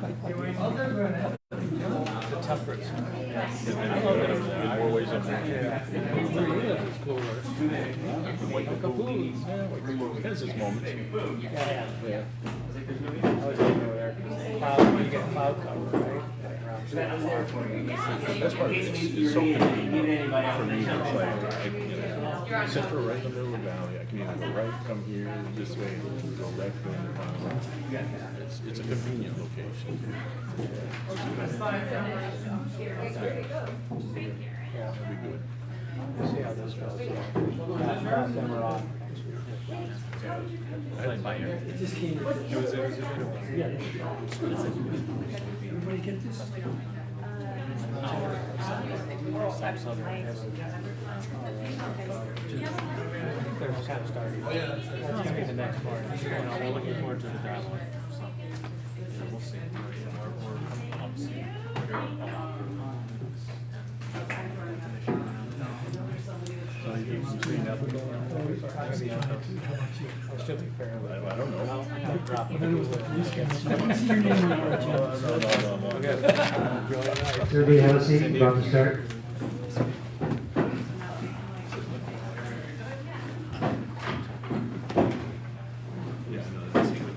The temperance. More ways up there. Where he lives is cooler. White Kapoos. Has his moments. Yeah. I always like over there because you get cloud cover, right? That's part of it. It's so convenient for me to play. Central right in the middle of the valley. I can either go right, come here, this way, or go left, go in the valley. It's a convenient location. Yeah. That'd be good. We'll see how this goes. Pass them off. I like buying it. It just came. It was a bit of Yeah. Everybody get this? They're just kind of starting. That's going to be the next part. I'm looking forward to the dialogue. We'll see. We're obviously I'll still be fair. I don't know. I'll drop it. Everybody have a seat, about to start. Yeah, no, that's good.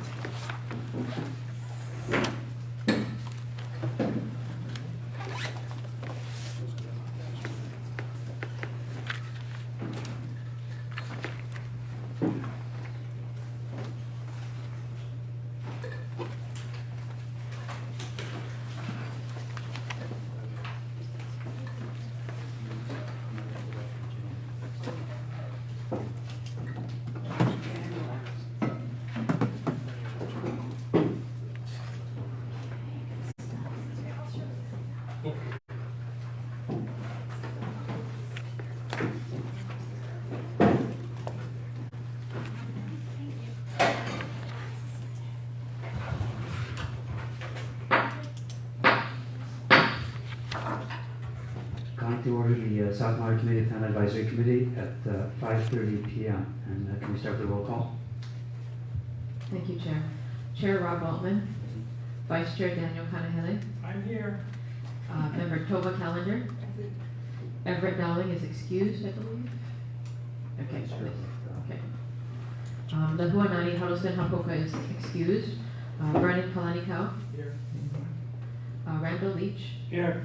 Calling to order the South Maui Committee Plan Advisory Committee at 5:30 p.m. And can we start the roll call? Thank you, Chair. Chair Rob Altman, Vice Chair Daniel Kanahele, I'm here. Member Tova Callender. Everett Dowling is excused, I believe. Okay, please. Okay. Lahuanani Huddleston Hapoka is excused. Vernon Kalanikau. Here. Randall Leach. Here.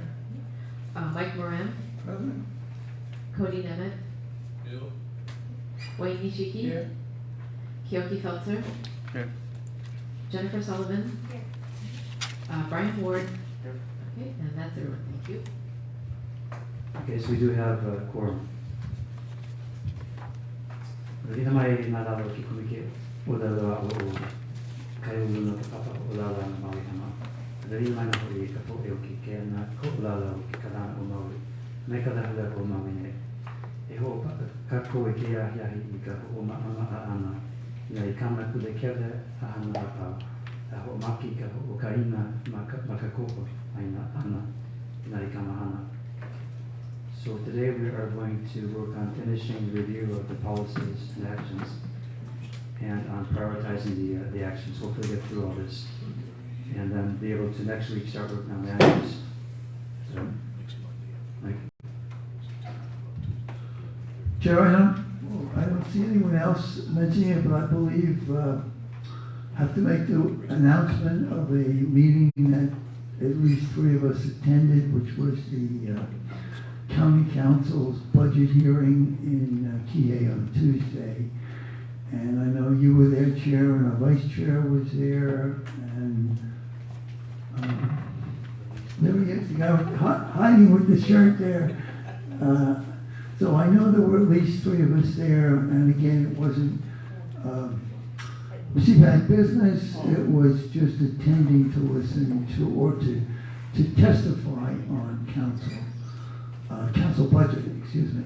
Mike Moran. Present. Cody Nemeth. Wayne Nishiki. Here. Keoki Feltzer. Here. Jennifer Sullivan. Brian Ward. Here. Okay, and that's everyone. Thank you. Okay, so we do have a quorum. Rina mai nalalo ki kumike udalawa o kaiulu no kapapa ulala na maui hama. Rina mai na hori ka po eo ki ke na ko ulala o ki karana o maui. Me ka dahala o maui ne. E ho ka ko e ke ahiahi I ka ho o maama a ana. Ia I kama kule kele a ana a a ho maki ka ho o ka ina maka koko aina ana. Ina I kama ana. So today we are going to work on finishing the review of the policies and actions and on prioritizing the actions. Hopefully get through all this and then be able to next week start working on the actions. So, Mike. Chair, I don't see anyone else mentioning it, but I believe have to make the announcement of a meeting that at least 3 of us attended, which was the County Council's budget hearing in Kihei on Tuesday. And I know you were there, Chair, and our Vice Chair was there, and there he is, the guy hiding with the shirt there. So I know there were at least 3 of us there, and again, it wasn't CPAC business, it was just attending to listen to, or to testify on council budget, excuse me.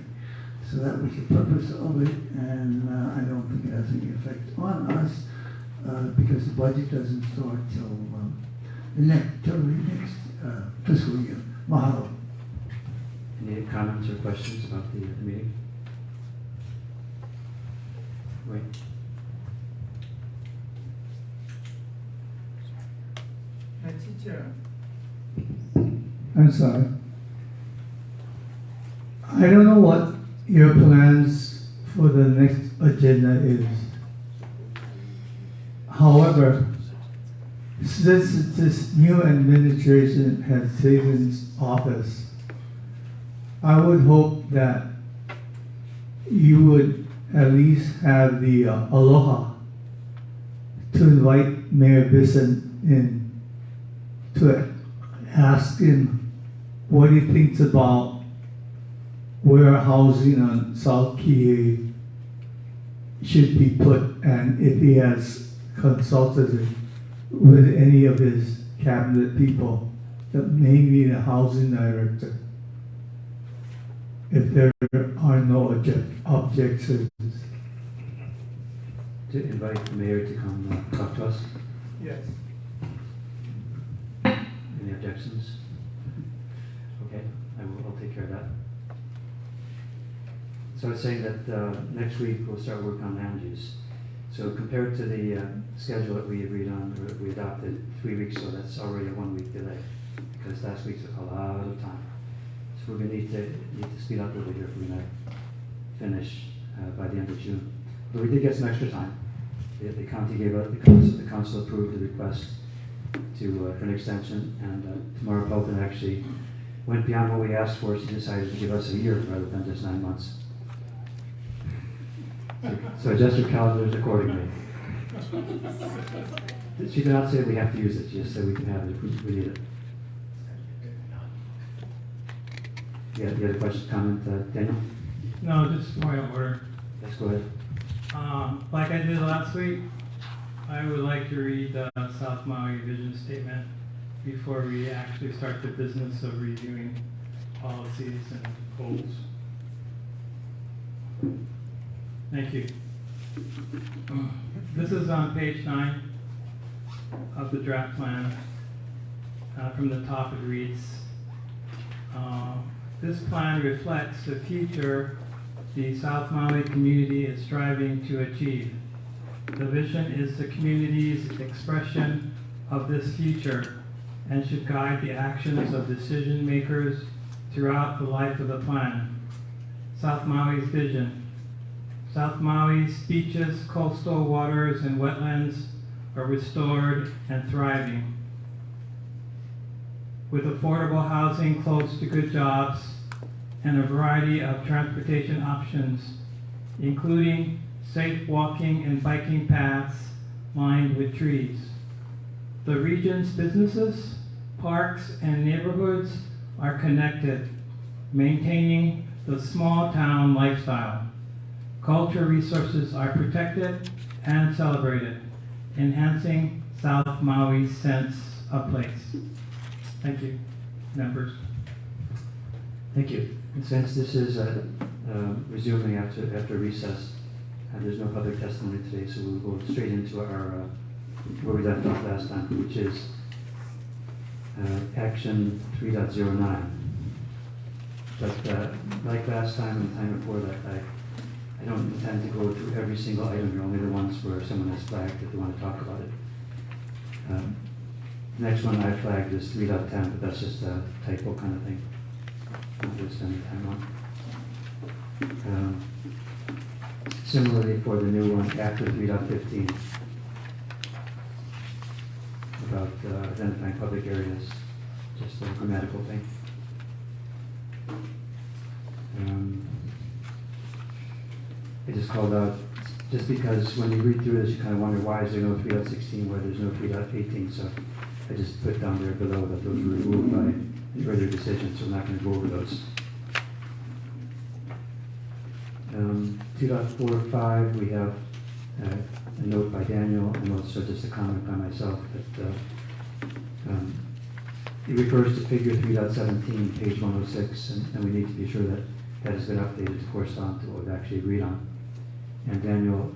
So that was the purpose of it, and I don't think it has any effect on us because the budget doesn't start till the next fiscal year. Mahalo. Any comments or questions about the meeting? Wait. I'm sorry. I don't know what your plans for the next agenda is. However, since this new administration has taken office, I would hope that you would at least have the aloha to invite Mayor Bisson in to ask him what he thinks about where housing on South Kihei should be put, and if he has consulted with any of his cabinet people, that maybe the housing director, if there are no objections. To invite the mayor to come talk to us. Yes. Any objections? Okay, I'll take care of that. So I was saying that next week we'll start work on land use. So compared to the schedule that we agreed on, or we adopted 3 weeks ago, that's already a 1 week delay, because last week took a lot of time. So we're going to need to speed up a little bit here if we're going to finish by the end of June. But we did get some extra time. The county gave us, the council approved the request for an extension, and Tamara Pelton actually went beyond what we asked for. She decided to give us a year rather than just 9 months. So adjust your calendars accordingly. She did not say we have to use it, she just said we can have it if we need it. Yeah, you had a question, comment, Daniel? No, just point of order. Yes, go ahead. Like I did last week, I would like to read the South Maui vision statement before we actually start the business of reviewing policies and goals. Thank you. This is on page 9 of the draft plan. From the top it reads, this plan reflects the future the South Maui community is striving to achieve. The vision is the community's expression of this future and should guide the actions of decision makers throughout the life of the plan. South Maui's vision. South Maui's beaches, coastal waters, and wetlands are restored and thriving. With affordable housing close to good jobs and a variety of transportation options, including safe walking and biking paths lined with trees. The region's businesses, parks, and neighborhoods are connected, maintaining the small town lifestyle. Culture resources are protected and celebrated, enhancing South Maui's sense of place. Thank you, members. Thank you. And since this is resuming after recess, and there's no public testimony today, so we'll go straight into our where we left off last time, which is action 3.09. But like last time and the time before that, I don't intend to go through every single item here, only the ones where someone has flagged that they want to talk about it. Next one I flagged is 3.10, but that's just a typo kind of thing. Not worth spending time on. Similarly for the new one after 3.15, about identifying public areas, just a grammatical thing. I just called out, just because when you read through this, you kind of wonder why is there no 3.16 where there's no 3.18, so I just put down there below that those were removed by an earlier decision, so I'm not going to go over those. 2.45, we have a note by Daniel, and also just a comment by myself that it refers to figure 3.17, page 106, and we need to be sure that that has been updated to correspond to what we've actually agreed on. And Daniel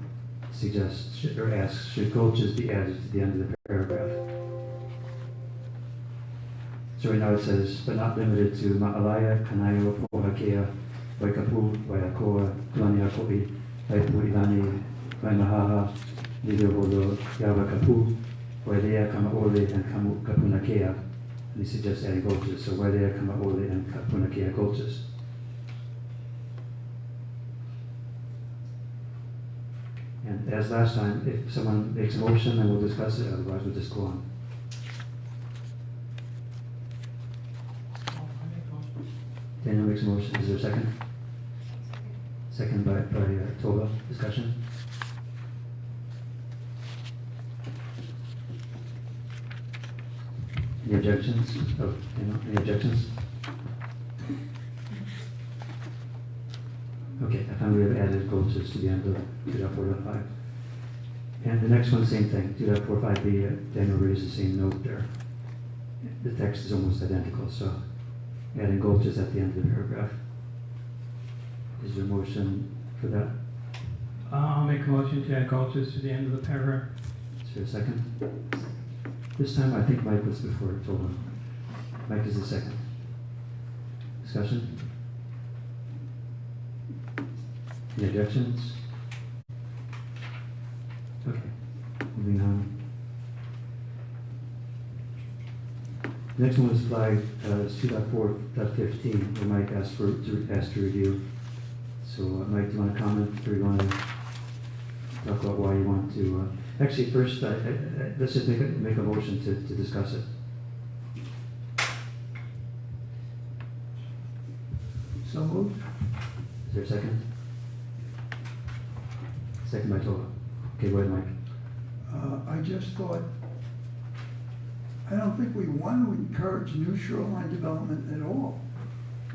suggests, or asks, should gulches be added to the end of the paragraph? So right now it says, but not limited to Ma'alaya, Kanaio, Pohakea, Waikapu, Waiakoa, Tuaniakoi, Waipu Ilani, Waimahaha, Lidoholo, Yawakapu, Wairea, Kamaole, and Kapunakea. And he suggests adding gulches. So Wairea, Kamaole, and Kapunakea gulches. And as last time, if someone makes a motion, then we'll discuss it, otherwise we'll just go on. Daniel makes a motion, is there a second? Second by Tova, discussion? Any objections? Oh, any objections? Okay, I found we have added gulches to the end of 2.4.5. And the next one, same thing, 2.45b, Daniel raised the same note there. The text is almost identical, so adding gulches at the end of the paragraph. Is there a motion for that? I'll make a motion to add gulches to the end of the paragraph. Is there a second? This time I think Mike was before Tova. Mike is the second. Discussion? Any objections? Okay, moving on. The next one is flagged as 2.4.15, where Mike asked to review. So Mike, do you want to comment, or you want to talk about why you want to? Actually, first, let's just make a motion to discuss it. So moved. Is there a second? Second by Tova. Okay, go ahead, Mike. I just thought, I don't think we want to encourage new shoreline development at all.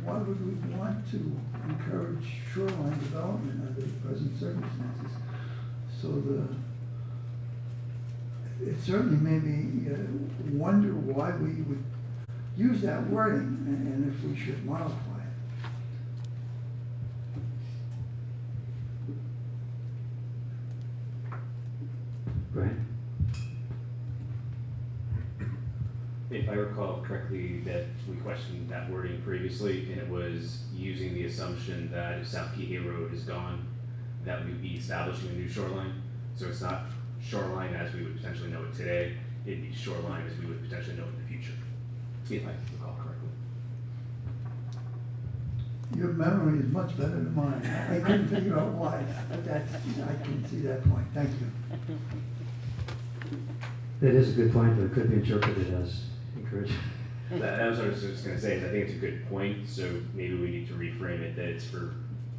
Why would we want to encourage shoreline development under the present circumstances? So it certainly made me wonder why we would use that wording and if we should modify it. Right. If I recall correctly, that we questioned that wording previously, and it was using the assumption that if South Kihei Road is gone, that we'd be establishing a new shoreline. So it's not shoreline as we would potentially know it today, it'd be shoreline as we would potentially know it in the future, if I recall correctly. Your memory is much better than mine. I couldn't figure out why, but I can see that point. Thank you. That is a good point, but it could be interpreted as encouraging. That was what I was just gonna say, is I think it's a good point, so maybe we need to reframe it that it's for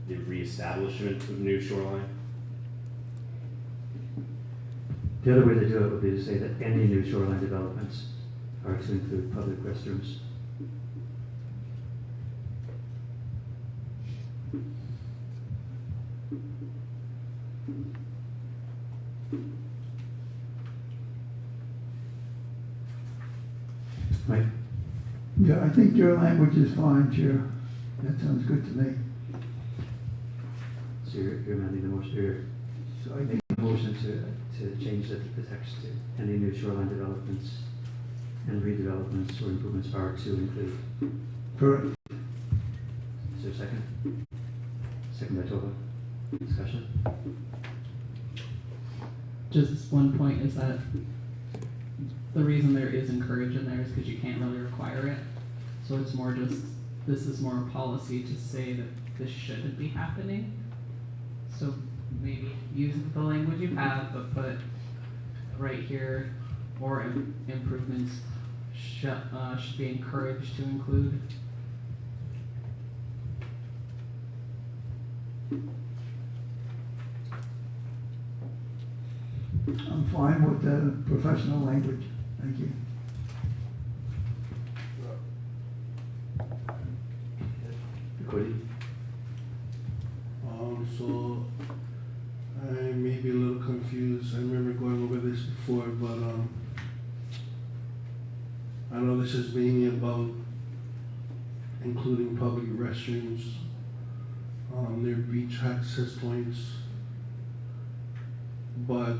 the reestablishment of new shoreline. The other way to do it would be to say that any new shoreline developments are to include public restrooms. Mike? Yeah, I think your language is fine, Chair. That sounds good to me. So you're amending the motion, So I think, the motion to change the text to any new shoreline developments and redevelopments or improvements are to include. correct. Is there a second? Second by Tova. Discussion? Just one point is that the reason there is encourage in there is because you can't really require it. So it's more just, this is more a policy to say that this shouldn't be happening. So maybe use the language you have, but put right here, or improvements should be encouraged to include. I'm fine with the professional language. Thank you. Cody? So I may be a little confused. I remember going over this before, but I know this is mainly about including public restrooms, near beach access points, but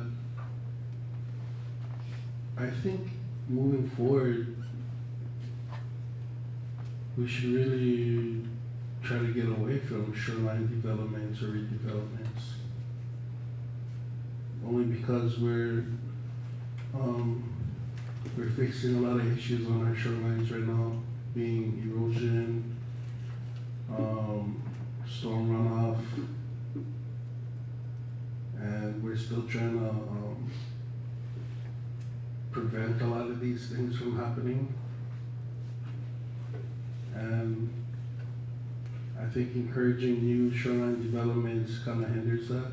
I think moving forward, we should really try to get away from shoreline developments or redevelopments. Only because we're we're facing a lot of issues on our shorelines right now, being erosion, storm runoff, and we're still trying to prevent a lot of these things from happening. And I think encouraging new shoreline developments kind of hinders that.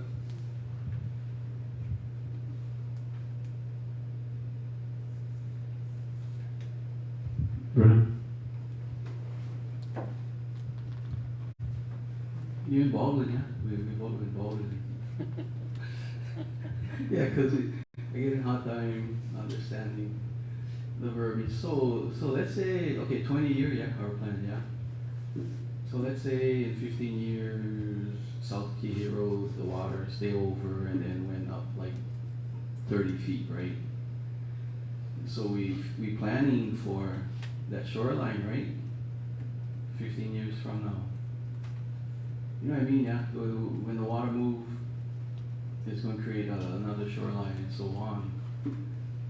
Bruno? You involved in it, we're involved in it. Yeah, because we're getting a hard time understanding the verbiage. So let's say, okay, 20 year, yeah, our plan, yeah. So let's say in 15 years, South Key Road, the water stay over and then went up like 30 feet, right? So we planning for that shoreline, right? 15 years from now. You know what I mean, yeah? When the water move, it's going to create another shoreline and so on.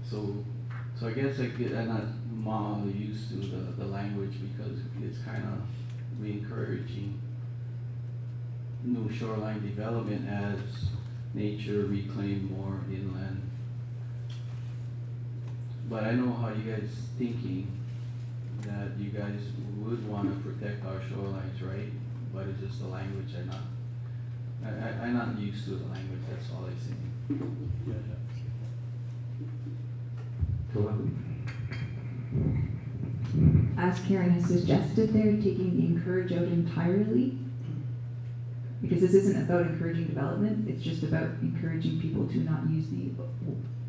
So I guess I'm not more used to the language because it's kind of encouraging new shoreline development as nature reclaim more inland. But I know how you guys thinking that you guys would want to protect our shorelines, right? But it's just the language I'm not used to the language, that's all I say. Go on. As Karen has suggested, they're taking the encourage out entirely. Because this isn't about encouraging development, it's just about encouraging people to not use the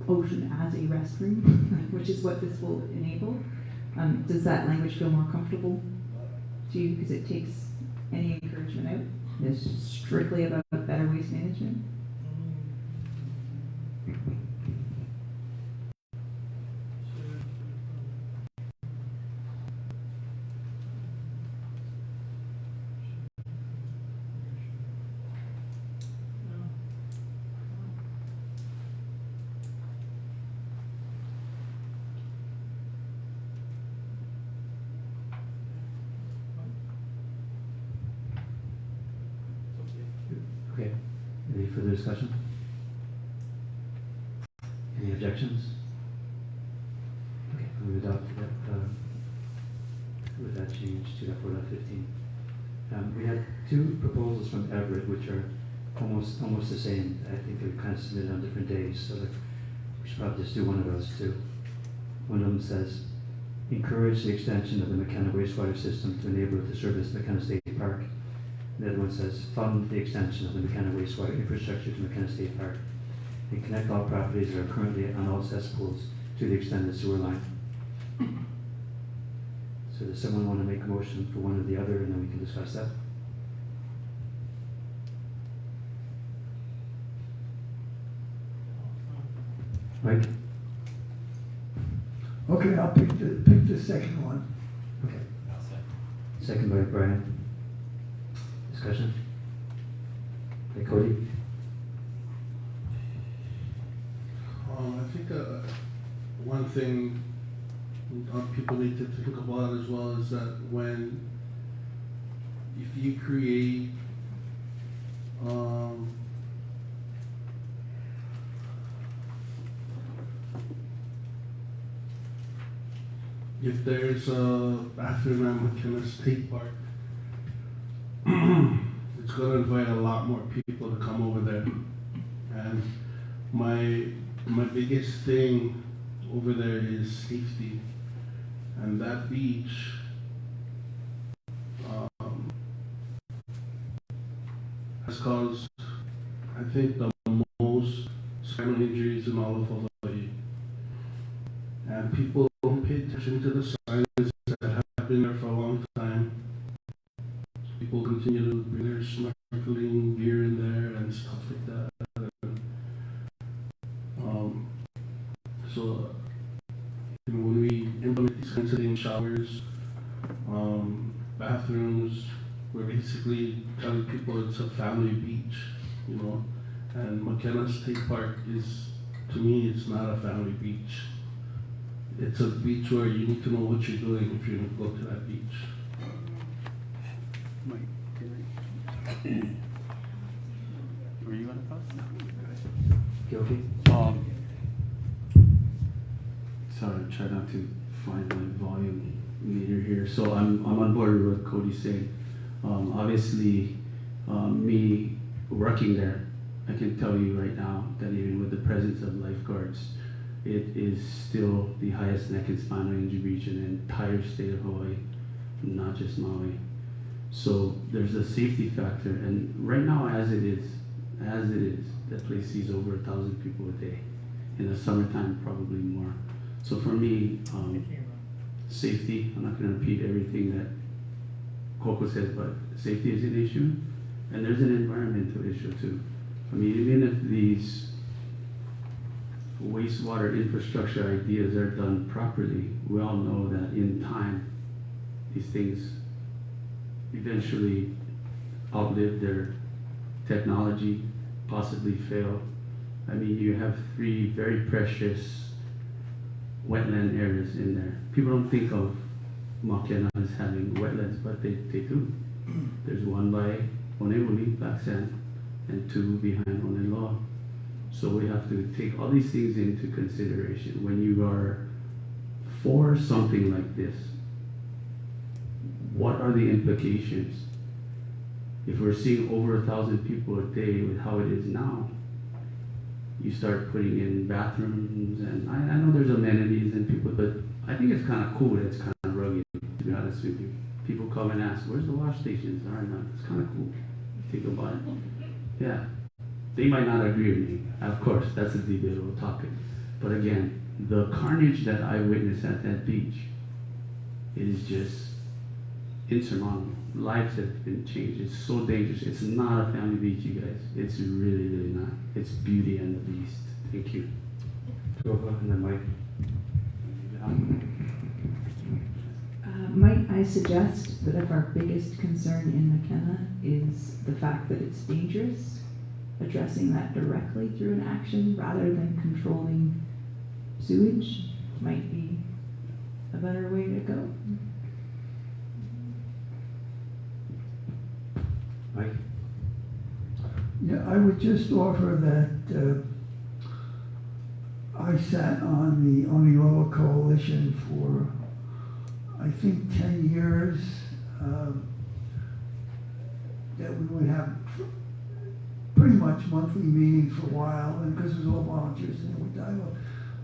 ocean as a restroom, which is what this will enable. Does that language feel more comfortable to you because it takes any encouragement out? It's strictly about better waste management? Okay, any further discussion? Any objections? Okay, we would adopt that, with that change to that 4.15. We had two proposals from Everett, which are almost the same. I think they're kind of submitted on different days, so that we should probably just do one of those two. One of them says, encourage the extension of the McKenna wastewater system to enable it to service McKenna State Park. The other one says, fund the extension of the McKenna wastewater infrastructure to McKenna State Park and connect all properties that are currently on all cesspools to the extended sewer line. So does someone want to make a motion for one or the other, and then we can discuss that? Mike? Okay, I'll pick the second one. Okay. Second by Brian. Discussion? Hey, Cody? I think one thing people need to think about as well is that if you create if there's a bathroom at McKenna State Park, it's going to invite a lot more people to come over there. And my biggest thing over there is safety. And that beach has caused, I think, the most spinal injuries in all of Hawaii. And people don't pay attention to the signs that have been there for a long time. People continue to bring their snorkeling gear in there and stuff like that. So when we implement these kinds of things, showers, bathrooms, we're basically telling people it's a family beach, you know. And McKenna State Park is, to me, it's not a family beach. it's a beach where you need to know what you're doing if you're going to go to that beach. Were you on the phone? Guilty? Sorry, try not to find my volume meter here. So I'm on board with what Cody's saying. Obviously, me working there, I can tell you right now that even with the presence of lifeguards, it is still the highest neck and spinal injury beach in the entire state of Hawaii, not just Maui. So there's a safety factor, and right now, as it is, that place sees over 1,000 people a day. In the summertime, probably more. So for me, safety, I'm not going to repeat everything that Coco said, but safety is an issue, and there's an environmental issue too. I mean, even if these wastewater infrastructure ideas are done properly, we all know that in time, these things eventually outlive their technology, possibly fail. I mean, you have 3 very precious wetland areas in there. People don't think of Makena as having wetlands, but they do. There's one by Oneuli, black sand, and 2 behind Oneiloa. So we have to take all these things into consideration. When you are for something like this, what are the implications? If we're seeing over 1,000 people a day with how it is now, you start putting in bathrooms, and I know there's amenities and people, but I think it's kind of cool that it's kind of rugged, to be honest with you. People come and ask, where's the wash stations? All right, now, it's kind of cool. Think about it. Yeah. They might not agree with me. Of course, that's a debatable topic. But again, the carnage that I witnessed at that beach, it is just insurmountable. Lives have been changed. It's so dangerous. It's not a family beach, you guys. It's really, really not. It's Beauty and the Beast. Thank you. Coco, and then Mike. Might I suggest that if our biggest concern in McKenna is the fact that it's dangerous, addressing that directly through an action rather than controlling sewage might be a better way to go. Mike? Yeah, I would just offer that I sat on the Oneiloa Coalition for, I think, 10 years, that we would have pretty much monthly meetings for a while, and because it was all volunteers and we dialogue.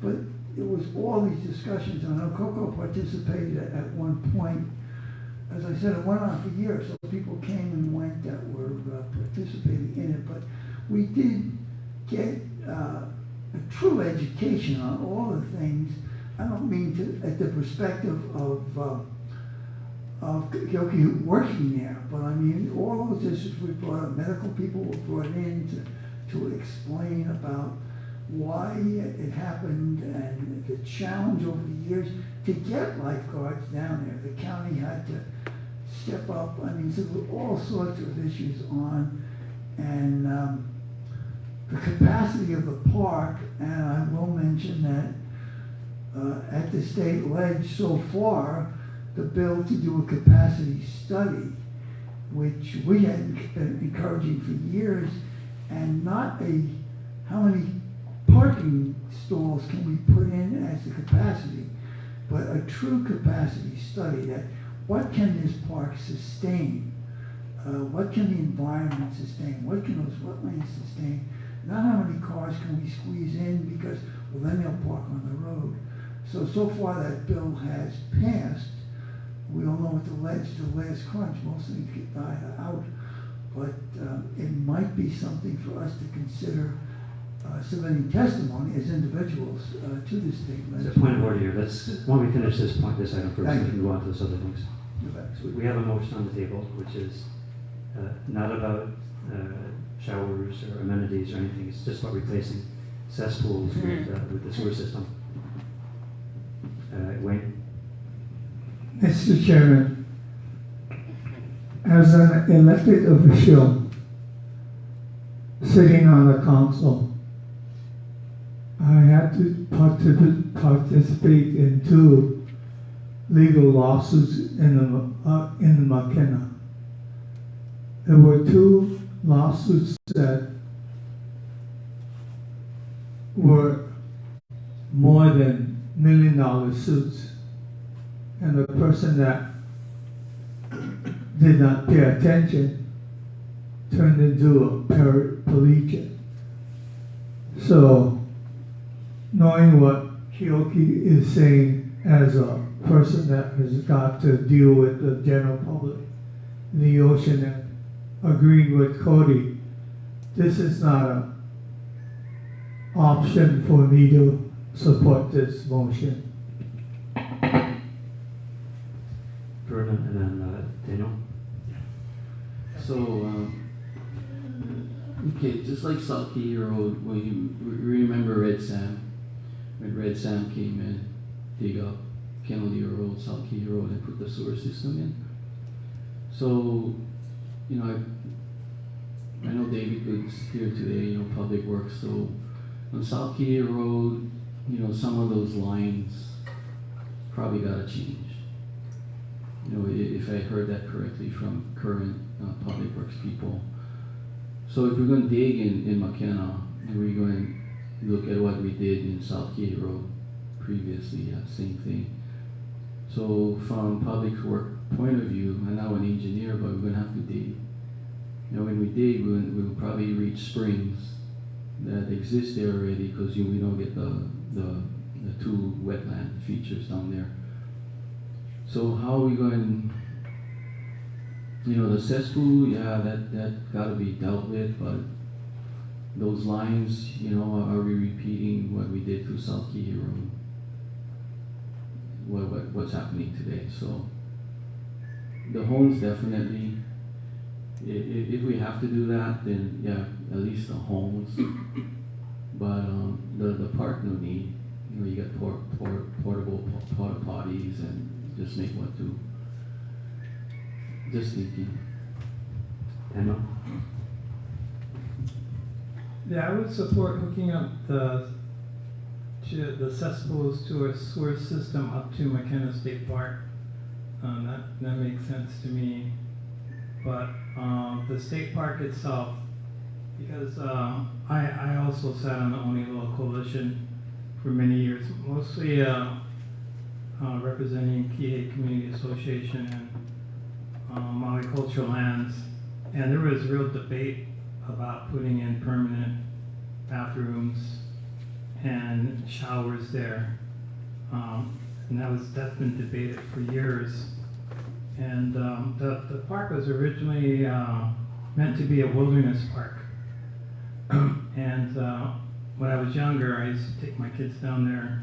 But it was all these discussions. I know Coco participated at one point. As I said, it went on for years, so people came and went that were participating in it. But we did get a true education on all the things. I don't mean to, at the perspective of Yoki working there, but I mean, all those issues we brought up, medical people were brought in to explain about why it happened and the challenge over the years to get lifeguards down there. The county had to step up. I mean, so there were all sorts of issues on, and the capacity of the park, and I will mention that at the state ledge so far, the bill to do a capacity study, which we had been encouraging for years, and not how many parking stalls can we put in as the capacity, but a true capacity study that what can this park sustain? What can the environment sustain? What can those wetlands sustain? Not how many cars can we squeeze in because, well, then they'll park on the road. So far that bill has passed. We all know at the ledge, the last crunch, most things get died out. But it might be something for us to consider submitting testimony as individuals to this thing. There's a point of order here. Why don't we finish this item first, and we can go on to those other things. We have a motion on the table, which is not about showers or amenities or anything. It's just about replacing cesspools with the sewer system. Wayne? Mr. Chairman, as an elected official sitting on the council, I had to participate in 2 legal lawsuits in the McKenna. There were 2 lawsuits that were more than $1 million suits, and the person that did not pay attention turned into a paraplegic. So, knowing what Kyoki is saying as a person that has got to deal with the general public, the ocean, and agreed with Cody, this is not an option for me to support this motion. Vernon and then Daniel. So, okay, just like South Key Road, when you remember Red Sam, when Red Sam came in, dig up Kennedy Road, South Key Road, and put the sewer system in. So, you know, I know David Good's here today, you know, Public Works. So, on South Key Road, you know, some of those lines probably gotta change. You know, if I heard that correctly from current Public Works people. So if we're going to dig in McKenna, and we're going to look at what we did in South Key Road previously, same thing. So from public work point of view, I'm not an engineer, but we're going to have to dig. You know, when we dig, we'll probably reach springs that exist there already, because we don't get the 2 wetland features down there. So how are we going, you know, the cesspool, yeah, that got to be dealt with, but those lines, you know, are we repeating what we did to South Key Road? What's happening today? So the homes definitely, if we have to do that, then yeah, at least the homes. But the park no need. You know, you got portable porta potties and just make what do. Just thinking. Daniel. Yeah, I would support hooking up the cesspools to a sewer system up to McKenna State Park. That makes sense to me. But the state park itself, because I also sat on the Onilo Coalition for many years, mostly representing Kihei Community Association and Maui Cultural Lands, and there was real debate about putting in permanent bathrooms and showers there, and that's been debated for years. And the park was originally meant to be a wilderness park, and when I was younger, I used to take my kids down there.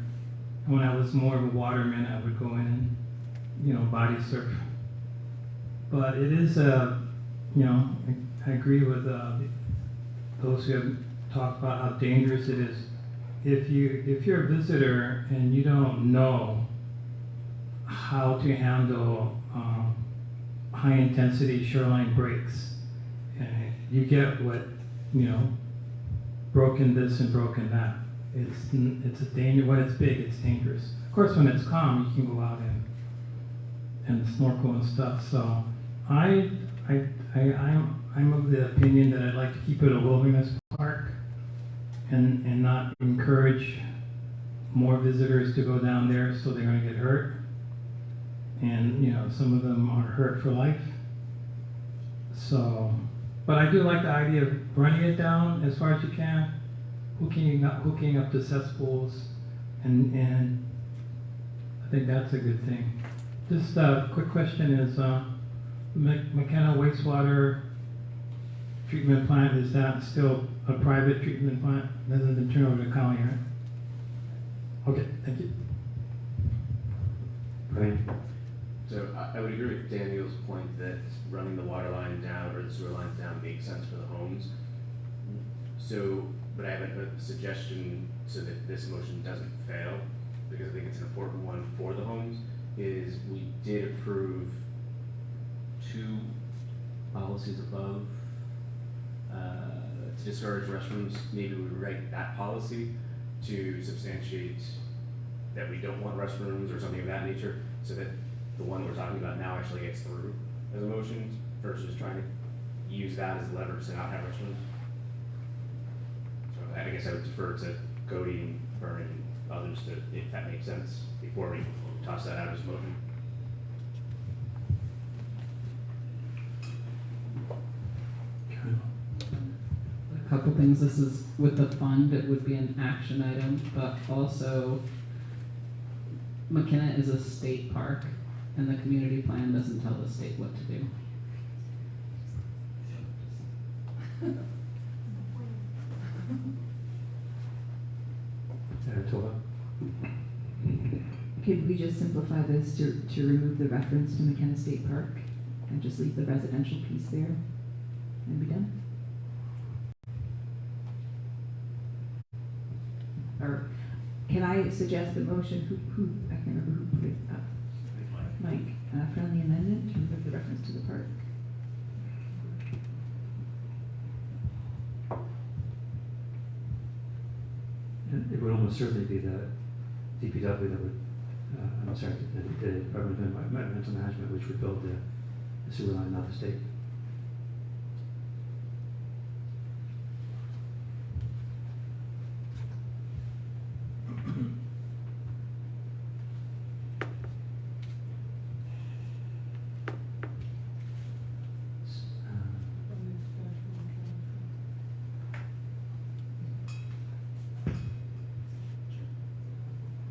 When I was more of a waterman, I would go in and, you know, body surf. But it is you know, I agree with those who have talked about how dangerous it is. If you're a visitor and you don't know how to handle high intensity shoreline breaks, you get what, you know, broken this and broken that. It's a danger. When it's big, it's dangerous. Of course, when it's calm, you can go out and snorkel and stuff. So I'm of the opinion that I'd like to keep it a wilderness park and not encourage more visitors to go down there, so they're going to get hurt. And, you know, some of them are hurt for life. So, but I do like the idea of running it down as far as you can, hooking up the cesspools, and I think that's a good thing. Just a quick question is, McKenna wastewater treatment plant, is that still a private treatment plant? It hasn't been turned over to the county, right? Okay, thank you. Great. So I would agree with Daniel's point that running the water line down or the sewer lines down makes sense for the homes. So, but I have a suggestion so that this motion doesn't fail, because I think it's an important one for the homes, is we did approve 2 policies above to discourage restrooms. Maybe we write that policy to substantiate that we don't want restrooms or something of that nature, so that the one we're talking about now actually gets through as a motion versus trying to use that as leverage to not have restrooms. So I guess I would defer to Cody and Vernon and others to, if that makes sense, before we toss that out as a motion. A couple things, this is, with the fund, it would be an action item, but also McKenna is a state park, and the community plan doesn't tell the state what to do. Tova? Could we just simplify this to remove the reference to McKenna State Park and just leave the residential piece there and be done? Or can I suggest a motion, I can't remember who put it up. Mike, friendly amendment to remove the reference to the park. And it would almost certainly be the DPW that would, I'm sorry, the Department of Environmental Management, which would build the sewer line, not the state.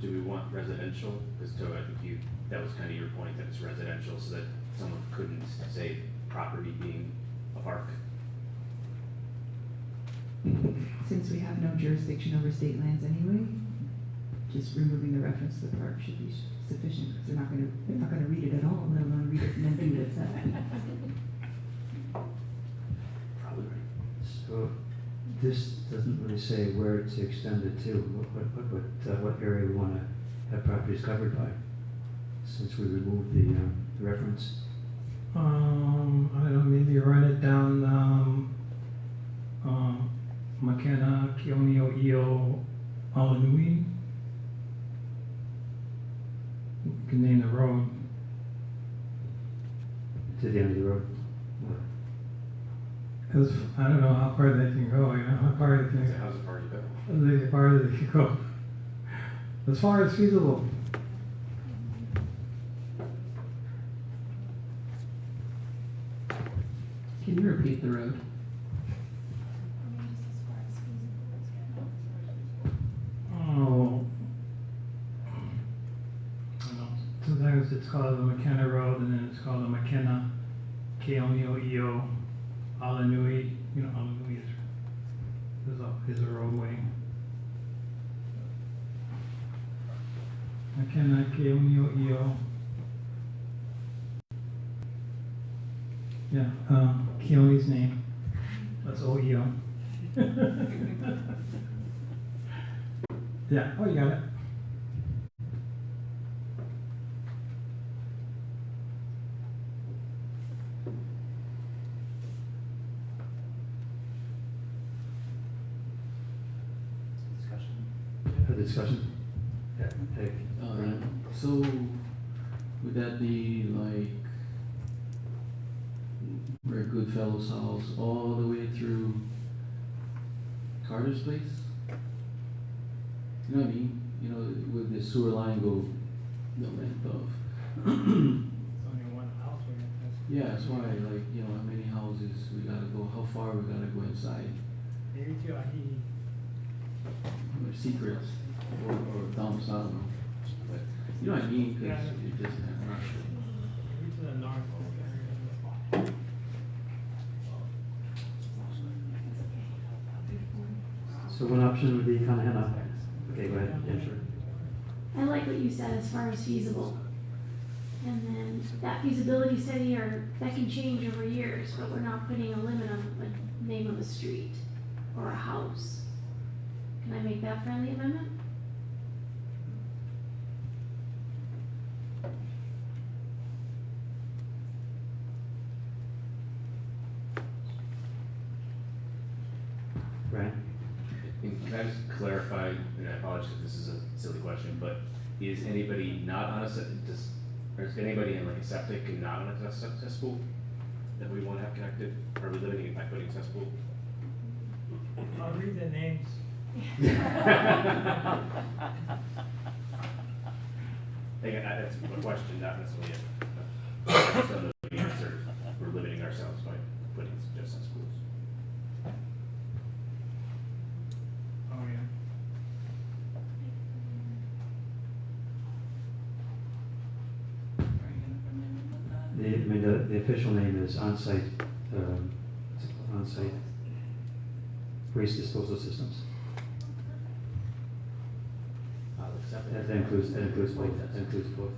Do we want residential? Because Toa, I think that was kind of your point, that it's residential so that someone couldn't say property being a park. Since we have no jurisdiction over state lands anyway, just removing the reference to the park should be sufficient, because they're not gonna read it at all, let alone read it and then do what it says. Probably right. So this doesn't really say where to extend it to, what area we want to have properties covered by, since we removed the reference. I don't know, maybe write it down, McKenna, Keoneo, Eo, Alanui. You can name the road. To the end of the road. Because I don't know how far they can go, how far they can, How's the party go? as far as they can go. As far as feasible. Can you repeat the road? Oh. I don't know. Sometimes it's called the McKenna Road, and then it's called the McKenna, Keoneo, Eo, Alanui. You know, Alanui is a roadway. McKenna, Keoneo, Eo. Yeah, Keone's name. That's O-E-O. Yeah, oh, you got it. Discussion? Yeah, hey. So, would that be like where Goodfellow's house all the way through Carter's place? You know what I mean? You know, would the sewer line go the length of? It's only one house we're gonna test. Yeah, that's why, like, you know, how many houses we gotta go, how far we gotta go inside, Maybe to Ahi. or secrets, or dumps, I don't know. But, you know what I mean, cause Yeah. it just, I'm not sure. Maybe to the north area. So one option would be Kanahana. Okay, go ahead, Jennifer. I like what you said as far as feasible. And then that feasibility study, or that can change over years, but we're not putting a limit on the name of a street or a house. Can I make that friendly amendment? Right? And can I just clarify, and I apologize if this is a silly question, but is anybody not on a or is anybody in like a septic and not on a cesspool that we want to have connected? Are we limiting it by putting cesspool? I'll read the names. Again, that's a question, not necessarily a, just don't know the answer. We're limiting ourselves by putting just cesspools. Oh, yeah. The official name is on-site, on-site waste disposal systems. That includes both, that includes both.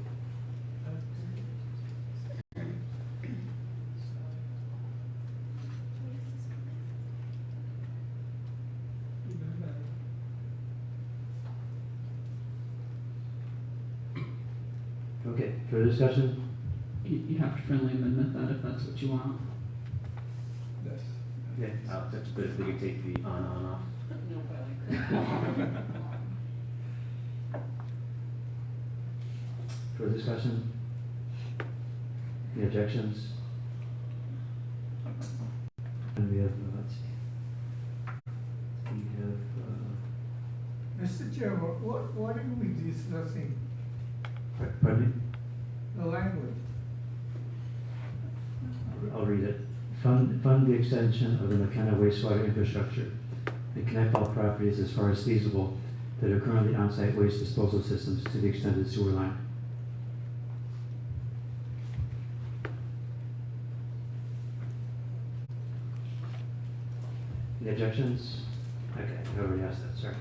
Okay, further discussion? You have to friendly amendment that if that's what you want. Okay. That's good if we can take the on off. Further discussion? Any objections? And we have, let's see. We have, Mr. Chair, what are we discussing? pardon me? The language. I'll read it. Fund the extension of the McKenna wastewater infrastructure and connect all properties as far as feasible that are currently on-site waste disposal systems to the extended sewer line. Any objections? Okay, I already asked that, sorry.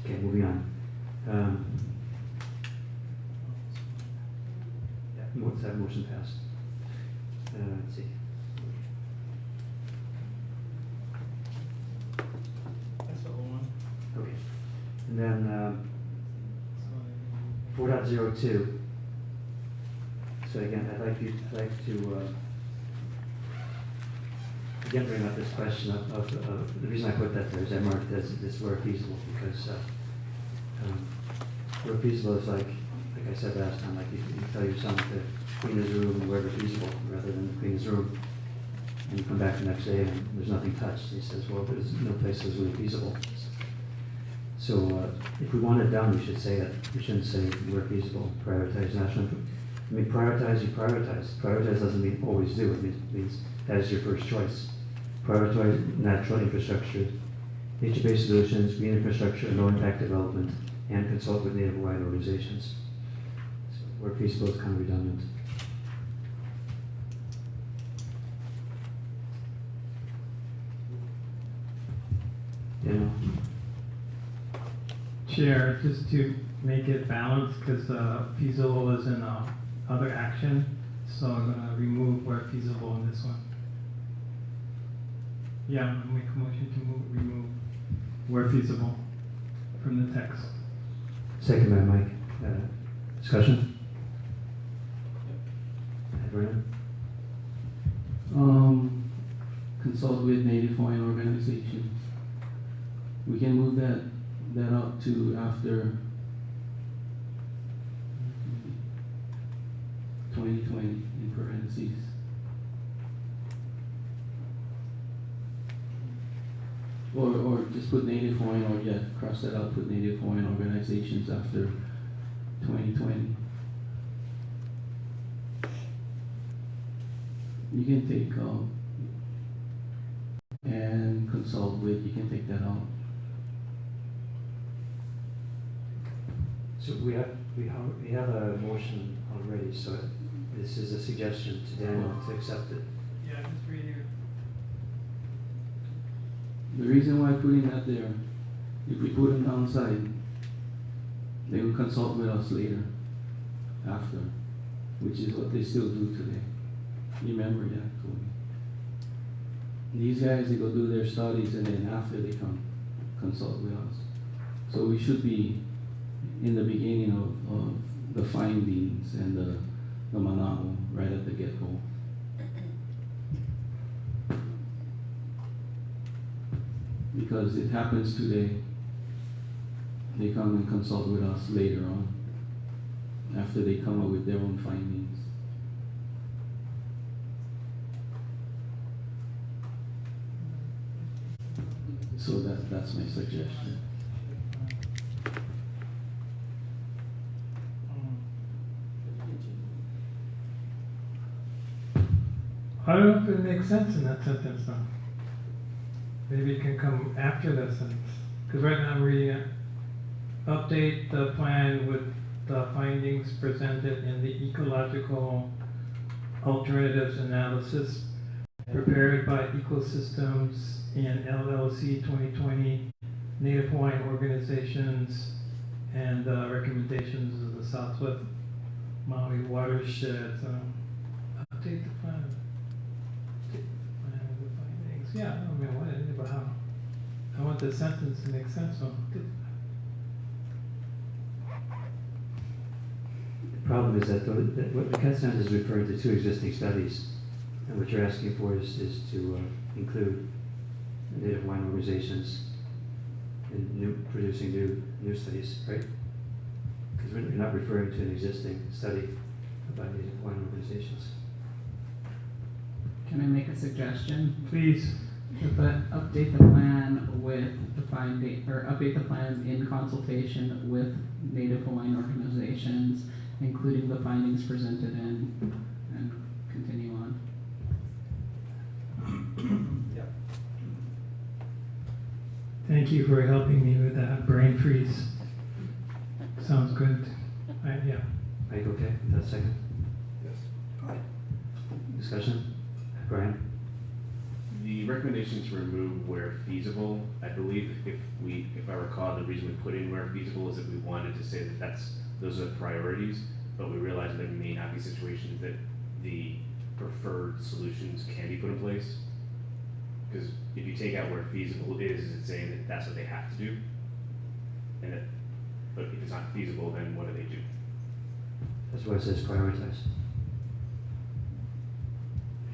Okay, moving on. What's that motion passed? Let's see. That's the old one. Okay. And then 4.02. So again, I'd like to again bring up this question of the reason I put that there is I marked this where feasible because where feasible is like I said last time, like you tell your son to clean his room wherever feasible rather than clean his room. And you come back the next day and there's nothing touched. He says, well, there's no place that's really feasible. So if we want it done, we should say it. We shouldn't say where feasible, prioritize national. I mean, prioritize, you prioritize. Prioritize doesn't mean always do. It means that is your first choice. Prioritize natural infrastructure, nature-based solutions, green infrastructure, and low-impact development, and consult with Native Hawaiian organizations. So where feasible is kind of redundant. Yeah. Chair, just to make it balanced, because feasible is in other action, so I'm going to remove where feasible in this one. Yeah, I'm going to make a motion to remove where feasible from the text. Second by Mike. Discussion? Vernon? Consult with Native Hawaiian organizations. We can move that up to after 2020 in parentheses. Or just put Native Hawaiian, or yeah, cross that out, put Native Hawaiian organizations after 2020. You can take and consult with, you can take that out. So we have a motion already, so this is a suggestion to Daniel to accept it. Yeah, just read it. The reason why putting that there, if we put them downside, they will consult with us later, after, which is what they still do today. You remember that, Tony? These guys, they go do their studies and then after they come consult with us. So we should be in the beginning of the findings and the manao right at the get-go. because it happens today. They come and consult with us later on, after they come up with their own findings. So that's my suggestion. I don't know if it makes sense in that sentence though. Maybe it can come after that sentence. Because right now I'm reading it. Update the plan with the findings presented in the ecological alternatives analysis prepared by Ecosystems in LLC 2020, Native Hawaiian organizations, and recommendations of the Southwest Maui watershed. Update the plan. Yeah, I don't know what it is, but how? I want the sentence to make sense. So. The problem is that what the consent is referring to two existing studies, and what you're asking for is to include Native Hawaiian organizations in producing new studies, right? Because you're not referring to an existing study about Native Hawaiian organizations. Can I make a suggestion? Please. But update the plan with the finding, or update the plan in consultation with Native Hawaiian organizations, including the findings presented in, and continue on. Yep. Thank you for helping me with that brain freeze. Sounds good. Yeah. Are you okay with that second? Yes. Discussion? Brian? The recommendation to remove where feasible, I believe if I recall, the reason we put in where feasible is that we wanted to say that those are priorities, but we realized there may not be situations that the preferred solutions can be put in place. Because if you take out where feasible is it's saying that that's what they have to do. But if it's not feasible, then what do they do? That's why it says prioritize.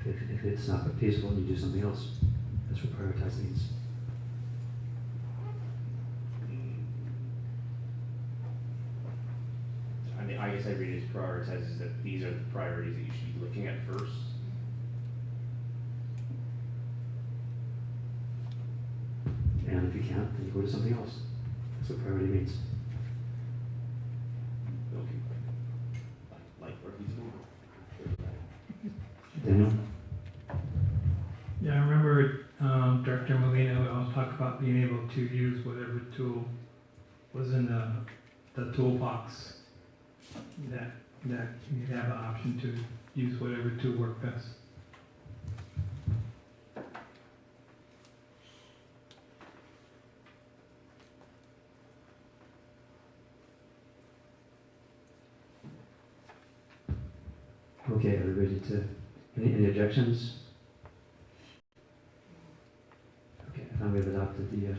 If it's not feasible, you do something else. That's what prioritize means. I mean, I guess I read it as prioritizes that these are the priorities that you should be looking at first. And if you can't, then you go to something else. That's what priority means. Like where feasible. Daniel? Yeah, I remember Director Molina would always talk about being able to use whatever tool was in the toolbox. That you have an option to use whatever tool worked best. Okay, are we ready to, any objections? Okay, I found we've adopted the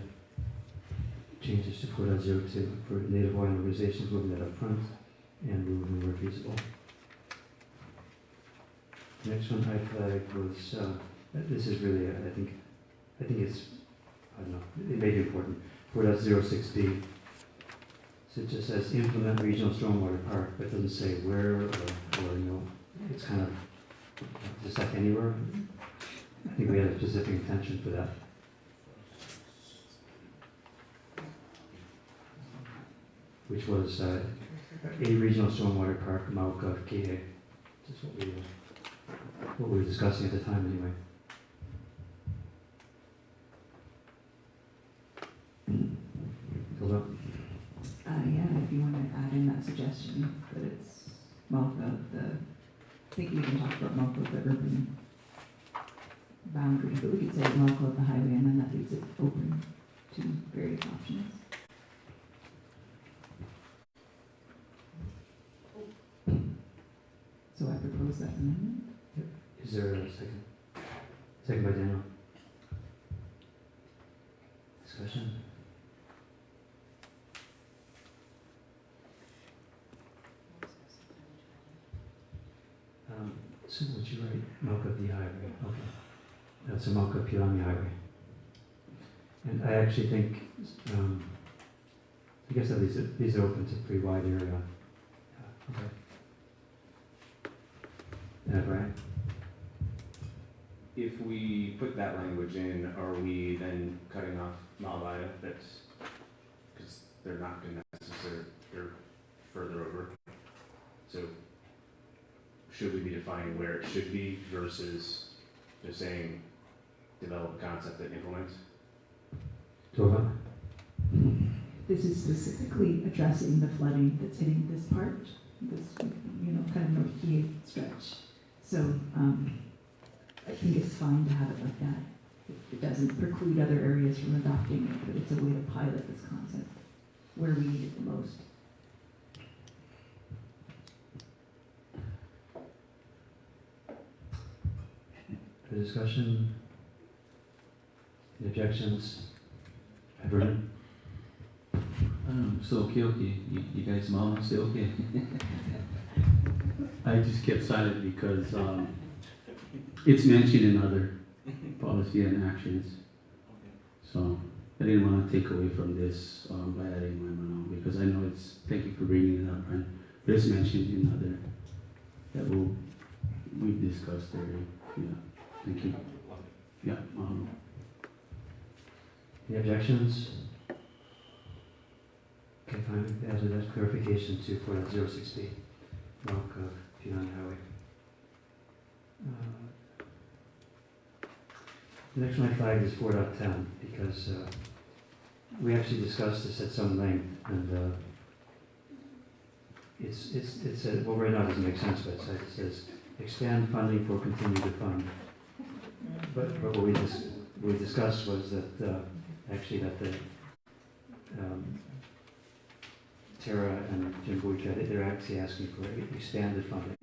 changes to 4.02 for Native Hawaiian organizations, moving that up front, and moving where feasible. The next one I flagged was, this is really, I think it's, I don't know, it may be important. 4.06b. So it just says implement regional stormwater park, but it doesn't say where or it's kind of just like anywhere. I think we had a specific intention for that. Which was a regional stormwater park, Mauka Kehe. That's what we were discussing at the time anyway. Hilda? Yeah, if you want to add in that suggestion, that it's Malco, I think we can talk about Malco, the urban boundary, but we could say Malco of the highway, and then that leaves it open to various options. So I propose that amendment. Yep. Is there a second? Second by Daniel. Discussion? So would you write Mauka the highway? Okay. That's a Mauka Pilami highway. And I actually think, I guess that these are open to a pretty wide area. Yeah, okay. Brian? If we put that language in, are we then cutting off Malvaya? That's, because they're not going to necessarily, they're further over. So should we be defining where it should be versus just saying develop a concept and implement? Tova? This is specifically addressing the flooding that's hitting this part, this, kind of North Key stretch. So, I think it's fine to have it like that. It doesn't preclude other areas from adopting it, but it's a way to pilot this concept where we need it the most. For discussion? Any objections? Vernon? So okay. You guys mom say okay. I just kept silent because it's mentioned in other policy and actions. So I didn't want to take away from this by adding my own because I know it's, thank you for bringing it up, and it's mentioned in other that we've discussed already. Yeah, thank you. Yeah. Any objections? Okay, fine. Add that clarification to 4.06b. Mark of Peon Highway. The next one I flagged is 4.10 because we actually discussed this at some length, and it's well, right now it doesn't make sense, but it says expand funding for continue to fund. But what we discussed was that actually that the Tara and Jim Boyka, they're actually asking for expanded funding.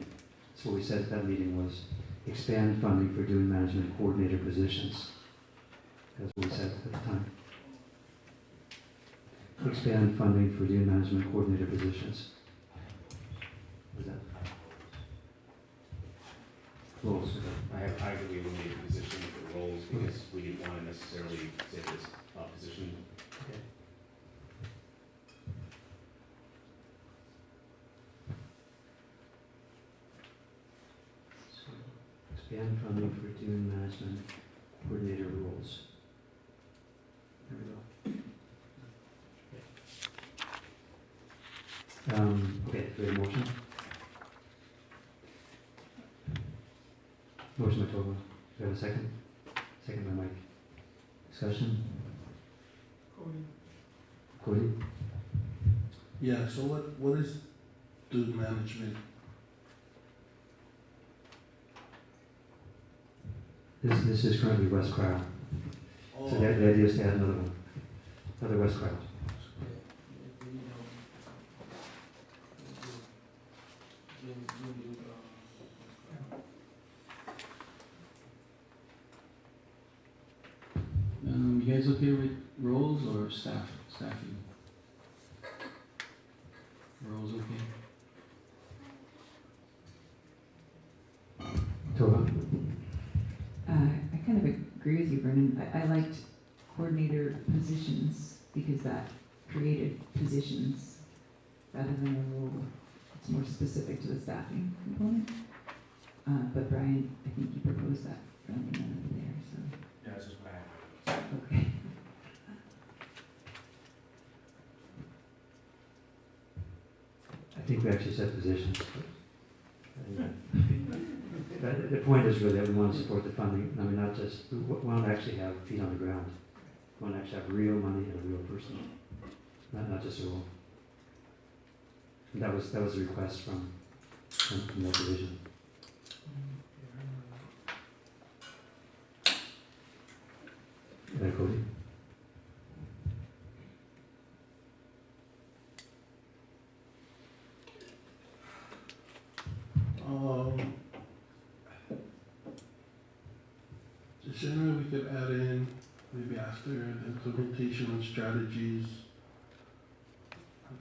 So what we said at that meeting was expand funding for dune management coordinator positions. That's what we said at the time. Expand funding for dune management coordinator positions. What is that? Roles. I believe we need a position for roles because we didn't want to necessarily say this position. Okay. So, expand funding for dune management coordinator roles. There we go. Okay, do we have a motion? Motion by Tova. Do we have a second? Second by Mike. Discussion? Cody? Yeah, so what is dune management? This is currently West Crowd. Oh, So the idea is to add another one. Another West Crowd. You guys okay with roles or staffing? Roles okay? Tova? I kind of agree with you, Brennan. I liked coordinator positions because that created positions rather than a role. It's more specific to the staffing component. But Brian, I think you proposed that friendly amendment there, so. Yeah, that's just bad. Okay. I think we actually said positions. But the point is really that we want to support the funding. I mean, not just, we want to actually have feet on the ground. We want to actually have real money and a real person, not just a role. And that was a request from that division. Cody? Is there any way we could add in, maybe after implementation and strategies,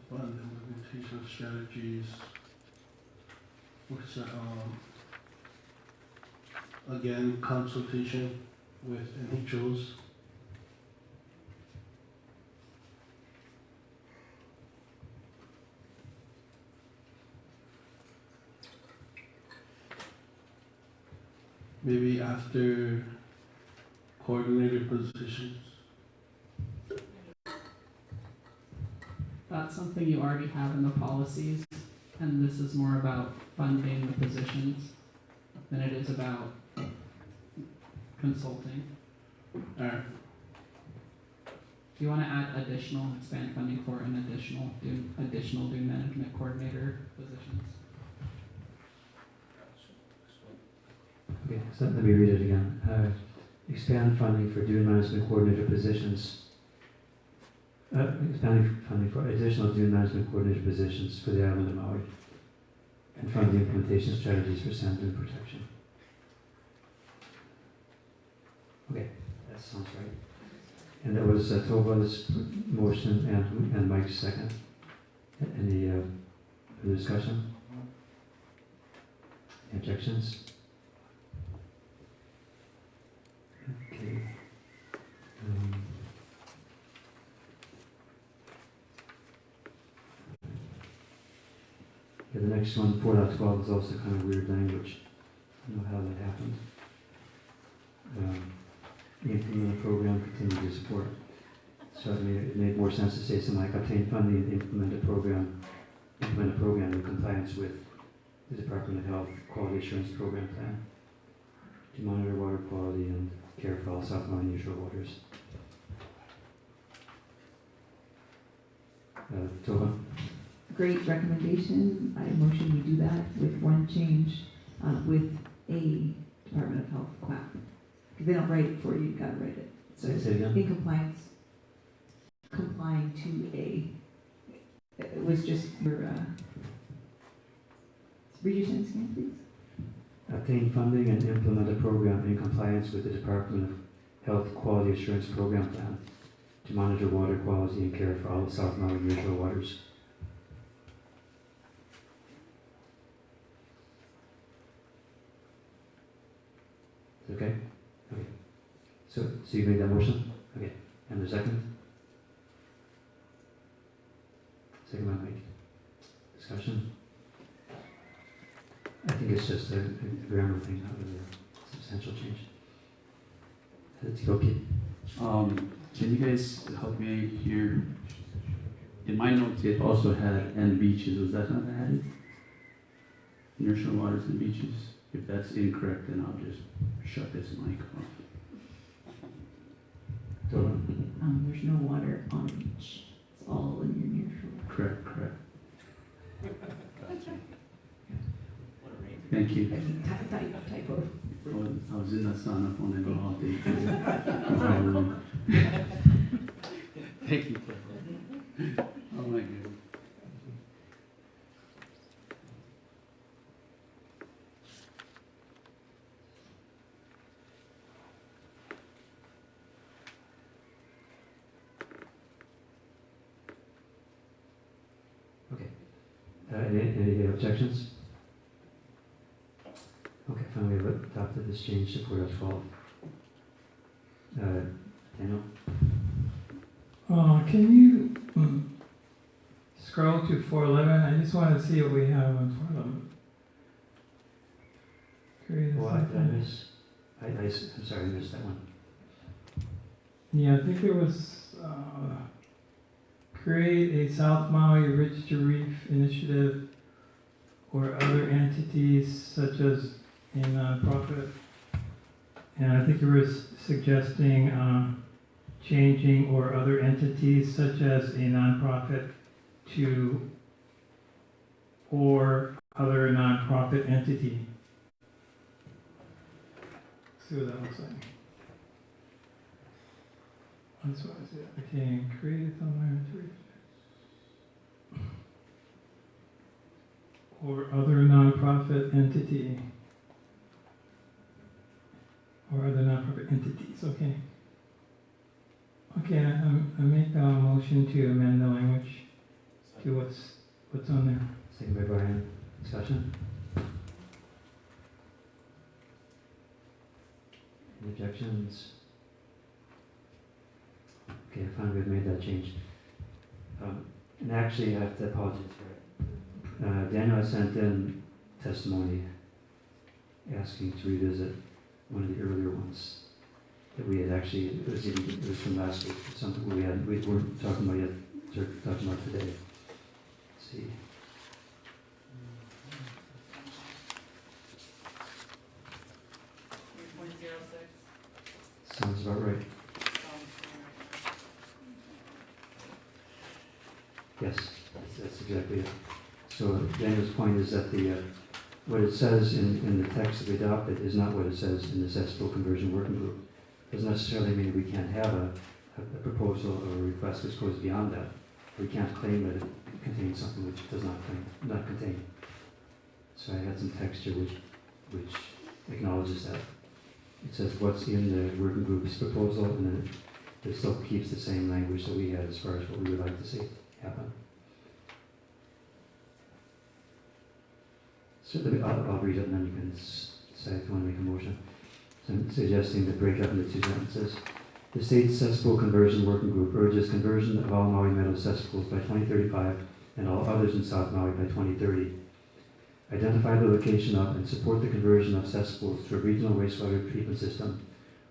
fund implementation strategies, what's that, again, consultation with NHOs, maybe after coordinator positions. That's something you already have in the policies, and this is more about funding the positions than it is about consulting. Alright, Do you want to add additional, expand funding for an additional dune management coordinator positions? Okay, so let me read it again. Expand funding for dune management coordinator positions. Expanding funding for additional dune management coordinator positions for the island of Maui. And fund the implementation strategies for sand dune protection. Okay, that sounds right. And that was Tova's motion and Mike's second. Any further discussion? Any objections? Okay. Yeah, the next one, 4.12, is also kind of weird language. I don't know how that happened. The implement program continue to support. So it made more sense to say something like obtain funding and implement a program in compliance with the Department of Health Quality Assurance Program Plan to monitor water quality and care for all South Maui nearshore waters. Tova? Great recommendation. I motion we do that with one change, with a Department of Health quack. Because they don't write it for you, you gotta write it. So Say it again? in compliance, complying to a, it was just your, read your sentence again, please. Obtain funding and implement a program in compliance with the Department of Health Quality Assurance Program Plan to monitor water quality and care for all of South Maui nearshore waters. Okay? Okay. So you made that motion? Okay. And the second? Second by Mike. Discussion? I think it's just a grammar thing, not really a substantial change. Let's go, Pete. Can you guys help me here? In my notes, it also had and beaches. Was that not added? Nearshore waters and beaches. If that's incorrect, then I'll just shut this mic off. There's no water on the beach. It's all in your near shore. Correct. Thank you. Typo. I was in the sun up on the go all day. Thank you. Oh my goodness. Any objections? Okay, fine, we have adopted this change to 4.12. Daniel? Can you scroll to 4.11? I just want to see what we have on 4.11. Well, I'm sorry, I missed that one. Yeah, I think there was create a South Maui Ridge to Reef initiative or other entities such as a nonprofit. And I think you were suggesting changing or other entities such as a nonprofit to or other nonprofit entity. See what that looks like. That's what I said. Okay, create somewhere or other nonprofit entity. Or other nonprofit entities, okay. Okay, I make a motion to amend the language to what's on there. Second by Brian. Discussion? Any objections? Okay, fine, we've made that change. And actually, I have to apologize for it. Daniel sent in testimony asking to revisit one of the earlier ones that we had actually, it was from last week, something we weren't talking about yet, talking about today. Let's see. Sounds about right. Yes, that's exactly it. So Daniel's point is that what it says in the text that we adopted is not what it says in the cesspool conversion working group. Doesn't necessarily mean we can't have a proposal or a request which goes beyond that. We can't claim that it contains something which it does not contain. So I had some text here which acknowledges that. It says what's in the working group's proposal, and then it still keeps the same language that we had as far as what we would like to see happen. So I'll read it and then you can decide if you want to make a motion. So I'm suggesting to break up into two sentences. The state cesspool conversion working group urges conversion of all Maui Meadows cesspools by 2035 and all others in South Maui by 2030. Identify the location of and support the conversion of cesspools to a regional wastewater treatment system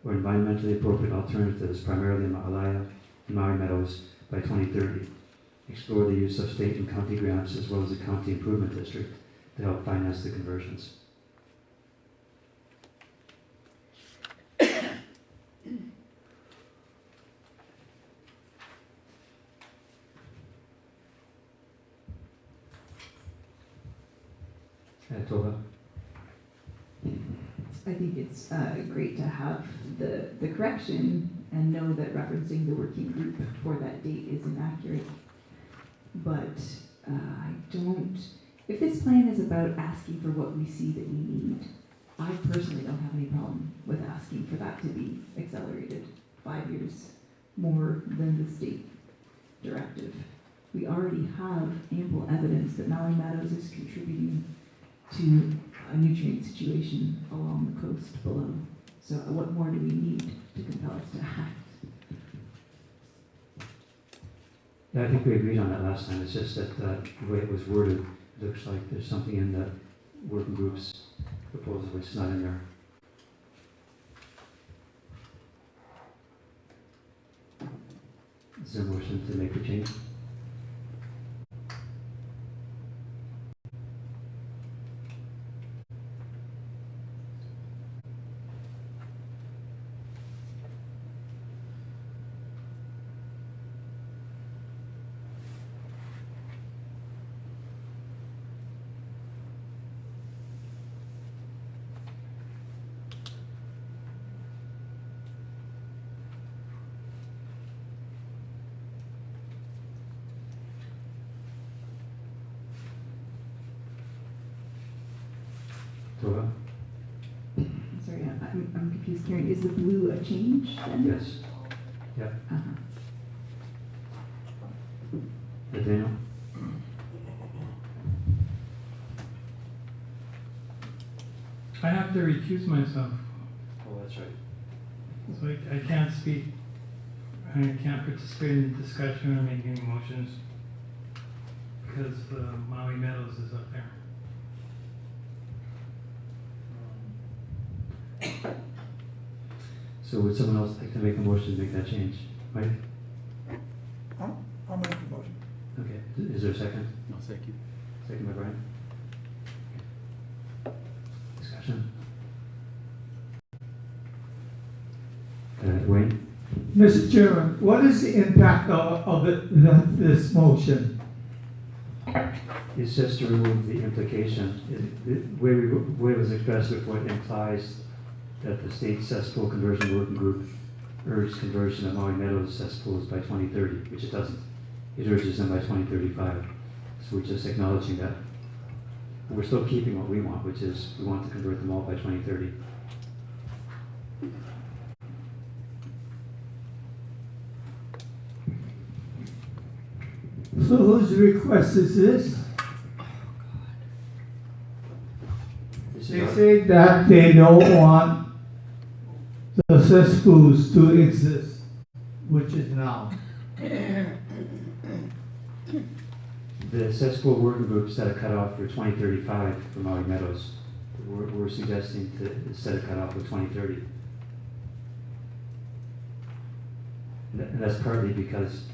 or environmentally appropriate alternatives, primarily in Ma'alaya and Maui Meadows, by 2030. Explore the use of state and county grants as well as the county improvement district to help finance the conversions. Tova? I think it's great to have the correction and know that referencing the working group for that date is inaccurate. But I don't, if this plan is about asking for what we see that we need, I personally don't have any problem with asking for that to be accelerated 5 years more than the state directive. We already have ample evidence that Maui Meadows is contributing to a nutrient situation along the coast below. So what more do we need to compel us to act? Yeah, I think we agreed on that last time. It's just that the way it was worded, it looks like there's something in the working group's proposal which is not in there. Is there a motion to make the change? Tova? Sorry, I'm confused, Karen. Is the blue a change then? Yes. Yep. Daniel? I have to recuse myself, Oh, that's right. so I can't speak. I can't participate in the discussion or make any motions because Maui Meadows is up there. So would someone else like to make a motion to make that change? Mike? I'll make the motion. Okay. Is there a second? No, thank you. Second by Brian. Discussion? Wayne? Mr. Chairman, what is the impact of this motion? It's just to remove the implication. The way it was expressed before, it implies that the state cesspool conversion working group urged conversion of Maui Meadows cesspools by 2030, which it doesn't. It urges them by 2035. So we're just acknowledging that. We're still keeping what we want, which is we want to convert them all by 2030. So whose request is this? This They is say that they don't want the cesspools to exist, which is now. the cesspool working group set a cutoff for 2035 for Maui Meadows. we're suggesting to set a cutoff of 2030. And that's partly because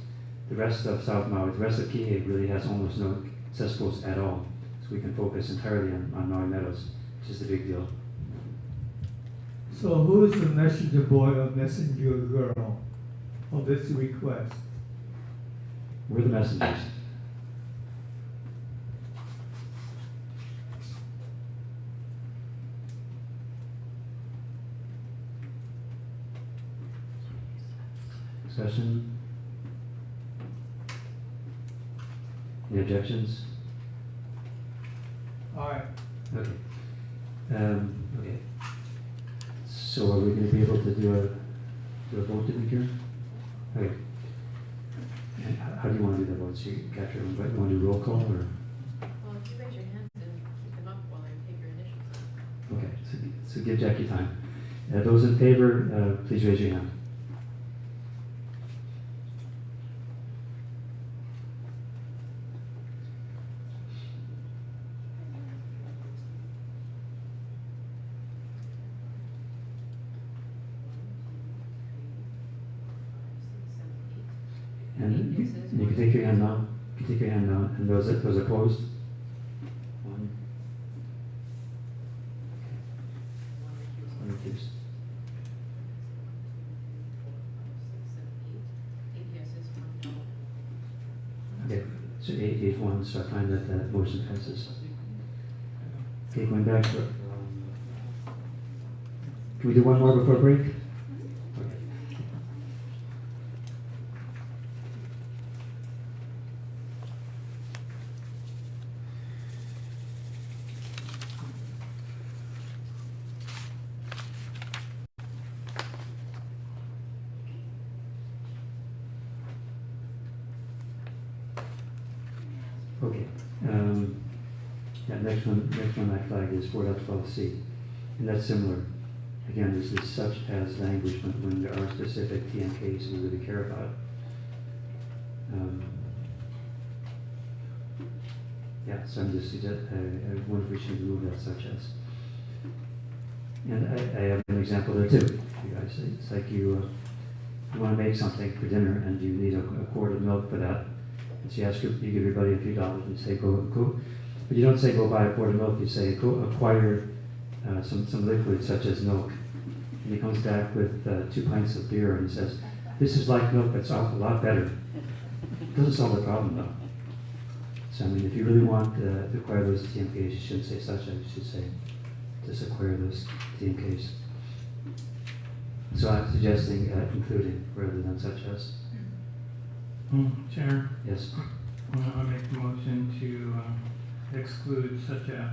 the rest of South Maui, the rest of Kihei really has almost no cesspools at all. So we can focus entirely on Maui Meadows, which is a big deal. So who is the messenger boy or messenger girl of this request? We're the messengers. Discussion? Any objections? All right. Okay. Okay. So are we going to be able to do a vote to be here? Okay. And how do you want to do the votes? You capture them, but you want to do roll call or? Well, if you raise your hands and keep them up while I take your initials. Okay, so give Jackie time. Those in favor, please raise your hand. And you can take your hand down. You can take your hand down. And those opposed? One. One recused. Okay, so 8-1, so I find that that motion passes. Okay, going back. Can we do one more before break? Okay. Okay. Yeah, next one I flagged is 4.12c, and that's similar. Again, this is such as language when there are specific TMKs we really care about. Yeah, so I'm just I wonder if we should remove that such as. And I have an example there too. You guys, it's like you want to make something for dinner and you need a quart of milk for that. And so you give everybody a few dollars and say go, but you don't say go buy a quart of milk. You say go acquire some liquid such as milk. And he comes back with 2 pints of beer and he says, "This is like milk, but it's a lot better." It doesn't solve the problem though. So I mean, if you really want to acquire those TMKs, you shouldn't say such as. You should say just acquire those TMKs. So I'm suggesting including rather than such as. Chair, Yes. I'll make the motion to exclude such as.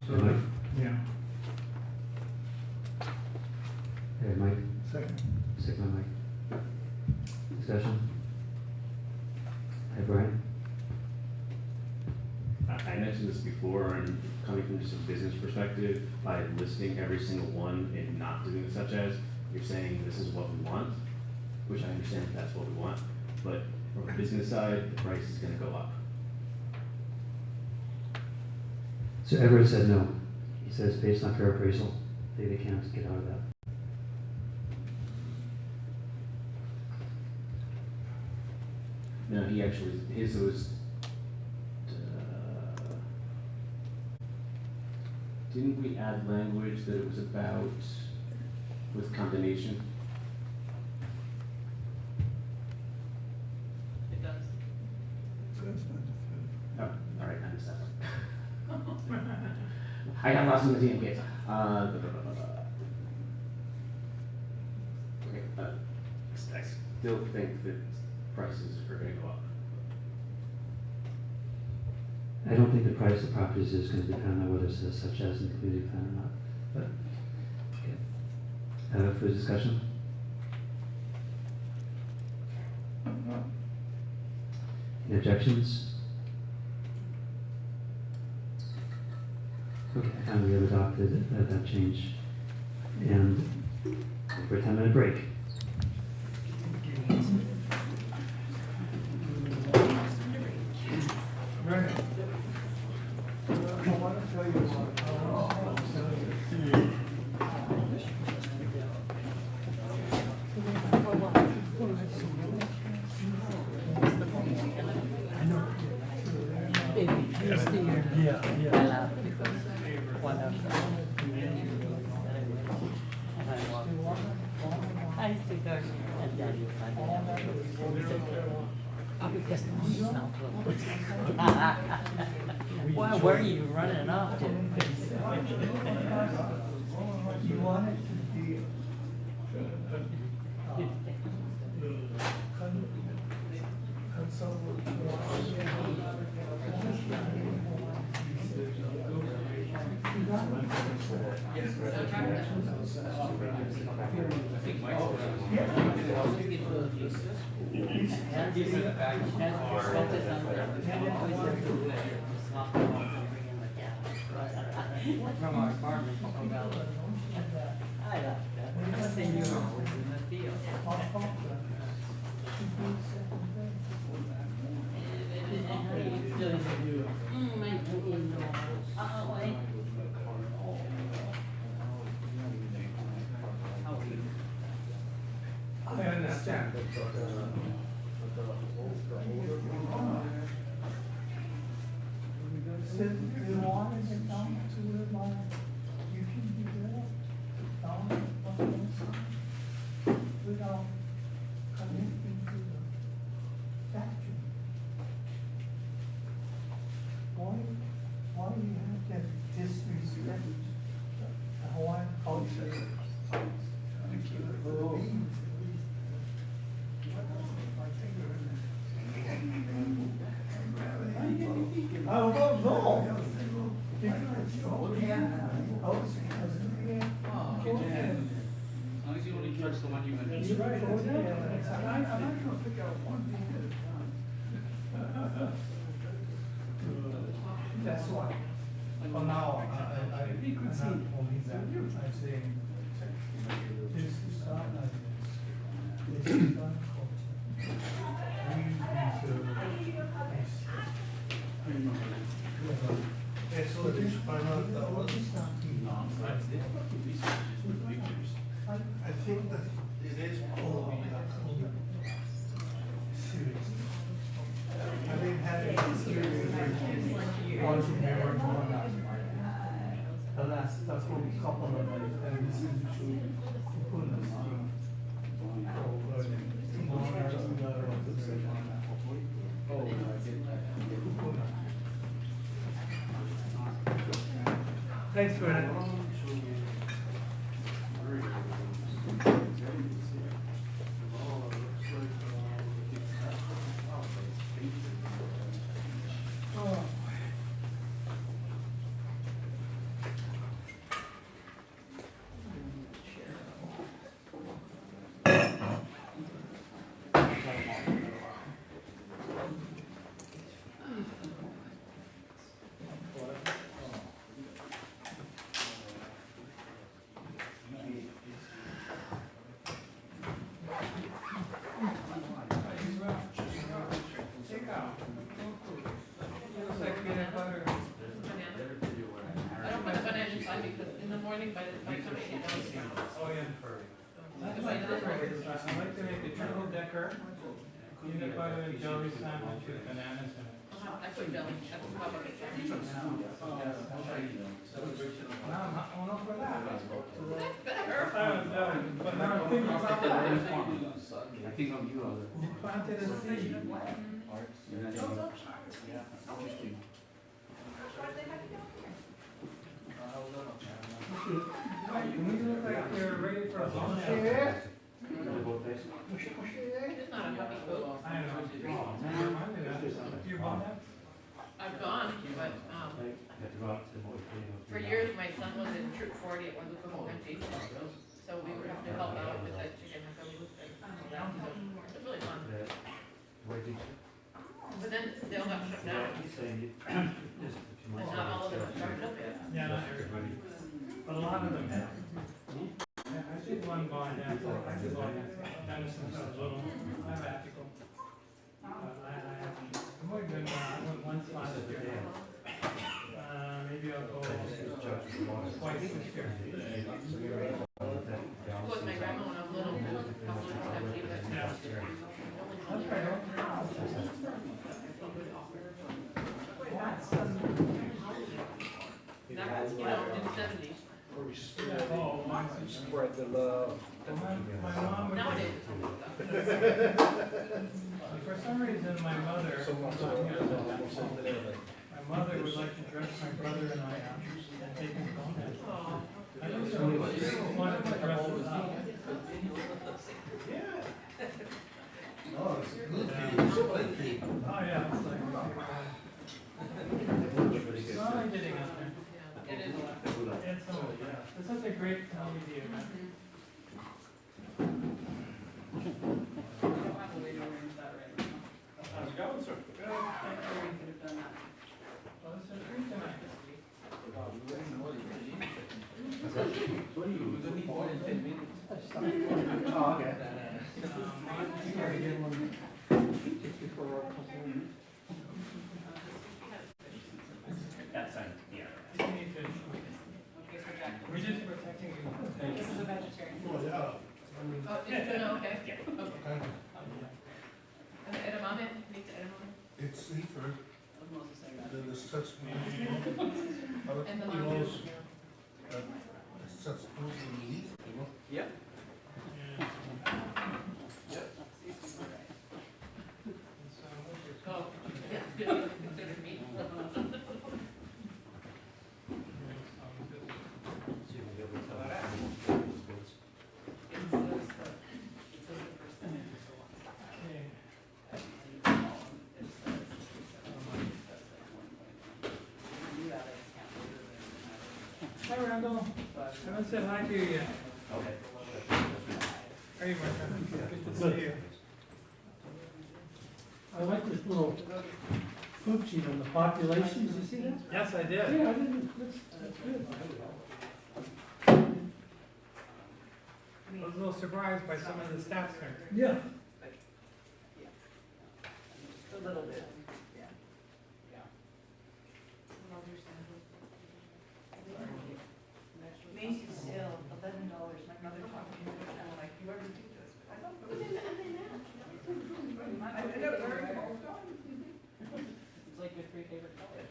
So, Mike? yeah. Hey, Mike. Second. Second by Mike. Discussion? Hey, Brian? I mentioned this before, and coming from just a business perspective, by listing every single one and not doing the such as, you're saying this is what we want, which I understand if that's what we want, but from a business side, the price is gonna go up. So Everett said no. He says based on fair appraisal, they can't get out of that. No, he actually, his was, didn't we add language that it was about with combination? It does. Oh, all right, I missed that. I got lost in the TMKs. Okay, I still think that prices are gonna go up. I don't think the price of properties is going to depend on whether it says such as in the community plan or not. But, okay. For discussion? Any objections? Okay, and we have adopted that change. And for a 10-minute break. Right. one of them. And I walked. I used to go and Daddy would find out. Oh, because he's not close. Why were you running off to? You want it to be From our apartment, I love that. I think you were always in the field. I understand. So they want to get down to the line, you can do that, down on one side, without connecting to the factory. Why do you have that disrespect the Hawaiian culture? I don't know. As long as you only touch the one you mentioned. I'm not gonna pick out one thing at a time. That's why, for now, I'm not only that, I'm saying, this is not like this. This is not culture. We deserve this. So this final, that was not I think that it is probably serious. I've been having this series watching my work on that. The last, that's what we couple of days, and this is usually put in the scheme. Thanks for that. I like to make a triple decker, peanut butter and jelly sandwich with bananas in it. I put jelly, that's probably Now I'm not going for that. That's better. But now I'm thinking about that. I think of you all. You planted a seed. Interesting. You look like you're ready for a bone. It's not a puppy coat. I know. You want that? I've gone, but, for years, my son was in Troop 40 at Wonderful Country, so we would have to help out with that chicken and so we would, it's really fun. But then they'll have shut down. And not all of them have started up yet. Yeah, not everybody. But a lot of them have. I did one barn down, I did one down since I was little. I have Attical. I've only been, I went once last year. Maybe I'll go twice this year. With my grandma when I was little, That was, in the seventies. Spread the love. My mom would. Nowadays. For some reason, my mother would like to dress my brother and I up and take him home. I don't know, she just wanted to dress us up. Oh, it's good kid. Oh, yeah, it's like. It's not getting up there. It is. It's such a great LED event. How's it going, sir? Well, it's a treat tonight. Oh, okay. That side, yeah. We're just protecting you. This is a vegetarian. Oh, yeah. Oh, did you know, okay? Yeah. Okay. Edamame, meat edamame. It's safer than the such. And the knows that it's such protein meat, you know? Yep. Oh, yeah, considered meat. Hi, Randall. Haven't said hi to you yet. Okay. Hey, my friend. Good to see you. I like this little food sheet on the populations, you see that? Yes, I did. Yeah, I didn't, that's good. I was a little surprised by some of the stats there. Yeah. A little bit. Macy's sale, $11. My mother taught me, and I'm like, you ever do this? I don't know. I did it very well done. It's like your three favorite colors.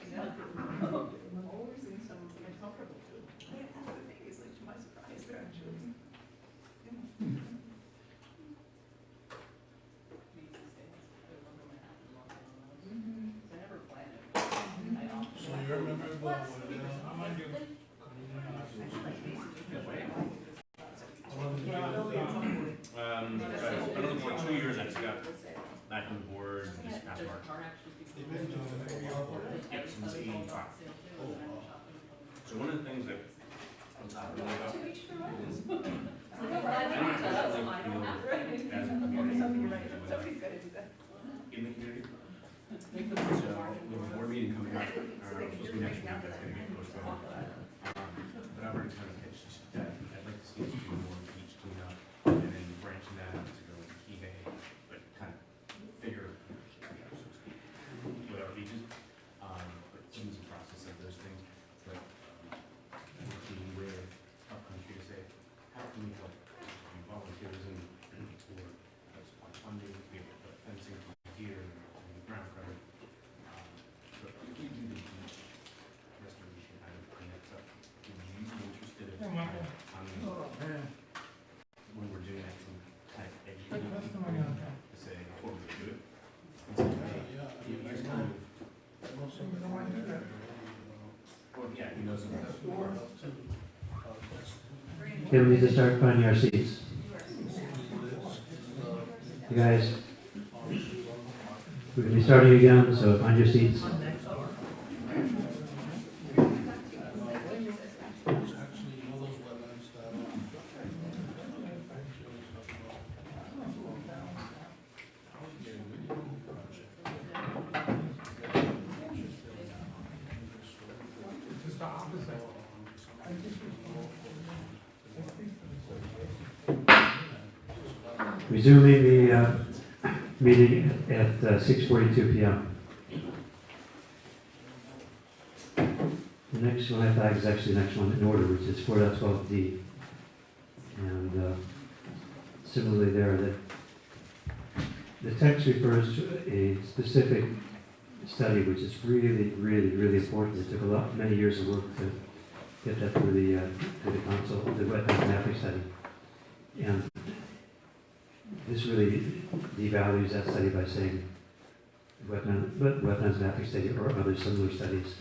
Always in some uncomfortable too. Yeah, that's the thing, is like, to my surprise, they're actually. I never planned it. I don't. So you remember about I'm on you. I've been on the board 2 years, I just got back on the board this past March. you've been doing it for a while? Yeah, since '85. So one of the things that I'm talking really about is as a community, Somebody's gotta do that. in the community. So we have a board meeting coming up, supposed to be next week, that's gonna get postponed. But I've already kind of pitched that I'd like to see us do more beach cleanup and then branching that out to go into key bay, but kind of bigger, so to speak, with our beaches. But in the process of those things, but working with upcountry to say, how can we help volunteerism or supply funding to be able to put fencing here and ground cover. But if we do the beach restoration kind of cleanup stuff, would you be interested in Hey, Michael. when we're doing that, some kind of Good educating testimony on that. to say before we do it? And say, hey, here's kind of, well, yeah, he knows about it. Okay, we need to start finding our seats. You guys, we're gonna be starting again, so find your seats. It's actually all those wetlands that Just the opposite. Resuming the meeting at 6:42 p.m. The next one I flagged is actually the next one in order, which is 4.12D. And similarly there, the text refers to a specific study which is really, really, really important. It took many years of work to get that to the council, the wetlands mapping study. And this really devalues that study by saying wetlands mapping study or other similar studies.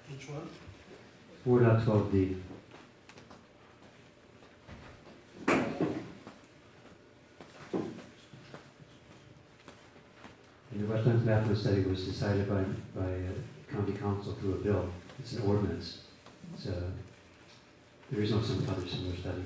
Which one? 4.12D. And the wetlands mapping study was decided by county council through a bill. It's an ordinance. It's, there is no some other similar study.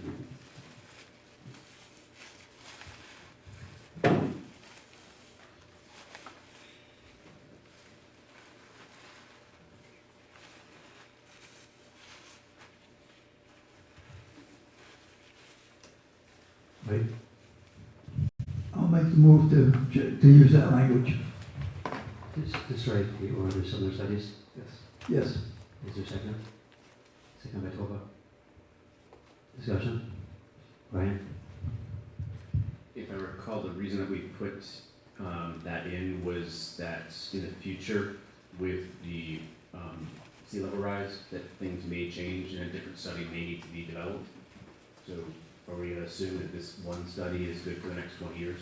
Right? I'll make the move to use that language. This right, or other similar studies? Yes. Yes. Is there a second? Second by Tova. Discussion? Ryan? If I recall, the reason that we put that in was that in the future, with the sea level rise, that things may change and a different study may need to be developed. So are we going to assume that this one study is good for the next 20 years?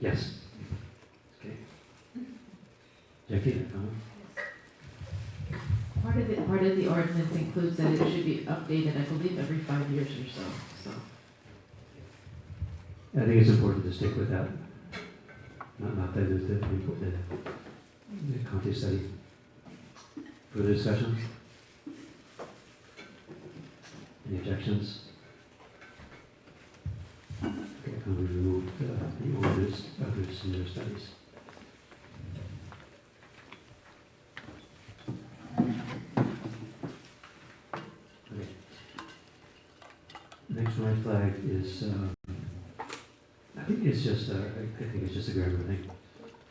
Yes. Okay. Jackie, a comment? Part of the ordinance includes that it should be updated, I believe, every 5 years or so. I think it's important to stick with that. Not that it's the county study. Further discussion? Any objections? Okay, can we remove the orders, others in their studies? Okay. Next red flag is, I think it's just a grammar thing.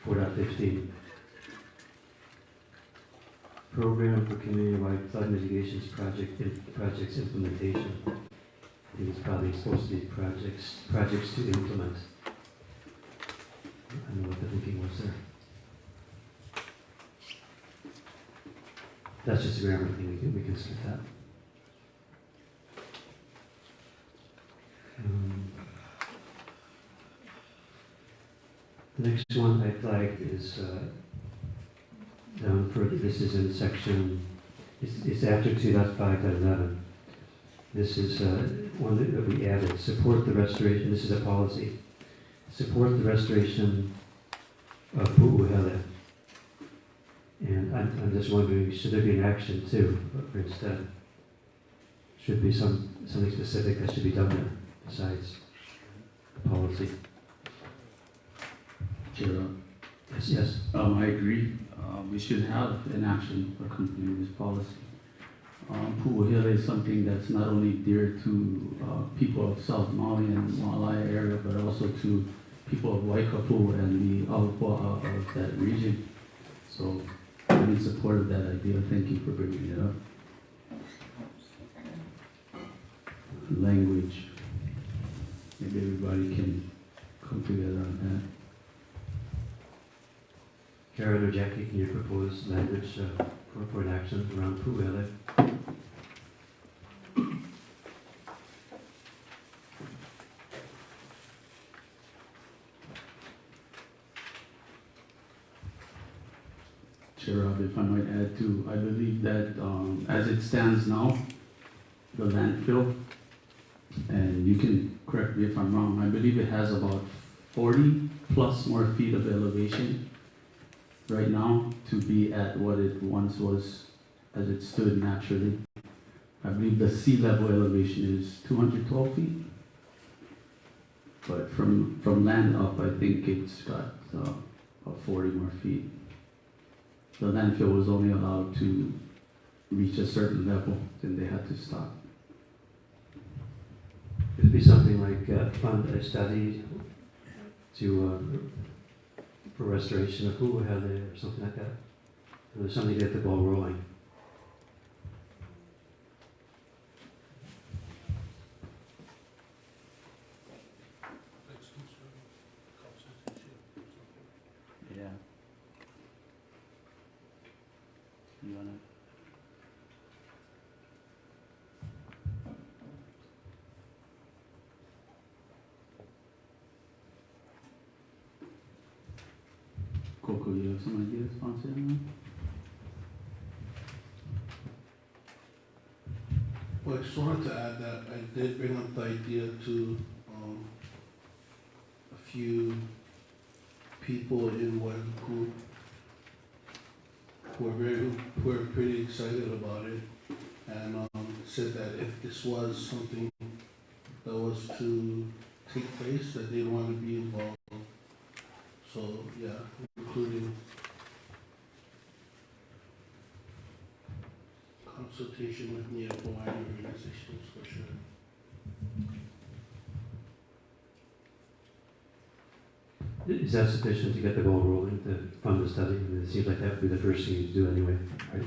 4.15. Program for community-wide flood mitigations projects implementation. I think it's probably supposed to be projects to implement. I don't know what the thinking was there. That's just a grammar thing, we can skip that. The next one I flagged is down further. This is in section, it's after 2.5.11. This is one that we added. Support the restoration, this is a policy. Support the restoration of Pu'uhele. And I'm just wondering, should there be an action too, or instead? Should be something specific that should be done there, besides the policy. Chair, Yes, yes. I agree. We should have an action accompanying this policy. Pu'uhele is something that's not only dear to people of South Maui and Waialae area, but also to people of Waikapu and the Aopo'a of that region. So I'm in support of that idea. Thank you for bringing it up. Language. Maybe everybody can come together on that. Karen or Jackie, can you propose language for an action around Pu'uhele? Chair, if I might add too, I believe that as it stands now, the landfill, and you can correct me if I'm wrong, I believe it has about 40 plus more feet of elevation right now to be at what it once was as it stood naturally. I believe the sea level elevation is 212 feet. But from land up, I think it's got about 40 more feet. The landfill was only allowed to reach a certain level, then they had to stop. It'd be something like fund a study to for restoration of Pu'uhele or something like that. Or there's something to get the ball rolling. Coco, you have some ideas, sponsor on that? Well, I just wanted to add that I did bring up the idea to a few people in Wailuku who are pretty excited about it, and said that if this was something that was to take place, that they'd want to be involved. So yeah, including consultation with Native Hawaiian organizations for sure. Is that sufficient to get the ball rolling to fund the study? I mean, it seems like that would be the first thing to do anyway, right?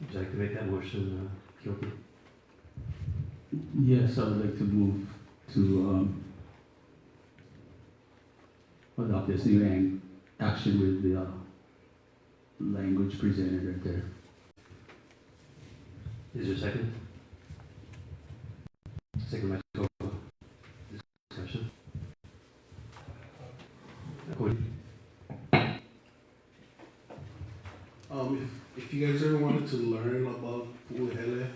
Would you like to make that motion, Kyoki? Yes, I would like to move to adopt this new action with the language presented right there. Is there a second? Second by Toko. Discussion. Cody? If you guys ever wanted to learn about Pu'uhele,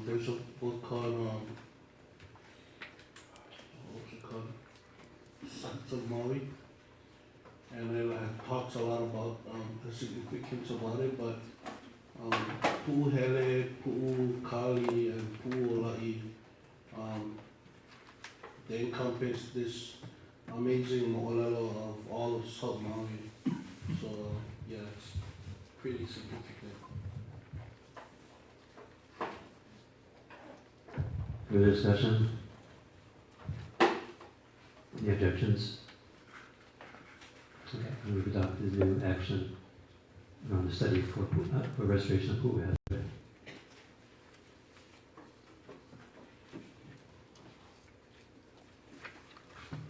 there's a book called what's it called? Sons of Maui, and it talks a lot about the significance about it. But Pu'uhele, Pu'ukali, and Pu'ula'i, they encompass this amazing mo'olelo of all of South Maui. So yeah, it's pretty significant. Further discussion? Any objections? Okay, we've adopted new action on the study for restoration of Pu'uhele.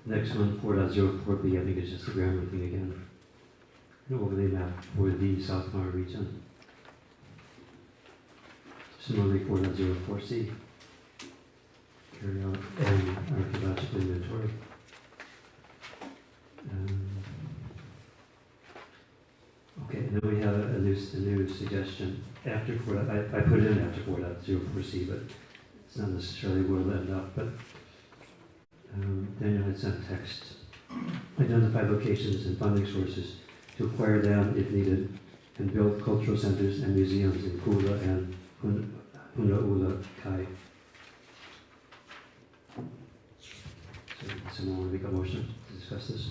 Next one, 4.04b, I think it's just a grammar thing again. An overlay map for the South Maui region. Similarly, 4.04c. Carry out an archaeological inventory. Okay, and then we have a new suggestion after 4. I put it in after 4.04c, but it's not necessarily where it'll end up. But Daniel had sent text. Identify locations and funding sources to acquire them if needed, and build cultural centers and museums in Kula and Hunaula Kai. So, someone want to make a motion to discuss this?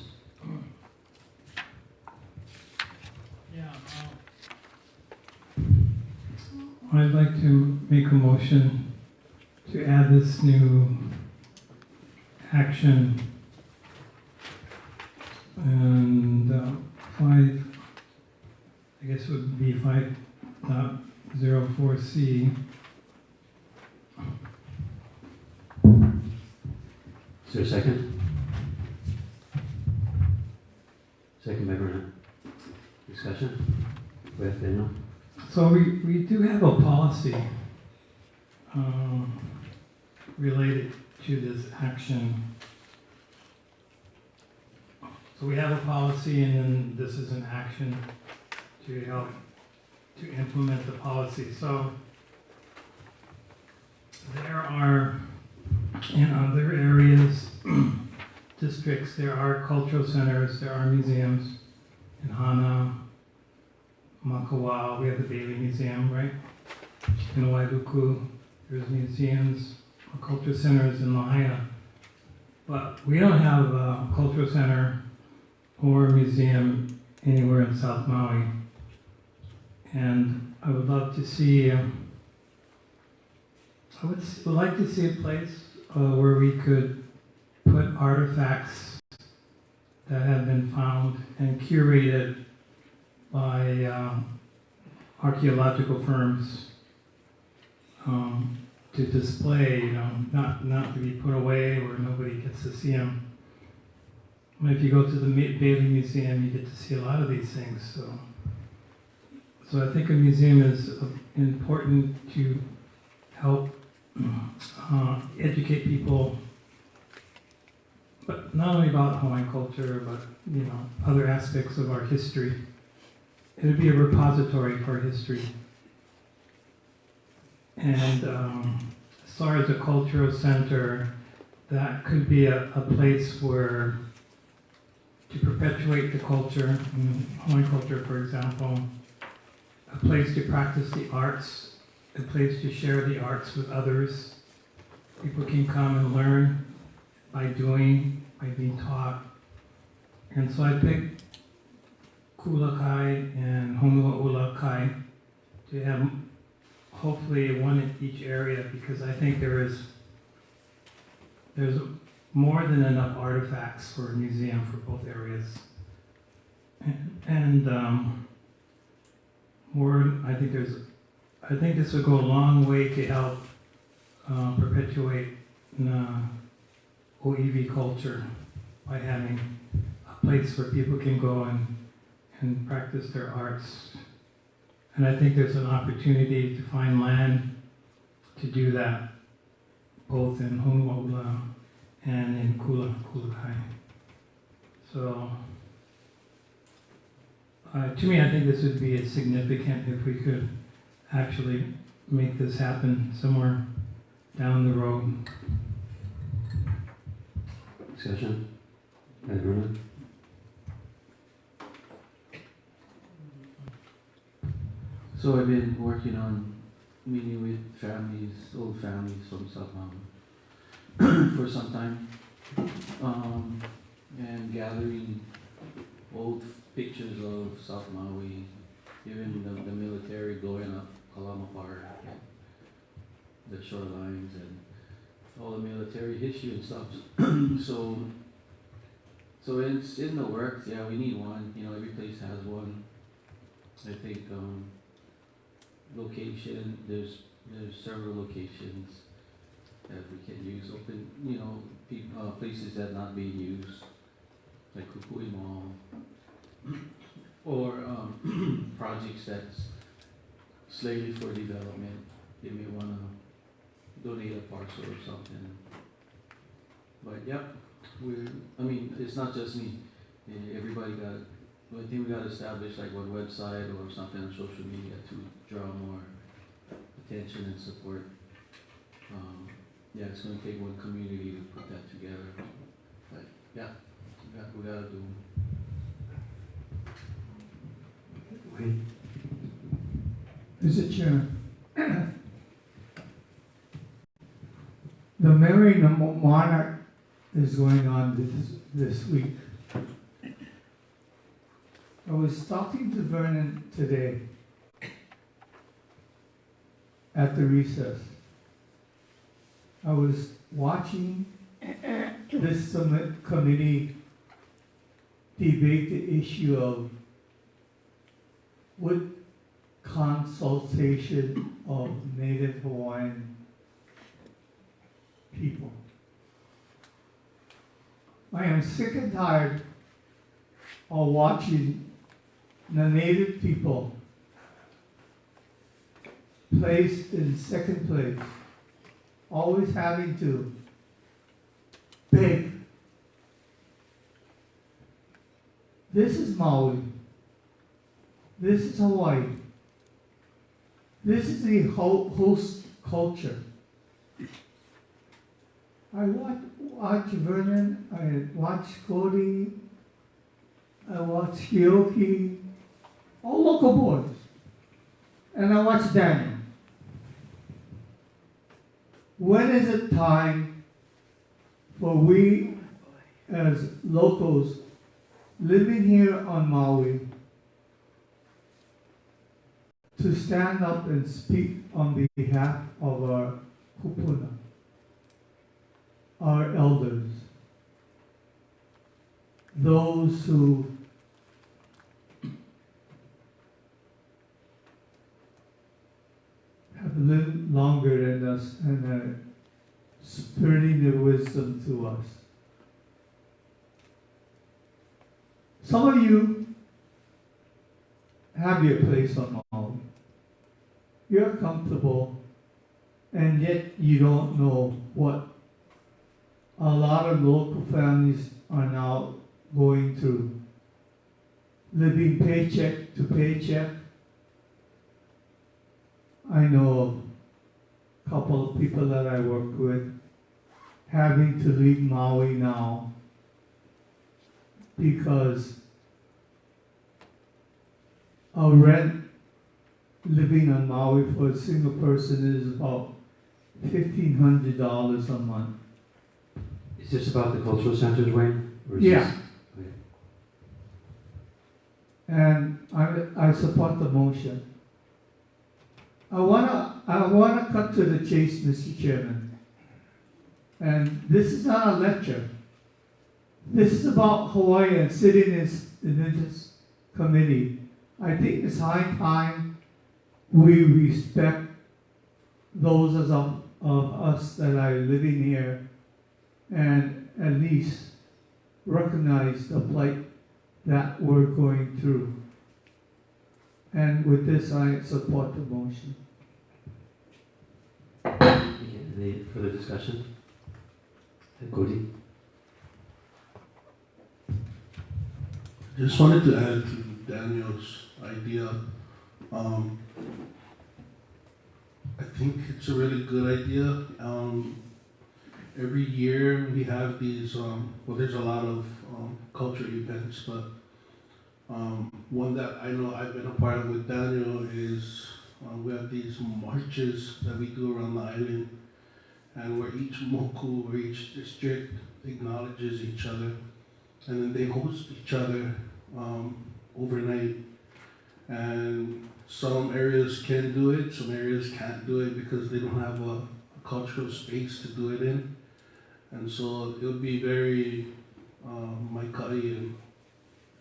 Yeah. I'd like to make a motion to add this new action and 5, I guess it would be 5.04c. Is there a second? Second by Bernard. Discussion? Go ahead, Daniel. So we do have a policy related to this action. So we have a policy, and then this is an action to help to implement the policy. So there are, in other areas, districts, there are cultural centers, there are museums. In Hana, Makawa, we have the Bailey Museum, right? In Wailuku, there's museums, cultural centers in Lahaina. But we don't have a cultural center or a museum anywhere in South Maui. And I would love to see, I would like to see a place where we could put artifacts that have been found and curated by archaeological firms to display, not to be put away where nobody gets to see them. if you go to the Bailey Museum, you get to see a lot of these things. So I think a museum is important to help educate people, but not only about Hawaiian culture, but other aspects of our history. It would be a repository for history. And as far as a cultural center, that could be a place where to perpetuate the culture, Hawaiian culture, for example, a place to practice the arts, a place to share the arts with others. People can come and learn by doing, by being taught. And so I picked Kulakai and Honua'ulakai to have hopefully one in each area, because I think there's more than enough artifacts for a museum for both areas. And I think this would go a long way to help perpetuate OEV culture by having a place where people can go and practice their arts. And I think there's an opportunity to find land to do that, both in Honua'ula and in Kulakai. So, to me, I think this would be significant if we could actually make this happen somewhere down the road. Discussion? Anyone? So I've been working on meeting with families, old families from South Maui for some time, and gathering old pictures of South Maui, even the military going up Kalama Park, the shorelines, and all the military history and stuff. So it's in the works. Yeah, we need one. Every place has one. I think location. There's several locations that we can use. Open, places that not being used, like Kukui Mall, or projects that's slated for development. They may want to donate a parcel or something. But yeah, it's not just me. Everybody got. I think we got to establish like one website or something on social media to draw more attention and support. It's going to take one community to put that together. But yeah, we got to do. Mr. Chairman, the Marrying the Monarch is going on this week. I was talking to Vernon today at the recess. I was watching this committee debate the issue of would consultation of Native Hawaiian people. I am sick and tired of watching the Native people placed in second place, always having to beg. This is Maui. This is Hawaii. This is the host culture. I watch Vernon, I watch Cody, I watch Hioki, all local boys. And I watch Daniel. When is it time for we as locals living here on Maui to stand up and speak on behalf of our kupuna, our elders, those who have lived longer than us and are spreading their wisdom to us. some of you have your place on Maui. You're comfortable, and yet you don't know what a lot of local families are now going through. Living paycheck to paycheck. I know of a couple of people that I work with having to leave Maui now because a rent living on Maui for a single person is about $1,500 a month. Is this about the cultural centers, Wayne? Or is Yeah. this- okay. And I support the motion. I wanna cut to the chase, Mr. Chairman. And this is not a lecture. This is about Hawaii and sitting in this committee. I think it's high time we respect those of us that are living here and at least recognize the plight that we're going through. And with this, I support the motion. Any further discussion? Cody? Just wanted to add to Daniel's idea. I think it's a really good idea. Every year we have these, well, there's a lot of culture events, but one that I know I've been a part of with Daniel is we have these marches that we do around the island, and where each moku or each district acknowledges each other, and then they host each other overnight. And some areas can do it, some areas can't do it because they don't have a cultural space to do it in. And so it would be very maikai and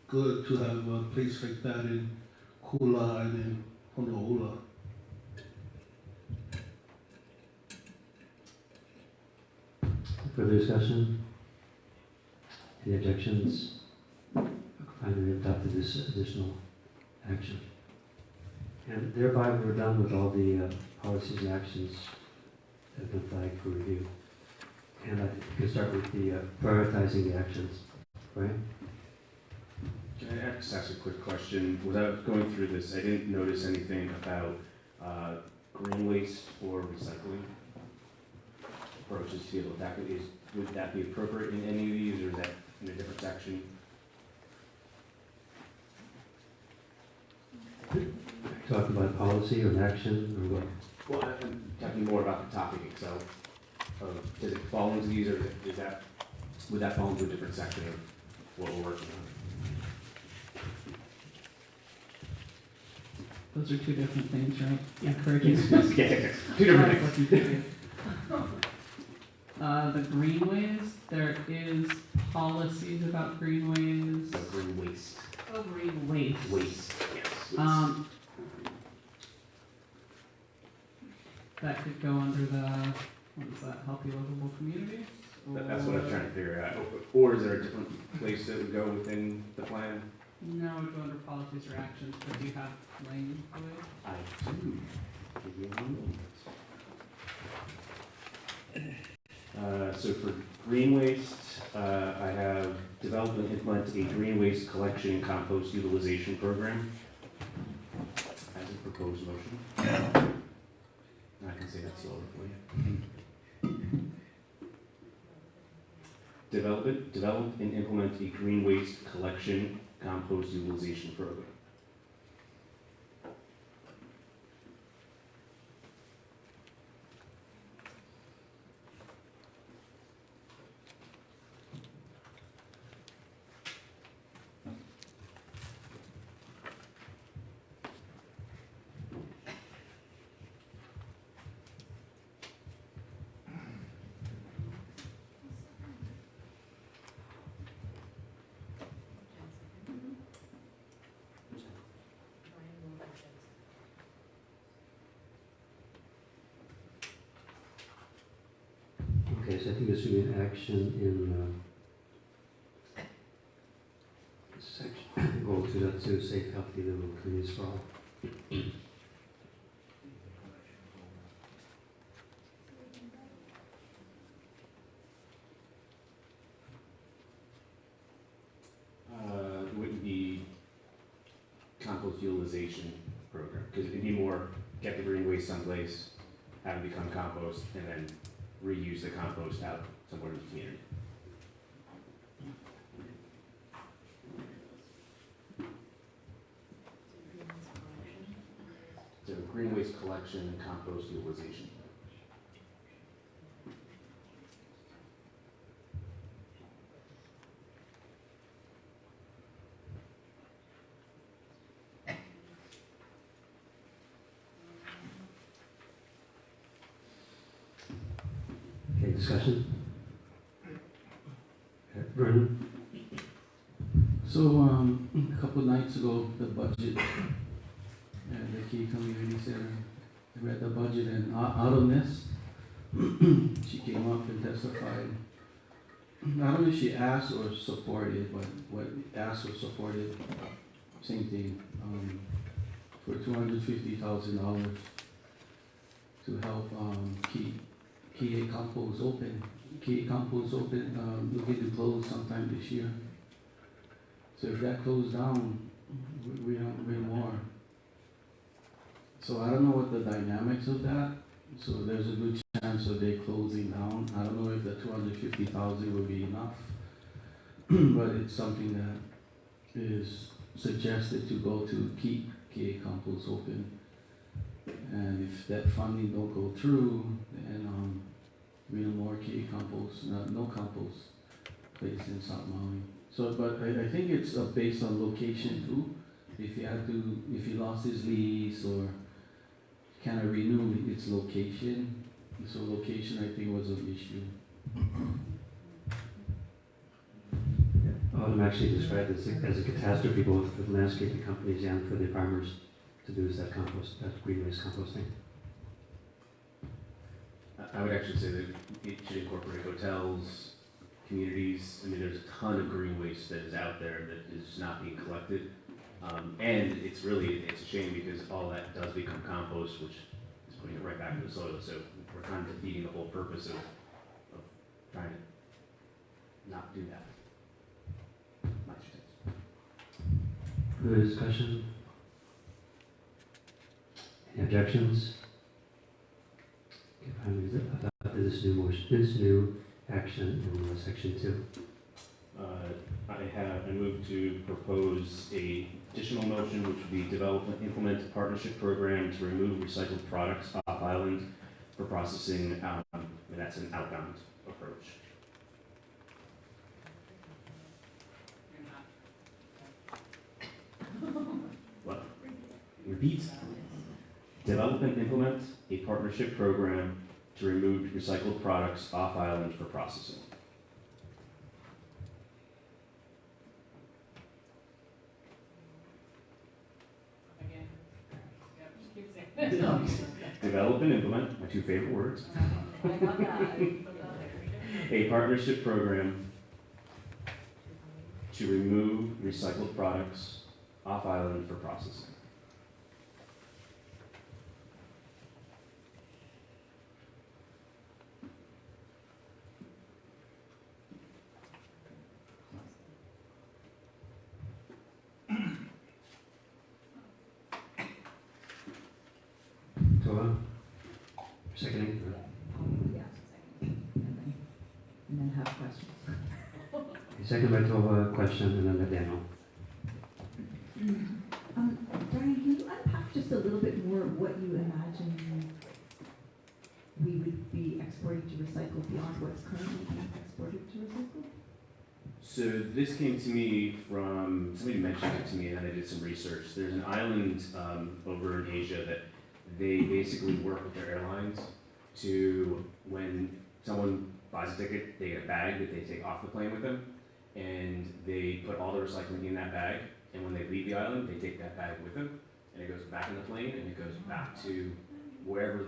good to have a place like that in Kula and in Honolulu. Further discussion? Any objections? Finally adopted this additional action. And thereby we're done with all the policies and actions that have been flagged for review. And I think we can start with the prioritizing the actions, right? Can I just ask a quick question? Without going through this, I didn't notice anything about green waste or recycling approaches to be able to tackle these. Would that be appropriate in any of these, or is that in a different section? Talking about policy or an action or what? Well, I'm talking more about the topic itself. Does it fall into these, or would that fall into a different section of what we're working on? Those are two different things, right? Yeah. Encouraging. Yes. Two different things. The greenways, there is policies about greenways. No, green waste. Oh, green waste. Waste, yes. Waste. That could go under the, what is that, healthy livable communities? That's what I'm trying to figure out. Or is there a different place that would go within the plan? No, it would go under policies or actions, but do you have language? I do. Give me a moment. So for green waste, I have developed and implement a green waste collection and compost utilization program as a proposed motion. I can say that slower for you. Develop and implement a green waste collection compost utilization program. Okay, so I think there should be an action in section 2.2, safe, healthy living communities for all. It wouldn't be compost utilization program, because it'd be more get the green waste someplace, have it become compost, and then reuse the compost out somewhere in the community. So green waste collection and compost utilization. Okay, discussion? Vernon? So, a couple of nights ago, the budget at the Key Community Center, I read the budget, and out of this, she came up and testified. I don't know if she asked or supported, but what asked or supported, same thing, for $250,000 to help keep Compost open. Key Compost open, looking to close sometime this year. So if that closed down, we don't win more. So I don't know what the dynamics of that. So there's a good chance of they closing down. I don't know if the 250,000 will be enough, but it's something that is suggested to go to keep KA Compost open. And if that funding don't go through, then we no more KA Compost, no compost placed in South Maui. So, but I think it's based on location too. If he lost his lease or kind of renew its location. So location, I think, was an issue. Autumn actually described it as a catastrophe both for the landscaping companies and for the farmers to do that green waste composting. I would actually say that it should incorporate hotels, communities. I mean, there's a ton of green waste that is out there that is not being collected. And it's a shame because all that does become compost, which is putting it right back in the soil. So we're kind of defeating the whole purpose of trying to not do that. My 2 cents. Further discussion? Any objections? Okay, finally, about this new action in section 2. I move to propose a additional motion, which would be develop and implement a partnership program to remove recycled products off island for processing, and that's an outbound approach. What? Repeat. Develop and implement a partnership program to remove recycled products off island for processing. Develop and implement, my 2 favorite words. A partnership program to remove recycled products off island for processing. Toa? Seconding? Yeah, and then have questions. Second by Tova, question, and then Daniel. Brian, can you unpack just a little bit more what you imagine we would be exporting to recycle beyond what's currently being exported to recycle? So this came to me from, somebody mentioned it to me and then I did some research. There's an island over in Asia that they basically work with their airlines to, when someone buys a ticket, they get a bag that they take off the plane with them, and they put all the recycling in that bag, and when they leave the island, they take that bag with them, and it goes back in the plane, and it goes back to wherever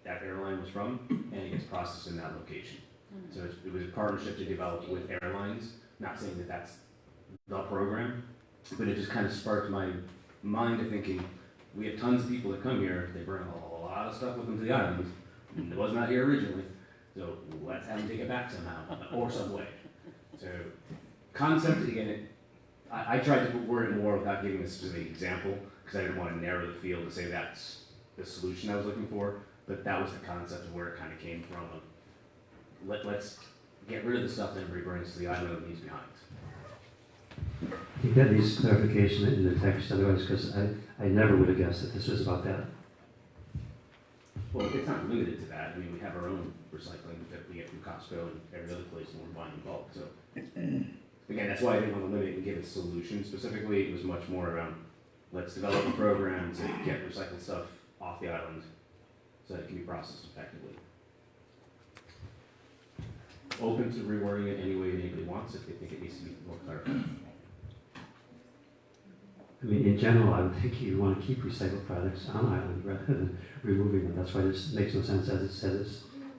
that airline was from, and it gets processed in that location. So it was a partnership to develop with airlines, not saying that that's the program, but it just kind of sparked my mind to thinking, we have tons of people that come here, they bring a lot of stuff with them to the island, and it was not here originally, so let's have them take it back somehow, or some way. So, concept, again, I tried to word it more without giving a specific example, because I didn't want to narrow the field to say that's the solution I was looking for, but that was the concept of where it kind of came from. Let's get rid of the stuff that everybody brings to the island and leaves behind. I think that needs clarification in the text, otherwise, because I never would have guessed that this was about that. Well, it's not limited to that. I mean, we have our own recycling that we get from Costco and every other place when we're buying in bulk. So, again, that's why I didn't want to limit it and give a solution specifically. It was much more around, let's develop a program to get recycled stuff off the island so that it can be processed effectively. Open to rewording it any way anybody wants if they think it needs to be more clarified. I mean, in general, I would think you want to keep recycled products on island rather than removing them. That's why this makes no sense as it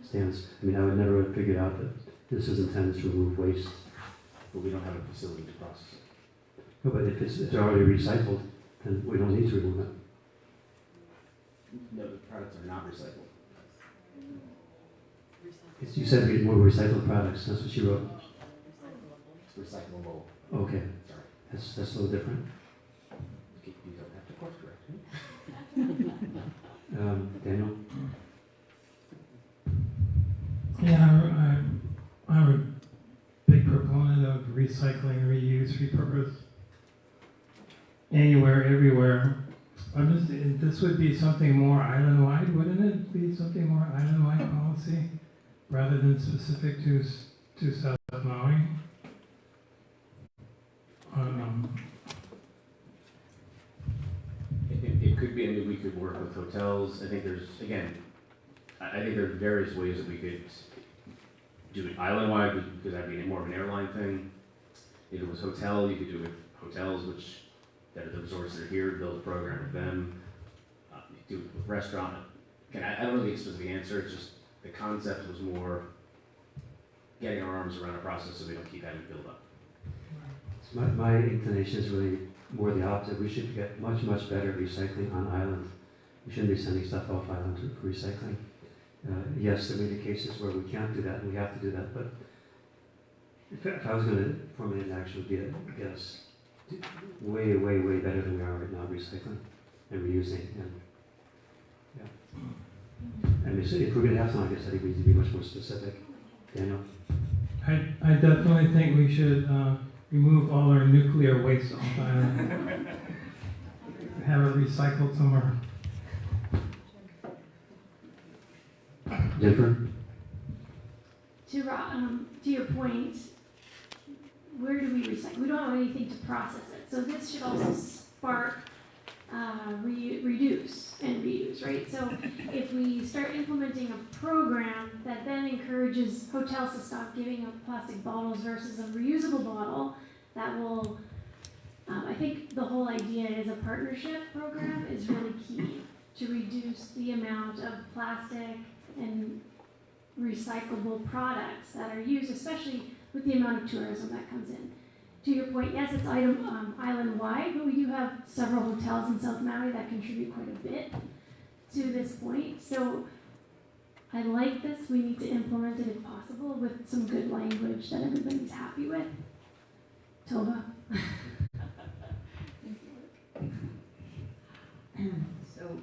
stands. I mean, I would never have figured out that this is intended to remove waste. But we don't have a facility to process it. No, but if it's already recycled, then we don't need to remove it. No, the products are not recycled. You said we more recycled products. That's what you wrote. It's recyclable. Okay, Sorry. that's a little different. You don't have to course correct me. Daniel? Yeah, I'm a big proponent of recycling, reuse, repurpose. Anywhere, everywhere. This would be something more island-wide, wouldn't it? Be something more island-wide policy rather than specific to South Maui. It could be. I mean, we could work with hotels. I think there's, again, I think there are various ways that we could do it island-wide because that'd be more of an airline thing. If it was hotel, you could do it with hotels, which that are the resorts that are here, build a program with them. You could do it with restaurant. Again, I don't know the specific answer. It's just the concept was more getting our arms around a process so we don't keep having to build up. So my inclination is really more the opposite. We should get much, much better at recycling on island. We shouldn't be sending stuff off island for recycling. Yes, there may be cases where we can't do that and we have to do that, but if I was going to formulate an action, it would be get us way, way, way better than we are right now recycling and reusing. And yeah. And so if we're going to have something like this, I think we need to be much more specific. Daniel? I definitely think we should remove all our nuclear waste off the island. Have it recycled somewhere. Jennifer? To your point, where do we recycle? We don't have anything to process it. So this should also spark reduce and reuse, right? So if we start implementing a program that then encourages hotels to stop giving up plastic bottles versus a reusable bottle, that will, I think the whole idea is a partnership program is really key to reduce the amount of plastic and recyclable products that are used, especially with the amount of tourism that comes in. To your point, yes, it's island-wide, but we do have several hotels in South Maui that contribute quite a bit to this point. So I like this. We need to implement it if possible with some good language that everybody's happy with. Tova. So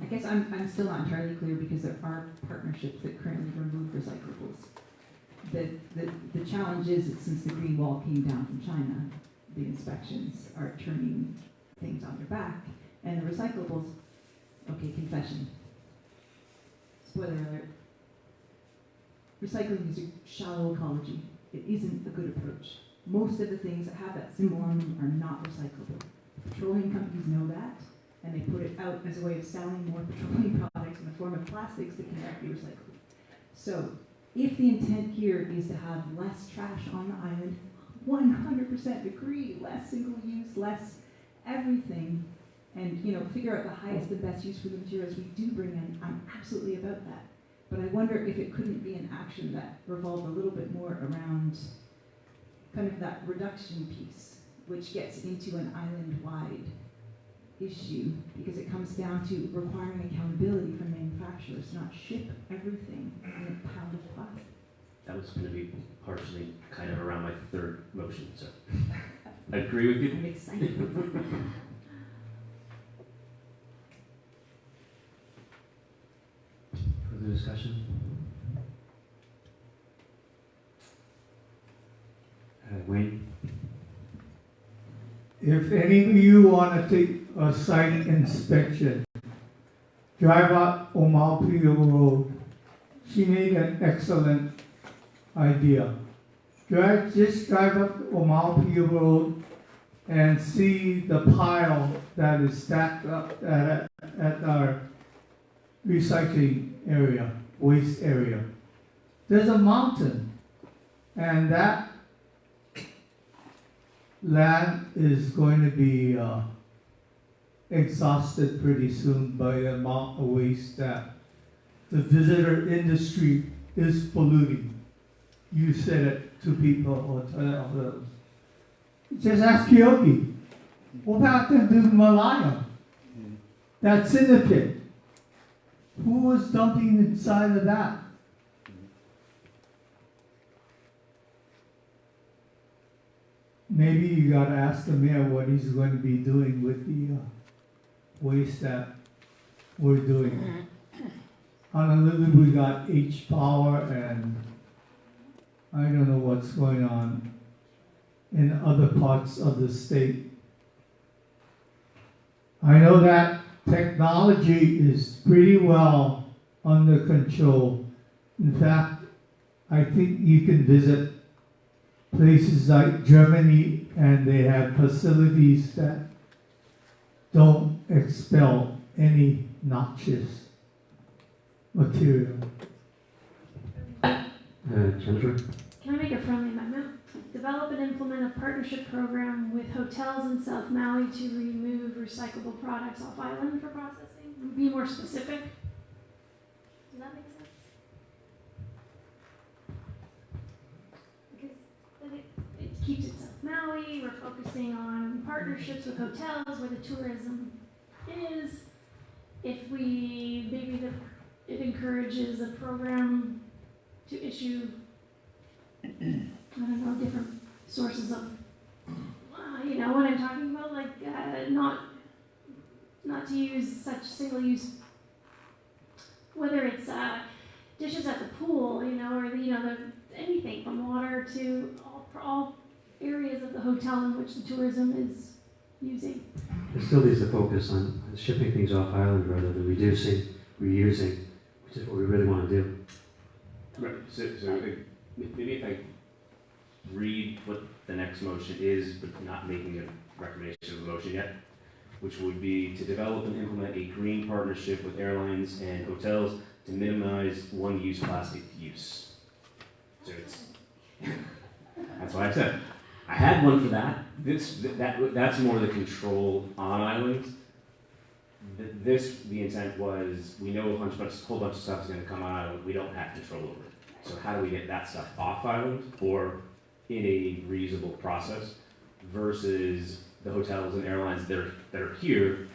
I guess I'm still not entirely clear because there are partnerships that currently remove recyclables. The challenge is that since the green wall came down from China, the inspections are turning things on their back, and the recyclables, okay, confession. Spoiler alert. Recycling is a shallow ecology. It isn't a good approach. Most of the things that have that symbol on them are not recyclable. Petroleum companies know that, and they put it out as a way of selling more petroleum products in the form of plastics that cannot be recycled. So, if the intent here is to have less trash on the island, 100% agree, less single use, less everything, and figure out the highest and best use for the materials we do bring in, I'm absolutely about that. But I wonder if it couldn't be an action that revolved a little bit more around kind of that reduction piece. which gets into an island-wide issue, because it comes down to requiring accountability from manufacturers, not ship everything in a pound of plastic. That was gonna be partially kind of around my third motion, so I agree with you. I'm excited. Further discussion? Wayne? If any of you want to take a site inspection, drive up Omaipio Road. She made an excellent idea. Just drive up Omaipio Road and see the pile that is stacked up at our recycling area, waste area. There's a mountain, and that land is going to be exhausted pretty soon by the amount of waste that the visitor industry is polluting. You said it to people or to others. Just ask Kyoki. What happened to Malaya? That syndicate. Who was dumping inside of that? Maybe you gotta ask the mayor what he's going to be doing with the waste that we're doing. Honolulu, we got H-Power, and I don't know what's going on in other parts of the state. I know that technology is pretty well under control. In fact, I think you can visit places like Germany, and they have facilities that don't expel any noxious material. Jennifer? Can I make a friendly amendment? Develop and implement a partnership program with hotels in South Maui to remove recyclable products off island for processing. Be more specific. Does that make sense? Because then it keeps it South Maui. We're focusing on partnerships with hotels where the tourism is. If we it encourages a program to issue, I don't know, different sources of, you know what I'm talking about, like not to use such single-use, whether it's dishes at the pool, you know, or anything from water to all areas of the hotel in which the tourism is using. It still needs to focus on shipping things off island rather than reducing, reusing, which is what we really want to do. Right, so maybe if I read what the next motion is, but not making a recommendation of a motion yet, which would be to develop and implement a green partnership with airlines and hotels to minimize one-use plastic use. So that's what I said. I had one for that. That's more the control on islands. The intent was, we know a whole bunch of stuff is going to come on island. We don't have control over it. So how do we get that stuff off island or in a reasonable process versus the hotels and airlines that are here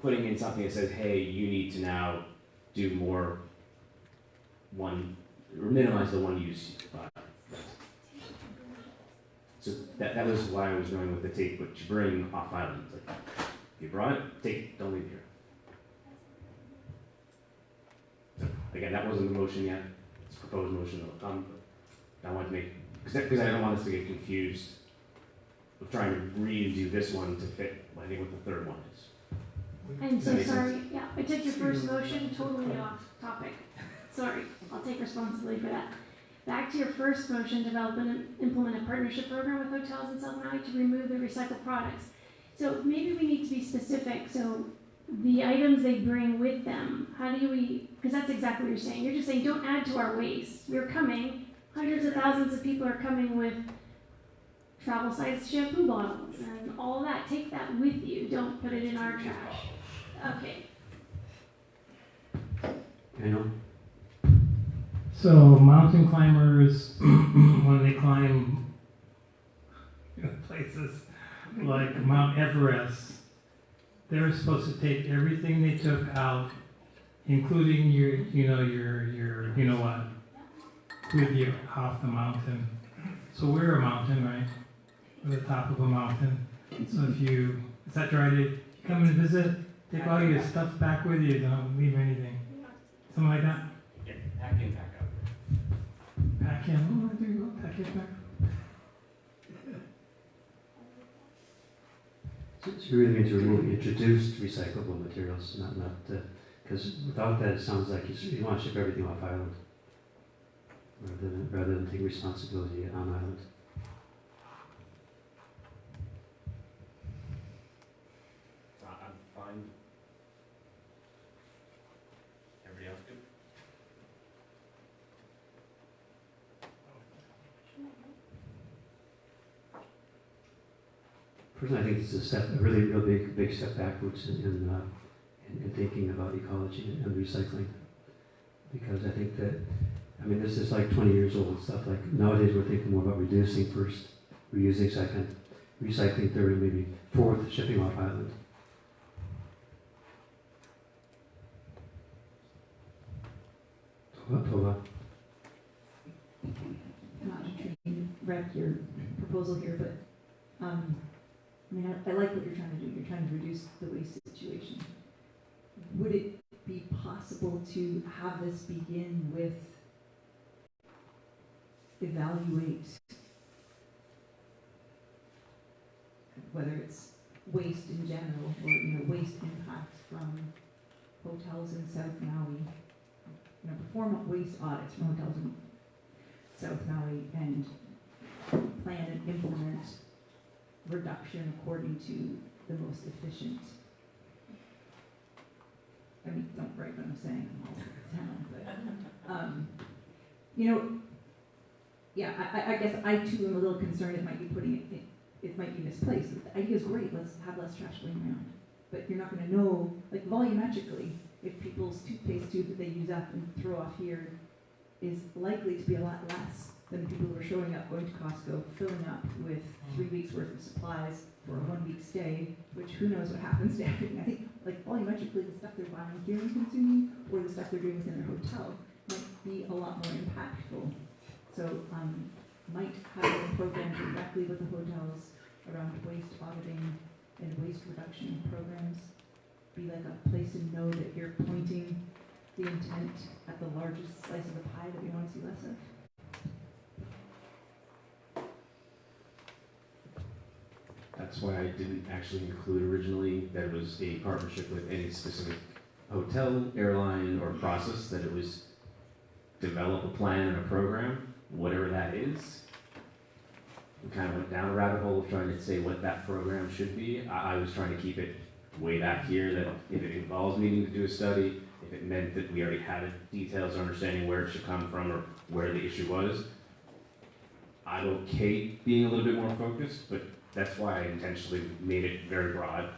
putting in something that says, hey, you need to now do more or minimize the one-use. So that was why I was going with the take what you bring off island. Like, if you brought it, take it, don't leave it here. So again, that wasn't the motion yet. It's a proposed motion that will come. But I wanted to make, because I don't want us to get confused with trying to redo this one to fit, I think, what the third one is. I'm Does so that make sorry. sense? Yeah, I took your first motion totally off topic. Sorry, I'll take responsibility for that. Back to your first motion, develop and implement a partnership program with hotels in South Maui to remove the recycled products. So maybe we need to be specific. So the items they bring with them, how do we, because that's exactly what you're saying. You're just saying don't add to our waste. We're coming, hundreds of thousands of people are coming with travel-sized shampoo bottles and all that. Take that with you. Don't put it in our trash. Okay. Daniel? So mountain climbers, when they climb places, like Mount Everest, they were supposed to take everything they took out, including your, you know what, with you off the mountain. So we're a mountain, right? We're the top of a mountain. So if you, is that right? If you come and visit, take all your stuff back with you, don't leave anything. Something like that? Yeah, pack in, pack out. Pack in, oh, there you go, pack it back. So you really mean to remove introduced recyclable materials, not, because without that, it sounds like you want to ship everything off island, rather than take responsibility on island. I'm fine. Everybody else good? Personally, I think it's a really real big step backwards in thinking about ecology and recycling. Because I think that, I mean, this is like 20 years old stuff. Like nowadays, we're thinking more about reducing first, reusing second, recycling third, and maybe fourth, shipping off island. Tova. Not to try and wreck your proposal here, but I mean, I like what you're trying to do. You're trying to reduce the waste situation. Would it be possible to have this begin with evaluate whether it's waste in general or waste impacts from hotels in South Maui? Perform waste audits from hotels in South Maui and plan and implement reduction according to the most efficient. I mean, don't write what I'm saying all over the town, but yeah, I guess I too am a little concerned it might be it might be misplaced. The idea is great, let's have less trash going around, but you're not going to know, like volumetrically, if people's toothpaste tube that they use up and throw off here is likely to be a lot less than the people who are showing up, going to Costco, filling up with 3 weeks worth of supplies for a 1 week stay, which who knows what happens to everything. I think like volumetrically the stuff they're buying here and consuming or the stuff they're doing within their hotel might be a lot more impactful. So might having a program directly with the hotels around waste auditing and waste reduction programs be like a place to know that you're pointing the intent at the largest slice of the pie that we want to see less of? That's why I didn't actually include originally that it was a partnership with any specific hotel, airline, or process, that it was develop a plan and a program, whatever that is. We kind of went down a rabbit hole of trying to say what that program should be. I was trying to keep it way back here, that if it involves needing to do a study, if it meant that we already had details or understanding where it should come from or where the issue was, I'm okay being a little bit more focused, but that's why I intentionally made it very broad,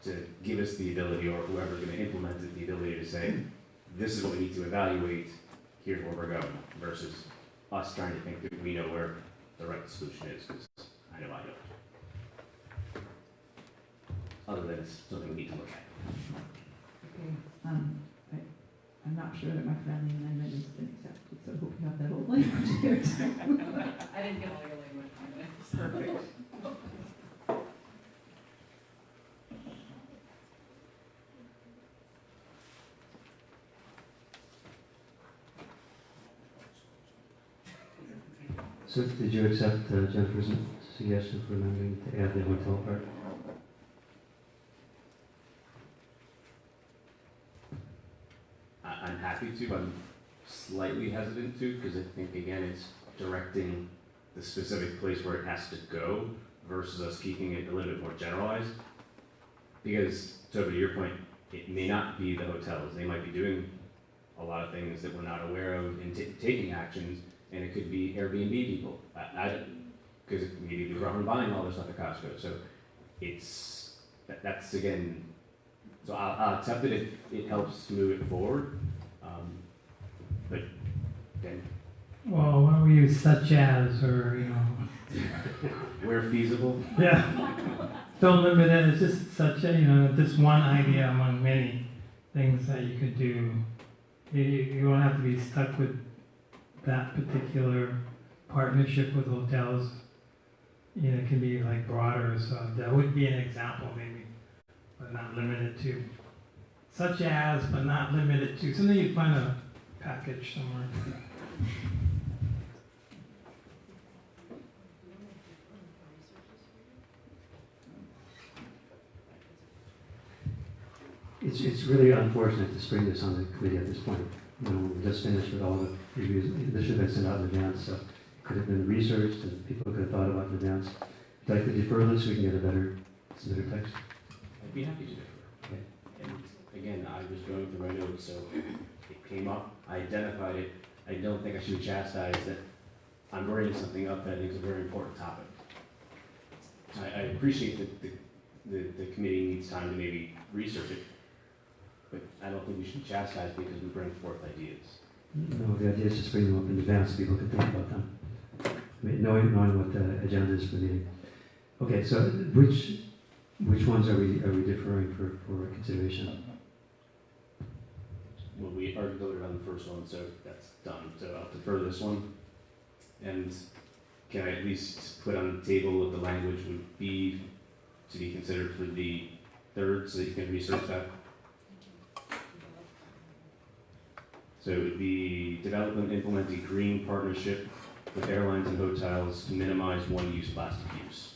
to give us the ability, or whoever's going to implement it, the ability to say, this is what we need to evaluate, here's where we're going, versus us trying to think that we know where the right solution is, because I know I don't. Other than it's something we need to look at. Okay, I'm not sure that my friendly amendment has been accepted, so I hope you have that old language there too. I didn't get all your language. Perfect. So did you accept Jennifer's suggestion for amending to add the hotel part? I'm happy to, I'm slightly hesitant to, because I think, again, it's directing the specific place where it has to go versus us keeping it a little bit more generalized. Because, Toby, to your point, it may not be the hotels. They might be doing a lot of things that we're not aware of and taking actions, and it could be Airbnb people. Because maybe they're often buying all this stuff at Costco. So it's, that's again, so I'll accept it if it helps to move it forward. But then. Well, why don't we use such as, or, Where feasible. Yeah. Don't limit it, it's just such a, just one idea among many things that you could do. You don't have to be stuck with that particular partnership with hotels. It can be like broader, so that would be an example maybe, but not limited to. Such as, but not limited to. Something you'd find a package somewhere. It's really unfortunate to spring this on the committee at this point. We just finished with all the reviews. This should have been sent out in advance, so it could have been researched and people could have thought about it in advance. If you'd like to defer this, we can get a better submitted text. I'd be happy to defer. Okay. And again, I was going through my notes, so it came up, I identified it. I don't think I should be chastised that I'm bringing something up that I think is a very important topic. I appreciate that the committee needs time to maybe research it, but I don't think we should be chastised because we bring forth ideas. No, the idea is just bring them up in advance so people can think about them. I mean, knowing what the agenda is for the meeting. Okay, so which ones are we deferring for consideration? Well, we already voted on the first one, so that's done. So I'll defer this one. And can I at least put on the table what the language would be to be considered for the third so that you can research that? So it would be develop and implement a green partnership with airlines and hotels to minimize one-use plastic use.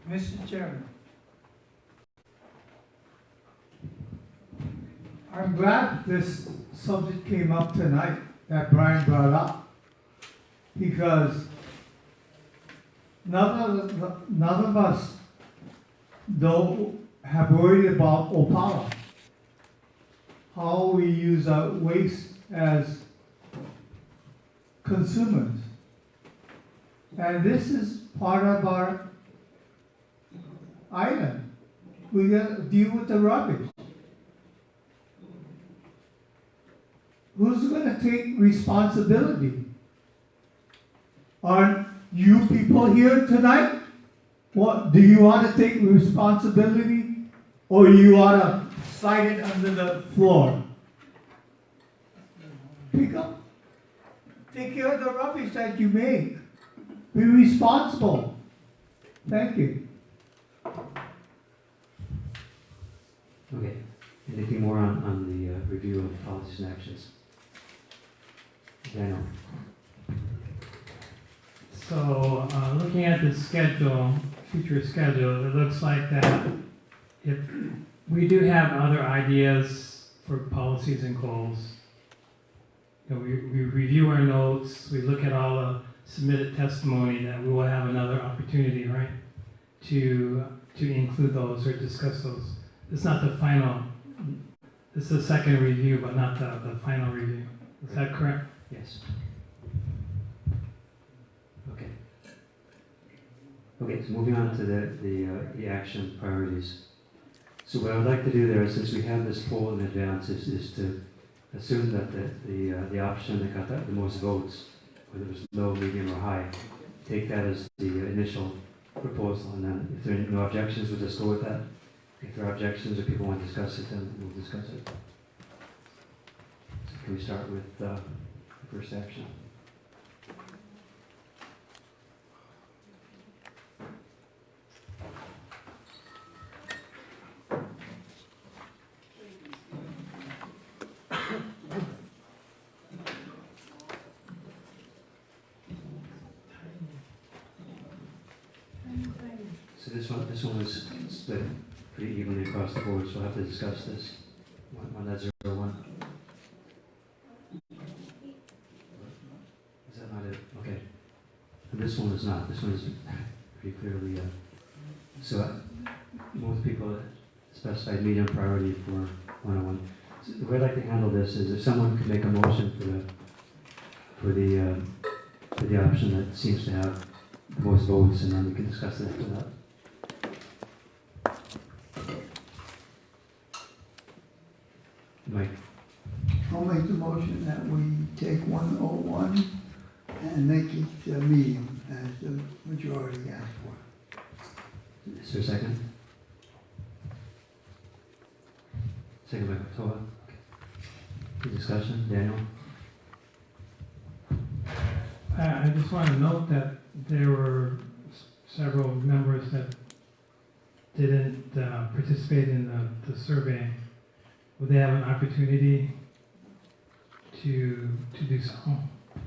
Mr. Chairman, I'm glad this subject came up tonight that Brian brought up, because none of us don't have worried about Opala, how we use our waste as consumers. And this is part of our island. We gotta deal with the rubbish. Who's gonna take responsibility? Aren't you people here tonight? What, do you wanna take responsibility, or you wanna slide it under the floor? Pick up, take care of the rubbish that you make. Be responsible. Thank you. Okay. Anything more on the review of policies and actions? Daniel. So, looking at the schedule, future schedule, it looks like that if we do have other ideas for policies and goals. We review our notes, we look at all the submitted testimony, that we will have another opportunity, right, to include those or discuss those. It's not the final, it's the second review, but not the final review. Is that correct? Yes. Okay. Okay, so moving on to the action priorities. So what I would like to do there, since we have this poll in advance, is to assume that the option that got the most votes, whether it was low, medium, or high, take that as the initial proposal, and then if there are no objections, we'll just go with that. If there are objections or people want to discuss it, then we'll discuss it. So can we start with the first action? So this one was split pretty evenly across the board, so we'll have to discuss this. One that's 01. Is that not it? this one is not. This one is pretty clearly, most people specified medium priority for 101. So the way I'd like to handle this is if someone could make a motion for the option that seems to have the most votes, and then we can discuss it after that. Mike? I'll make the motion that we take 101 and make it medium as the majority asked for. Is there a second? Second by Toa. Okay. Discussion, Daniel? I just want to note that there were several members that didn't participate in the survey. Would they have an opportunity to do so?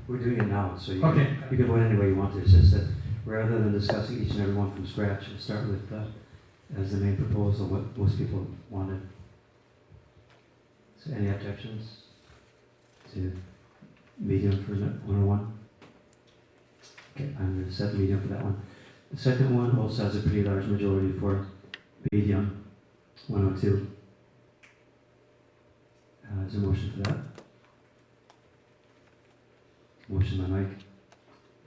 We're doing it now, so you, Okay. you can vote any way you want to. It's just that rather than discussing each and every one from scratch, we'll start with as the main proposal what most people wanted. So any objections to medium for 101? Okay, I'm going to set medium for that one. The second one also has a pretty large majority for medium, 102. Is there a motion for that? Motion by Mike.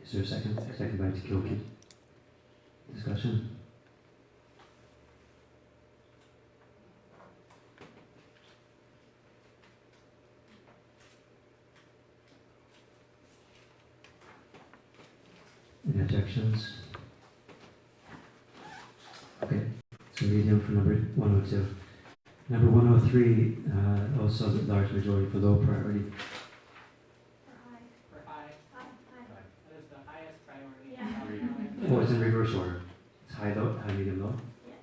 Is there a second? Second by Tikioki. Discussion? Any objections? Okay, so medium for number 102. Number 103 also has a large majority for low priority. For high. That is the highest priority. Oh, it's in reverse order. It's high, low, high, medium, low? Yes.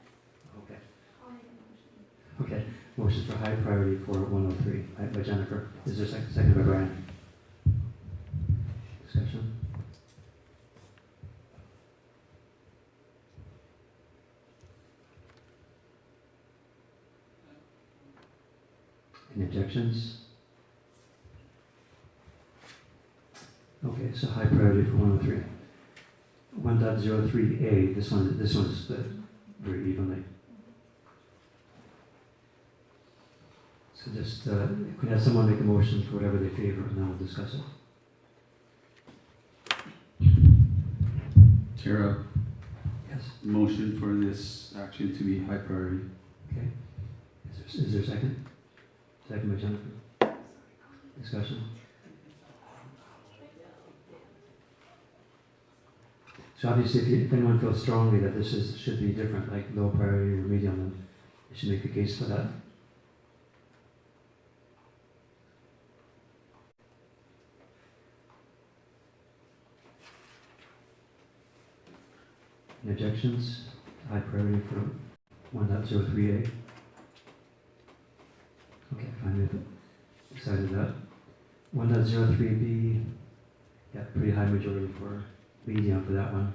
Okay. I'll make a motion. Okay. Motion for high priority for 103 by Jennifer. Is there a second? Second by Brian. Discussion? Any objections? Okay, so high priority for 103. 1.03a, this one is split very evenly. So just, could have someone make a motion for whatever they favor, and then we'll discuss it. Tara, Yes. motion for this action to be high priority. Okay. Is there a second? Second by Jennifer. Discussion? So obviously, if anyone feels strongly that this should be different, like low priority or medium, then you should make the case for that. Any objections? High priority for 1.03a. Okay, fine, we've decided that. 1.03b, yeah, pretty high majority for medium for that one.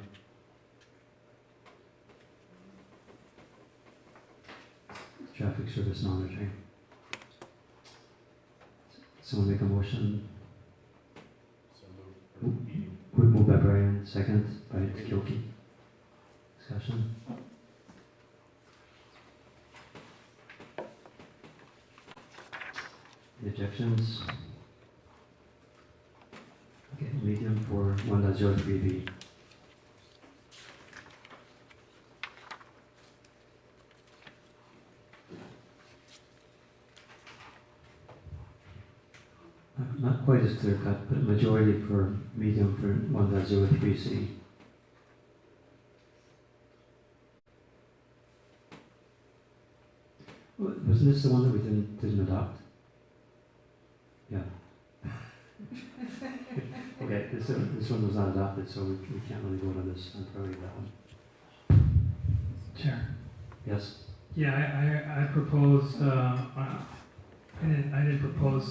Traffic service monitoring. Someone make a motion. Moved by Brian, second by Tikioki. Discussion? Any objections? Okay, medium for 1.03b. Not quite as clear cut, but majority for medium for 1.03c. Wasn't this the one that we didn't adopt? Yeah. Okay, this one was not adopted, so we can't really vote on this. I'm probably that one. Chair. Yes. Yeah, I proposed. I didn't propose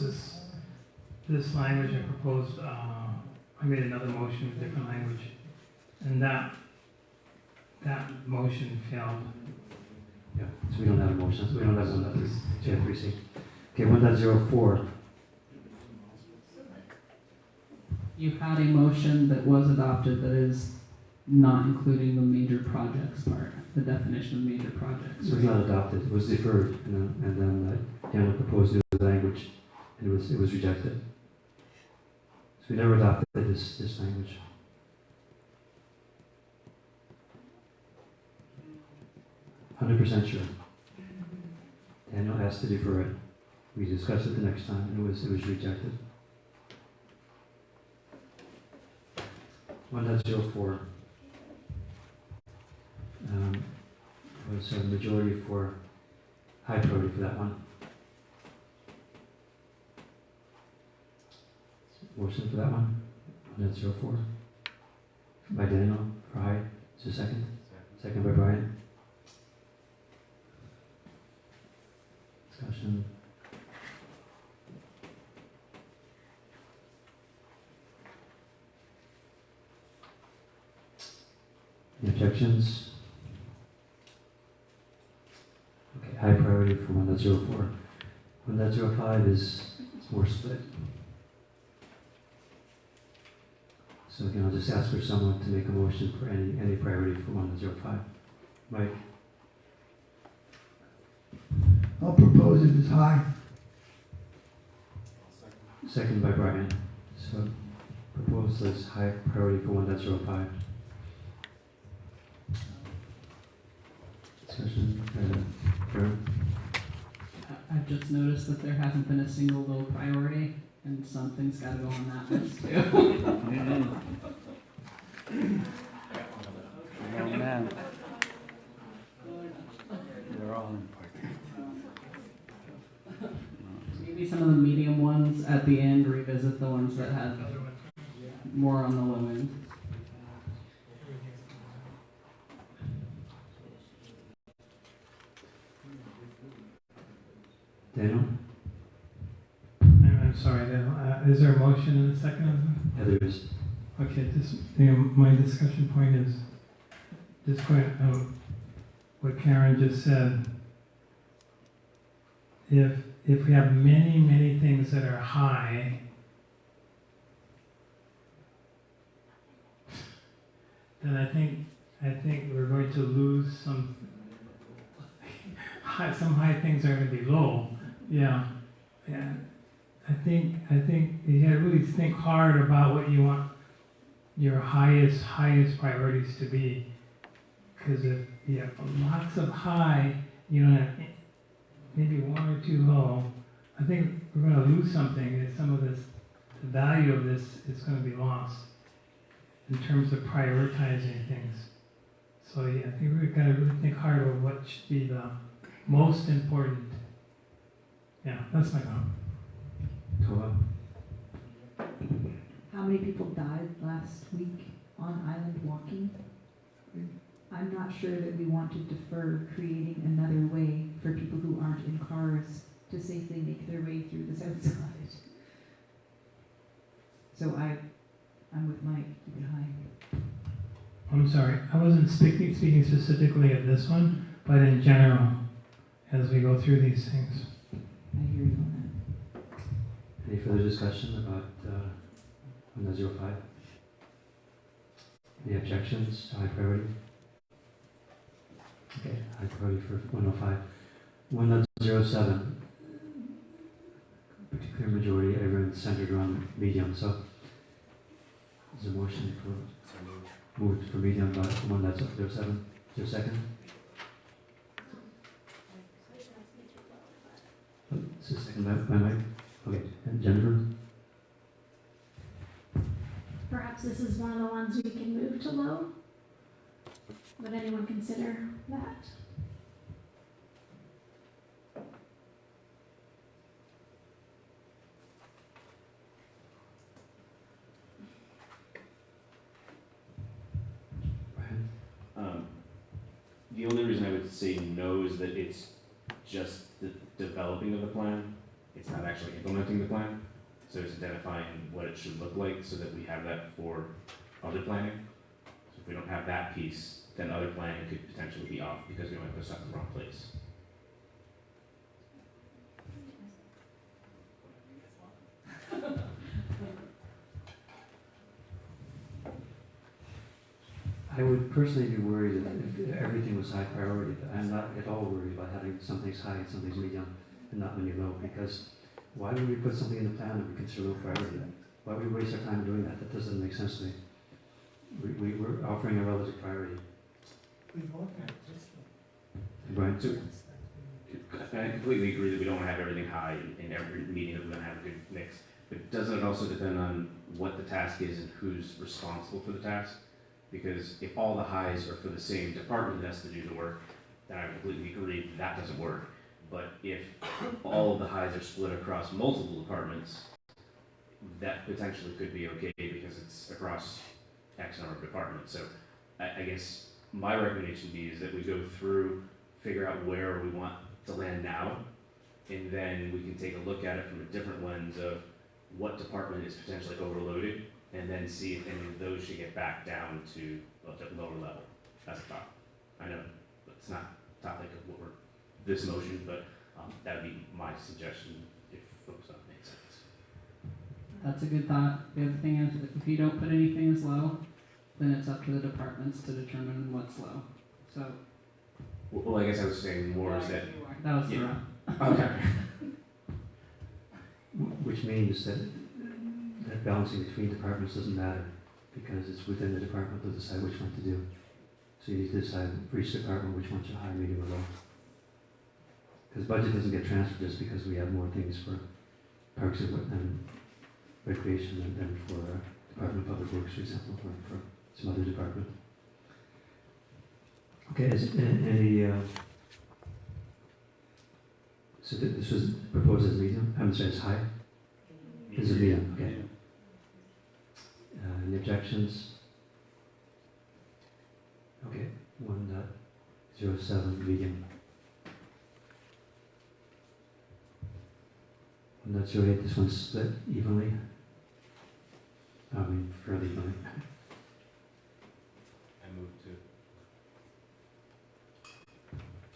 this language. I proposed. I made another motion with different language, and that motion failed. Yeah. So we don't have a motion. So we don't have 1.03c. Okay, 1.04. You had a motion that was adopted that is not including the major projects part, the definition of major projects. It was not adopted, it was deferred, and then Daniel proposed new language, and it was rejected. So we never adopted this language. 100% sure. Daniel asked to defer it. We discussed it the next time, and it was rejected. 1.04 was a majority for high priority for that one. Motion for that one? 1.04 by Daniel for high. Is there a second? Second by Brian. Discussion. Any objections? Okay, high priority for 1.04. 1.05 is more split. So again, I'll just ask for someone to make a motion for any priority for 1.05. Mike? I'll propose it as high. Second by Brian. So proposed as high priority for 1.05. Discussion. Karen? I've just noticed that there hasn't been a single low priority, and something's got to go on that list too. Oh man. They're all important. Maybe some of the medium ones at the end revisit the ones that had more on the low end. Daniel? I'm sorry, Daniel. Is there a motion and a second? Yeah, there is. Okay, just, my discussion point is, just going out what Karen just said. If we have many things that are high, then I think we're going to lose some high things are going to be low. Yeah. And I think you gotta really think hard about what you want your highest priorities to be. Because if you have lots of high, you don't have maybe one or two low, I think we're going to lose something. Some of this, the value of this is going to be lost in terms of prioritizing things. So yeah, I think we've got to really think hard about what should be the most important. Yeah, that's my thought. Toa? How many people died last week on island walking? I'm not sure that we want to defer creating another way for people who aren't in cars to safely make their way through the south side. So I'm with Mike, keep it high. I'm sorry, I wasn't speaking specifically of this one, but in general, as we go through these things. I hear you on Any further discussion about 1.05? Any objections to high priority? Okay, high priority for 105. 1.07, clear majority, everyone's centered around medium, so there's a motion for moved for medium by 1.07. Is there a second? Is there a second by Mike? Okay, and Jennifer? Perhaps this is one of the ones we can move to low. Would anyone consider that? The only reason I would say no is that it's just the developing of the plan. It's not actually implementing the plan. So it's identifying what it should look like so that we have that for other planning. So if we don't have that piece, then other planning could potentially be off because we might put stuff in the wrong place. I would personally be worried if everything was high priority, but I'm not at all worried about having some things high and some things medium and not many low, because why would we put something in the plan that we consider low priority? Why would we waste our time doing that? That doesn't make sense to me. We're offering a relative priority. Brian? So, I completely agree that we don't want to have everything high in every meeting, that we're going to have a good mix. But doesn't it also depend on what the task is and who's responsible for the task? Because if all the highs are for the same department that has to do the work, then I completely agree that doesn't work. But if all of the highs are split across multiple departments, that potentially could be okay because it's across X number of departments. So I guess my recommendation would be is that we go through, figure out where we want to land now, and then we can take a look at it from a different lens of what department is potentially overloaded, and then see if any of those should get back down to a lower level. That's a thought. I know it's not topic of what we're, this motion, but that would be my suggestion if folks don't make sense. That's a good thought. The other thing is, if you don't put anything as low, then it's up to the departments to determine what's low. So. Well, I guess I was saying more is that. That was yeah. the Okay. Which means that balancing between departments doesn't matter, because it's within the department to decide which one to do. So you need to decide for each department which ones are high, medium, or low. Because budget doesn't get transferred just because we have more things for parks and recreation than for Department of Public Works, for example, or for some other department. Okay, is any, so this was proposed as medium, I'm sorry, as high? This is medium, okay. Any objections? Okay, 1.07 medium. 1.08, this one's split evenly. I mean, fairly evenly.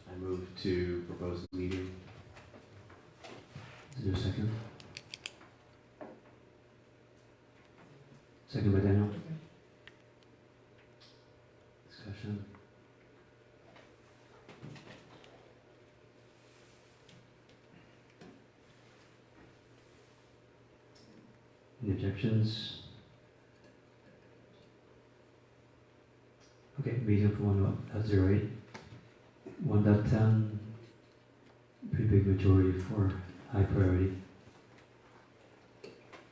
I move to propose the medium. Is there a second? Second by Daniel. Discussion. Any objections? Okay, medium for 1.08. 1.10, pretty big majority for high priority.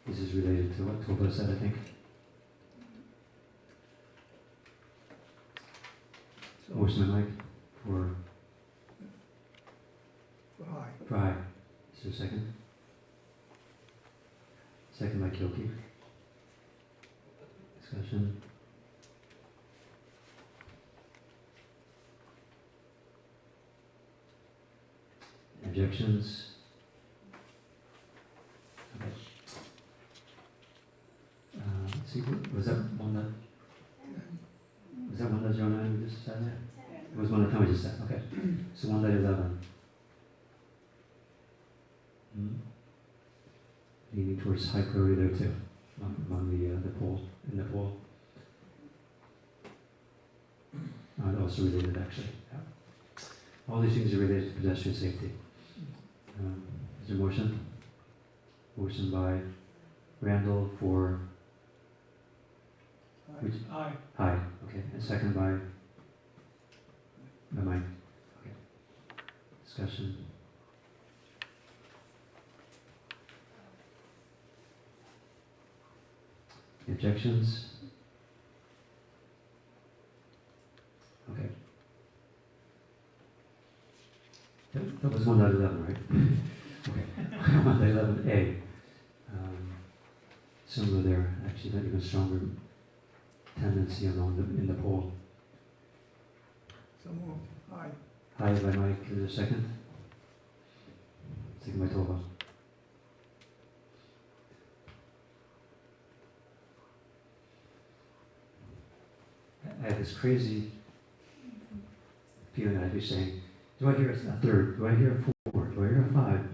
This is related to what 12 said, I think. Where's my mic? For high. For high. Is there a second? Second by Kilkey. Discussion. Objections? Okay. Let's see, was that one that? Was that 1.09 we just said there? It was 1.10 we just said, okay. So 1.11. Leaning towards high priority there too, among the poll, in the poll. Also related actually, yeah. All these things are related to pedestrian safety. Is there a motion? Motion by Randall for which? Aye. Aye, okay. And second by Mike. Okay. Discussion. Objections? Okay. That was 1.11, right? Okay. 1.11A. Similar there, actually, that even stronger tendency in the poll. So moved. Aye. Aye by Mike, is there a second? Second by Tova. I have this crazy feeling that I'd be saying, do I hear a third? Do I hear a 4? Do I hear a 5?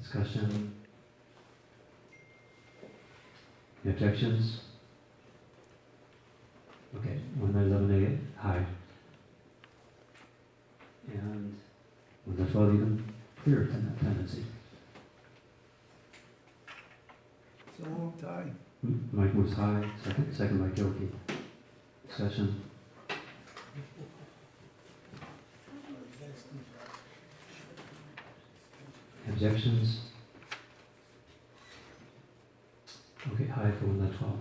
Discussion. objections? Okay, 111A, high. And 112, even clearer tendency. So moved, aye. Mike moves high, second by Gilkey. Discussion. Objections? Okay, high for 112.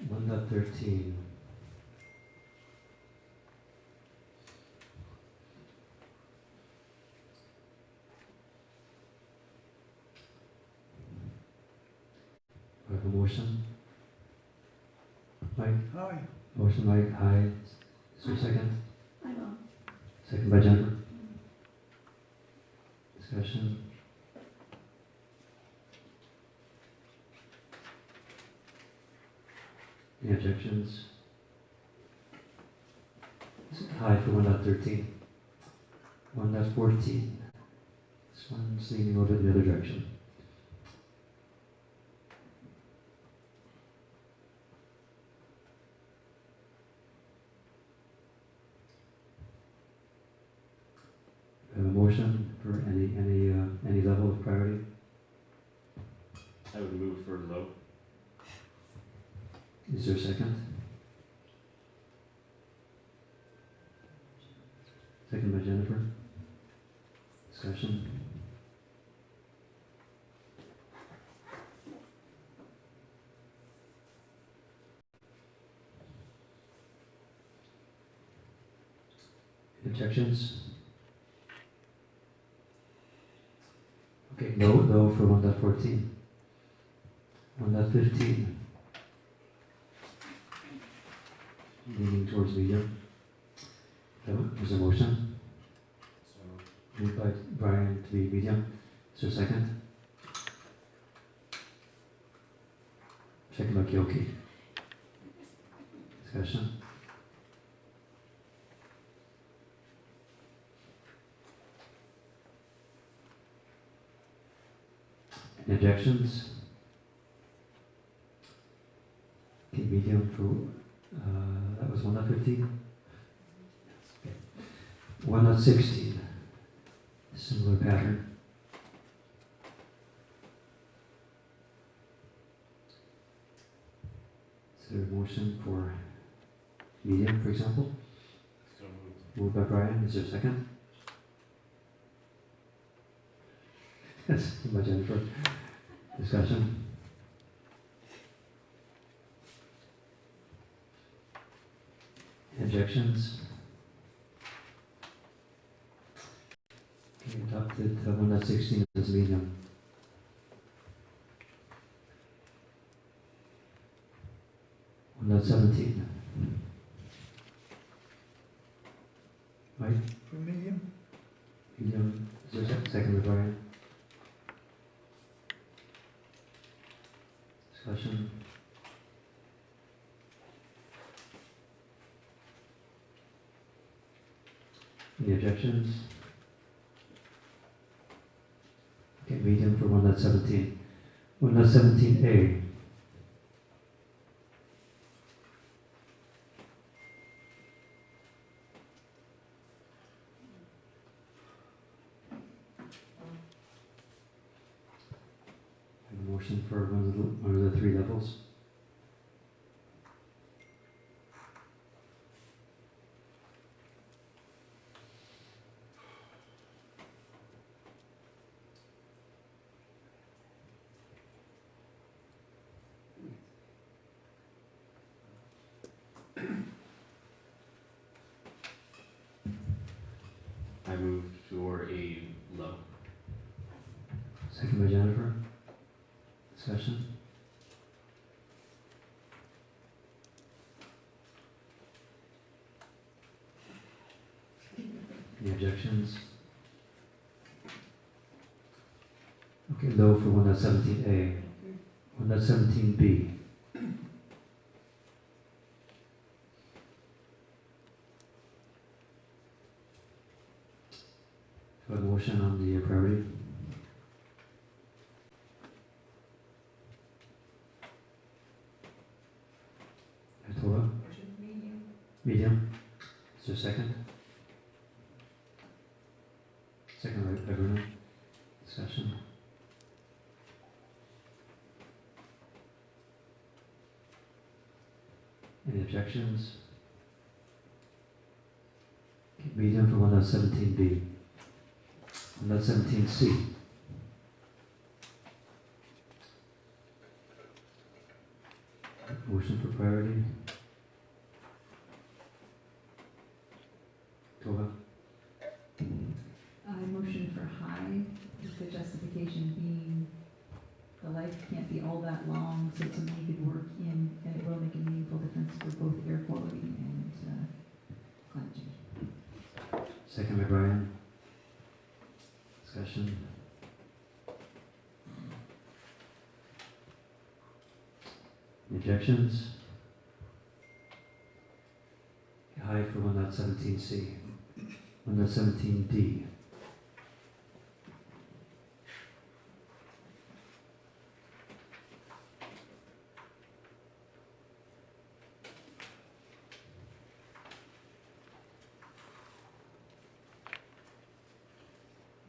One dot 13. I have a motion. Mike? Aye. Motion Mike, aye. Is there a second? I will. Second by Jennifer. Discussion. Any objections? High for 1.13. 1.14. This one's leaning a little bit the other direction. Have a motion for any level of priority? I would move for low. Is there a second? Second by Jennifer. Discussion. Objections? Okay, no for 1.14. 1.15. Leaning towards medium. There's a motion. Moved by Brian to be medium. Is there a second? Second by Gilkey. Discussion. Any objections? Okay, medium for that was 1.15. Okay. 1.16. Similar pattern. Is there a motion for medium, for example? So moved. Moved by Brian. Is there a second? Yes, by Jennifer. Discussion. Objections? Okay, adopted 1.16 as medium. Not 17. Right? For medium? Medium. Is there a second, Brian? Discussion. Any objections? Okay, medium for 1.17. 1.17A. Motion for one of the three levels. I moved for a low. Second by Jennifer. Discussion. Any objections? Okay, low for 1.17A. 1.17B. A motion on the priority. Atova? Medium. Is there a second? Second by Bruno. Discussion. Any objections? Medium for 1.17b. 1.17c. Motion for priority. Tova? I motion for high, with the justification being the life can't be all that long, so it's a needed work in, and it will make a meaningful difference for both air quality and climate change. Second by Brian. Discussion. Any objections? High for 1.17c. 1.17d.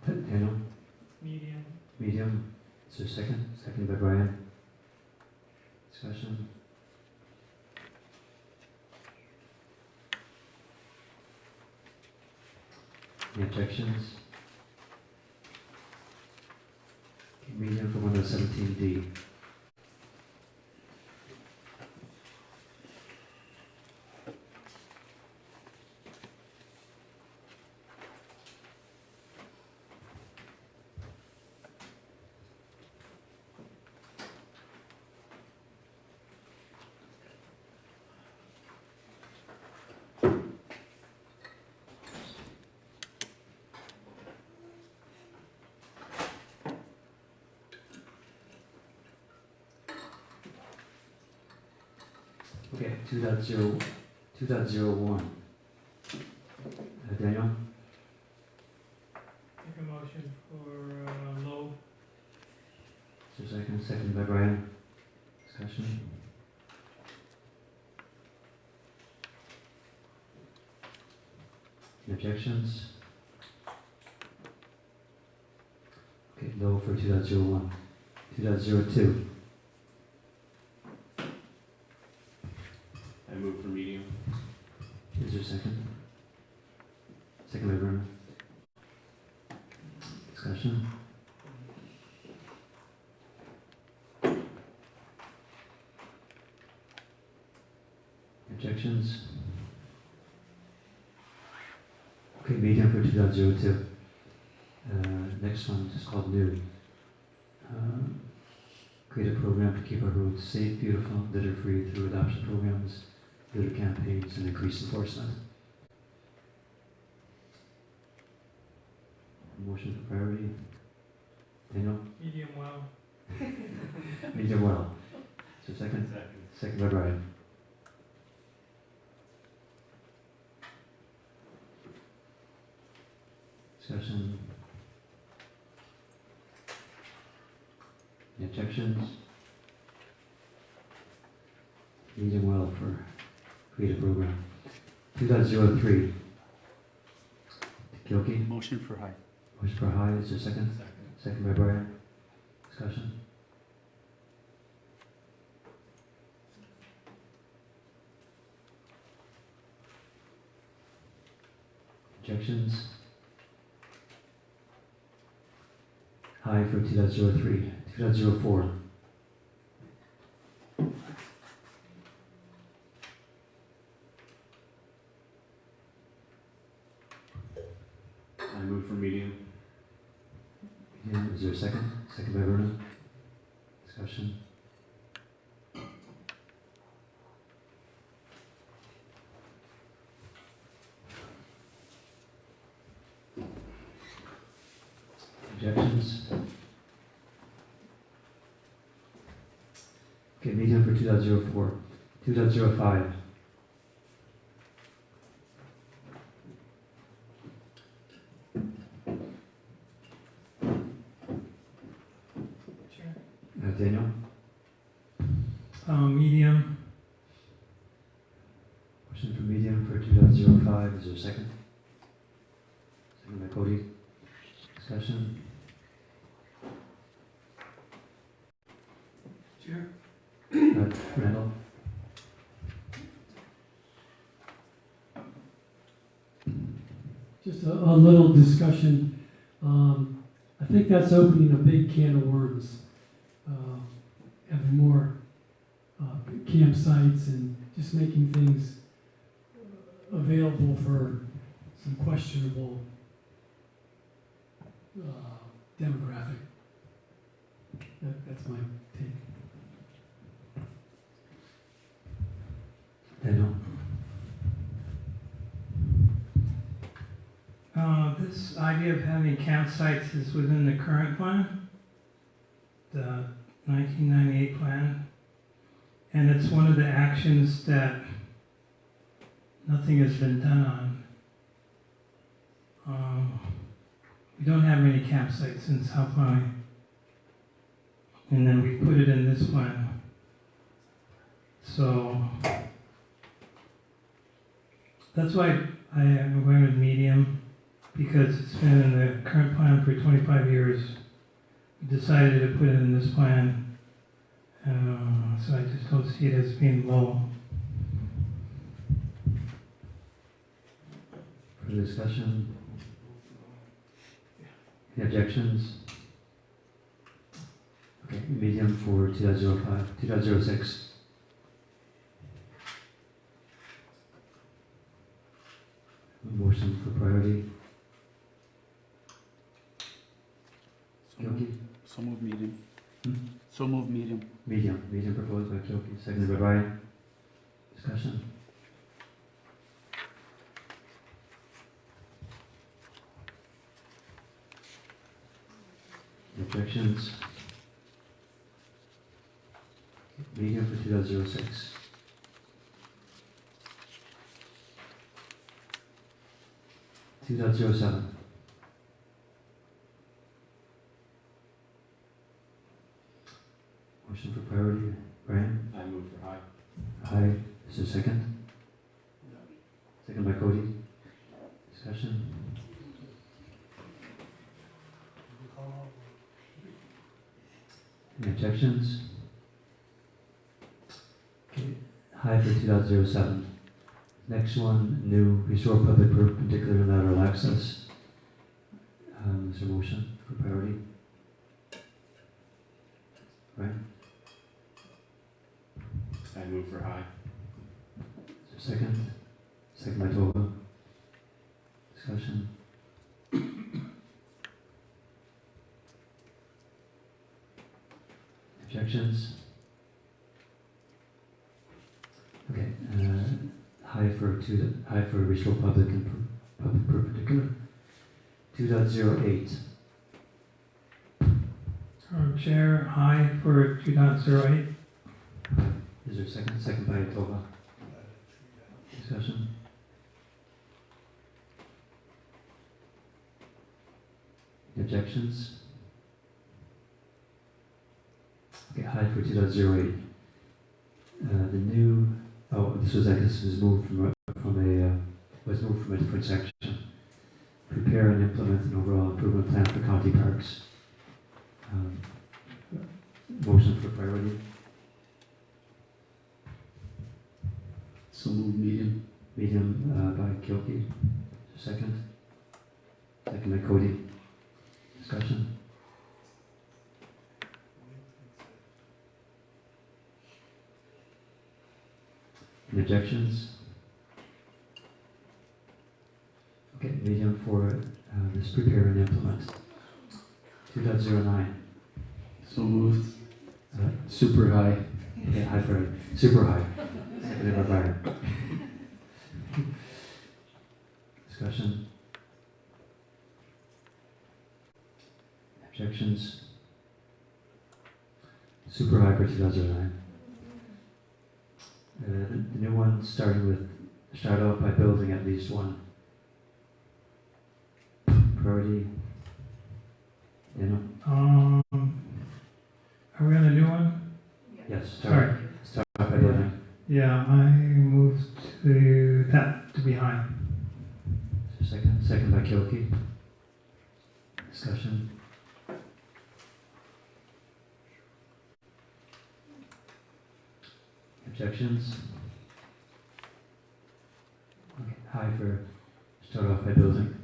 Daniel? Medium. Medium. Is there a second? Second by Brian. Discussion. Any objections? Medium for 1.17d. Okay, 2.0, 2.01. Daniel? Make a motion for low. Is there a second? Second by Brian. Discussion. Any objections? Okay, low for 2.01. 2.02. I move for medium. Is there a second? Second by Bruno. Discussion. Objections? Okay, medium for 2.02. Next one is called new. Create a program to keep our roads safe, beautiful, litter-free through adoption programs, litter campaigns, and increased enforcement. Motion for priority. Daniel? Medium well. Medium well. So second? Second by Brian. Discussion. Any objections? Medium well for create a program. 2.03. Kyoki? Motion for high. Motion for high, is there a second? Second by Brian. Discussion. Objections? High for 2.03. 2.04. I move for medium. Medium, is there a second? Second by Bruno. Discussion. Objections? Okay, medium for 2.04. 2.05. Daniel? Medium. Motion for medium for 2.05. Is there a second? Second by Cody. Discussion? Chair. Randall? Just a little discussion. I think that's opening a big can of worms. Having more campsites and just making things available for some questionable demographic. That's my take. Daniel? This idea of having campsites is within the current plan, the 1998 plan, and it's one of the actions that nothing has been done on. We don't have many campsites in South Valley, and then we put it in this plan. So that's why I am going with medium, because it's been in the current plan for 25 years. We decided to put it in this plan, so I just don't see it as being low. For discussion? Any objections? Okay, medium for 2.05. 2.06. Motion for priority. Kyoki? So move medium. Hmm? So move medium. Medium proposed by Kyoki, seconded by Brian. Discussion? Objections? Medium for 2.06. 2.07. Motion for priority, Brian? I move for high. High. Is there a second? Second by Cody. Discussion? Any objections? Okay. High for 2.07. Next one, new restore public perpendicular lateral access. Is there a motion for priority? Right? I move for high. Is there a second? Second by Tova. Discussion? Objections? Okay, high for restore public and public perpendicular. 2.08. Chair, high for 2.08. Is there a second? Second by Tova. Discussion? Objections? Okay, high for 2.08. The new, this was moved from a different section. Prepare and implement an overall improvement plan for county parks. Motion for priority. So move medium. Medium by Kyoki. Second. Second by Cody. Discussion. Any objections? Okay, medium for this prepare and implement. 2.09. So moved. Super high. Okay, high for super high. Seconded by Brian. Discussion. Objections. Super high for 2.09. The new one start out by building at least one. Priority. You know. Are we on a new one? Yes, Sorry. start by building. Yeah, I moved to that to be high. Second by Kyoki. Discussion. Objections? Okay, high for start off by building.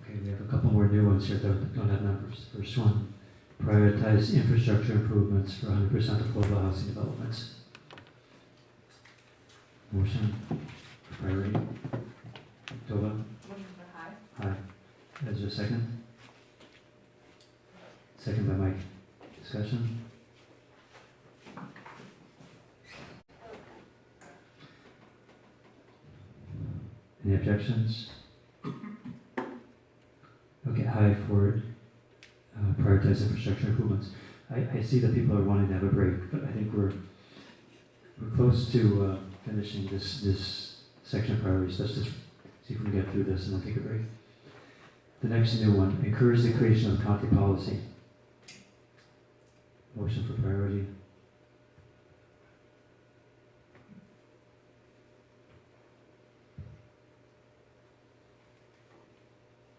Okay, we have a couple more new ones here that don't have numbers. First one, prioritize infrastructure improvements for 100% affordable housing developments. Motion, priority. Tova? Motion for high. Aye. Is there a second? Second by Mike. Discussion? Any objections? Okay, high for prioritize infrastructure improvements. I see that people are wanting to have a break, but I think we're close to finishing this section of priorities. Let's just see if we can get through this and then take a break. The next new one, encourage the creation of county policy. Motion for priority.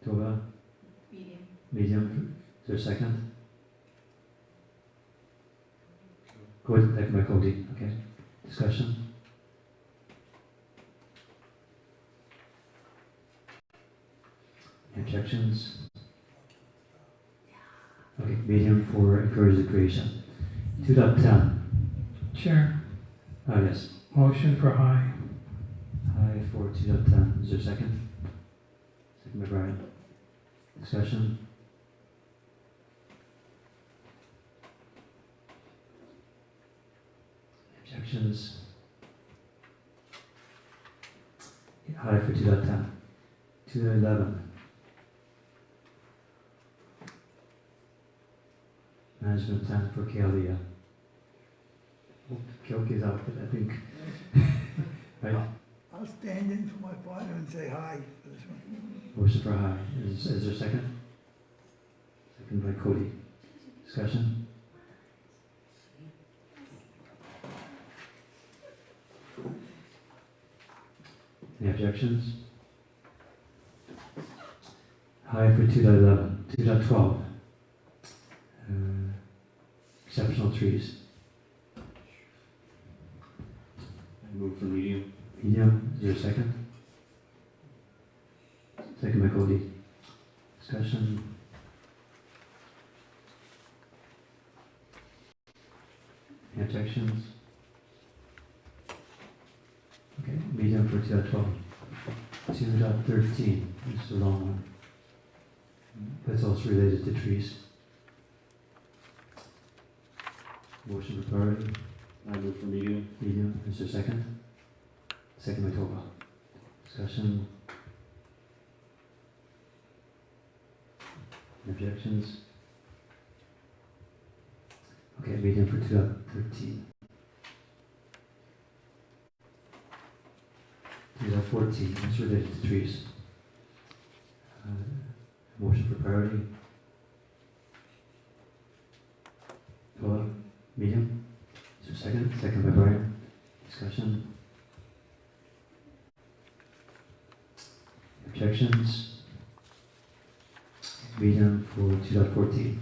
Tova? Medium. Medium. Is there a second? Go ahead, second by Cody. Okay. Discussion? Objections? Okay, medium for encourage the creation. 2.10. Chair, Yes. motion for high. High for 2.10. Is there a second? Second by Brian. Discussion? Objections? High for 2.10. 2.11. Management plan for Kalia. Kyoki's out, but I think. Right? I'll stand in for my partner and say hi for this one. Motion for high. Is there a second? Second by Cody. Discussion? Any objections? High for 2.11. 2.12. Exceptional trees. I move for medium. Medium. Is there a second? Second by Cody. Discussion? Any objections? Okay, medium for 2.12. 2.13. This is a long one. That's also related to trees. Motion for priority. I move for medium. Medium. Is there a second? Second by Tova. Discussion? Objections? Okay, medium for 2.13. 2.14. That's related to trees. Motion for priority. Tova. Medium. Is there a second? Second by Brian. Discussion? Objections? Medium for 2.14.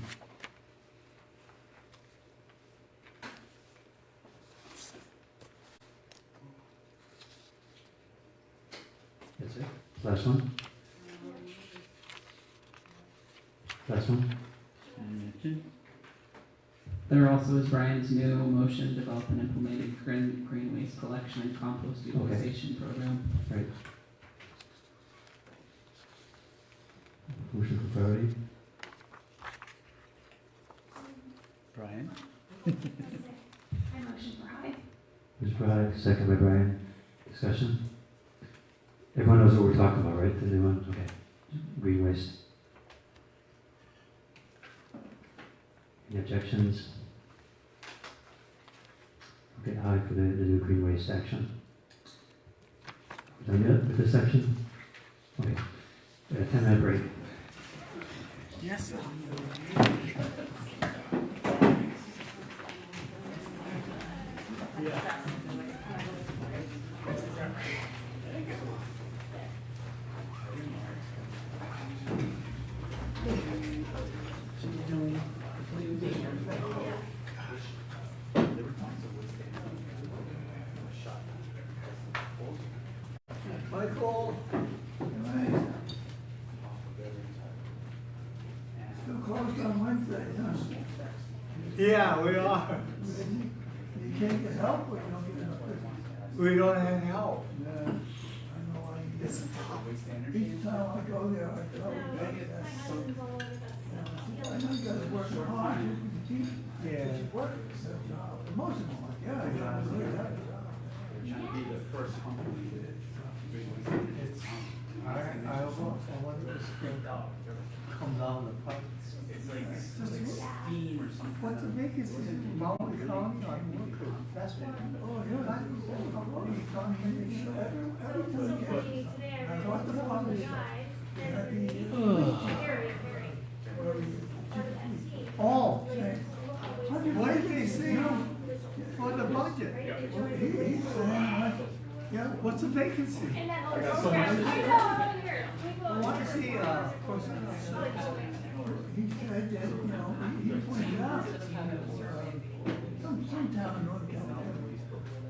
That's it? Last one? Last one? There also is Brian's new motion, develop and implement a green waste collection and compost utilization program. Right. Motion for priority. Brian? I motion for high. Mr. Pride, second by Brian. Discussion? Everyone knows what we're talking about, right? The new one? Okay. Green waste. Any objections? Okay, aye for the new green waste action. Done yet with this section? Okay, we have a 10-minute break. Yes. Michael. Still closed on Wednesday, huh? Yeah, we are. You can't get help or you don't get enough business. We don't have help. Yeah, I know each time I go there, I tell them that. I know you guys work hard, you can teach. Yeah. You work, it's a job. Most of them are like, yeah, yeah, I really have a job. Trying to be the first company that I wonder if this thing comes down the pipe. it's like steam or something. What's the vacancy in Maui County on Woodford? That's why. Oh, yeah. Maui County, they show every time you get. I thought the one was. Oh. What did they say for the budget? He's saying, Yeah, what's the vacancy? I want to see, he said that, you know, he pointed out, some town in North Carolina,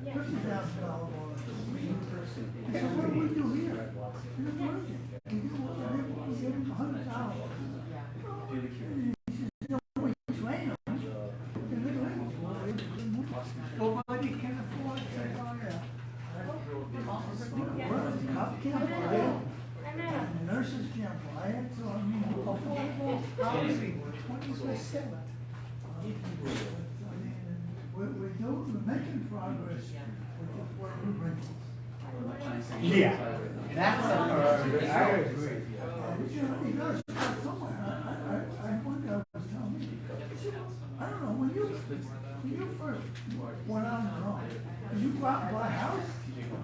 $50,000 bonus. He said, what do we do here? He said, what is it? He said, well, we give him $100,000. He said, no, we train them. Nobody can afford to hire. Cop can't buy it. And nurses can't buy it, so I mean, Affordable housing, 20%. We're making progress with the affordable rentals. Yeah, that's I agree. You gotta start somewhere. I wonder, I was telling me, I don't know, when you first went on your own, did you go out and buy a house?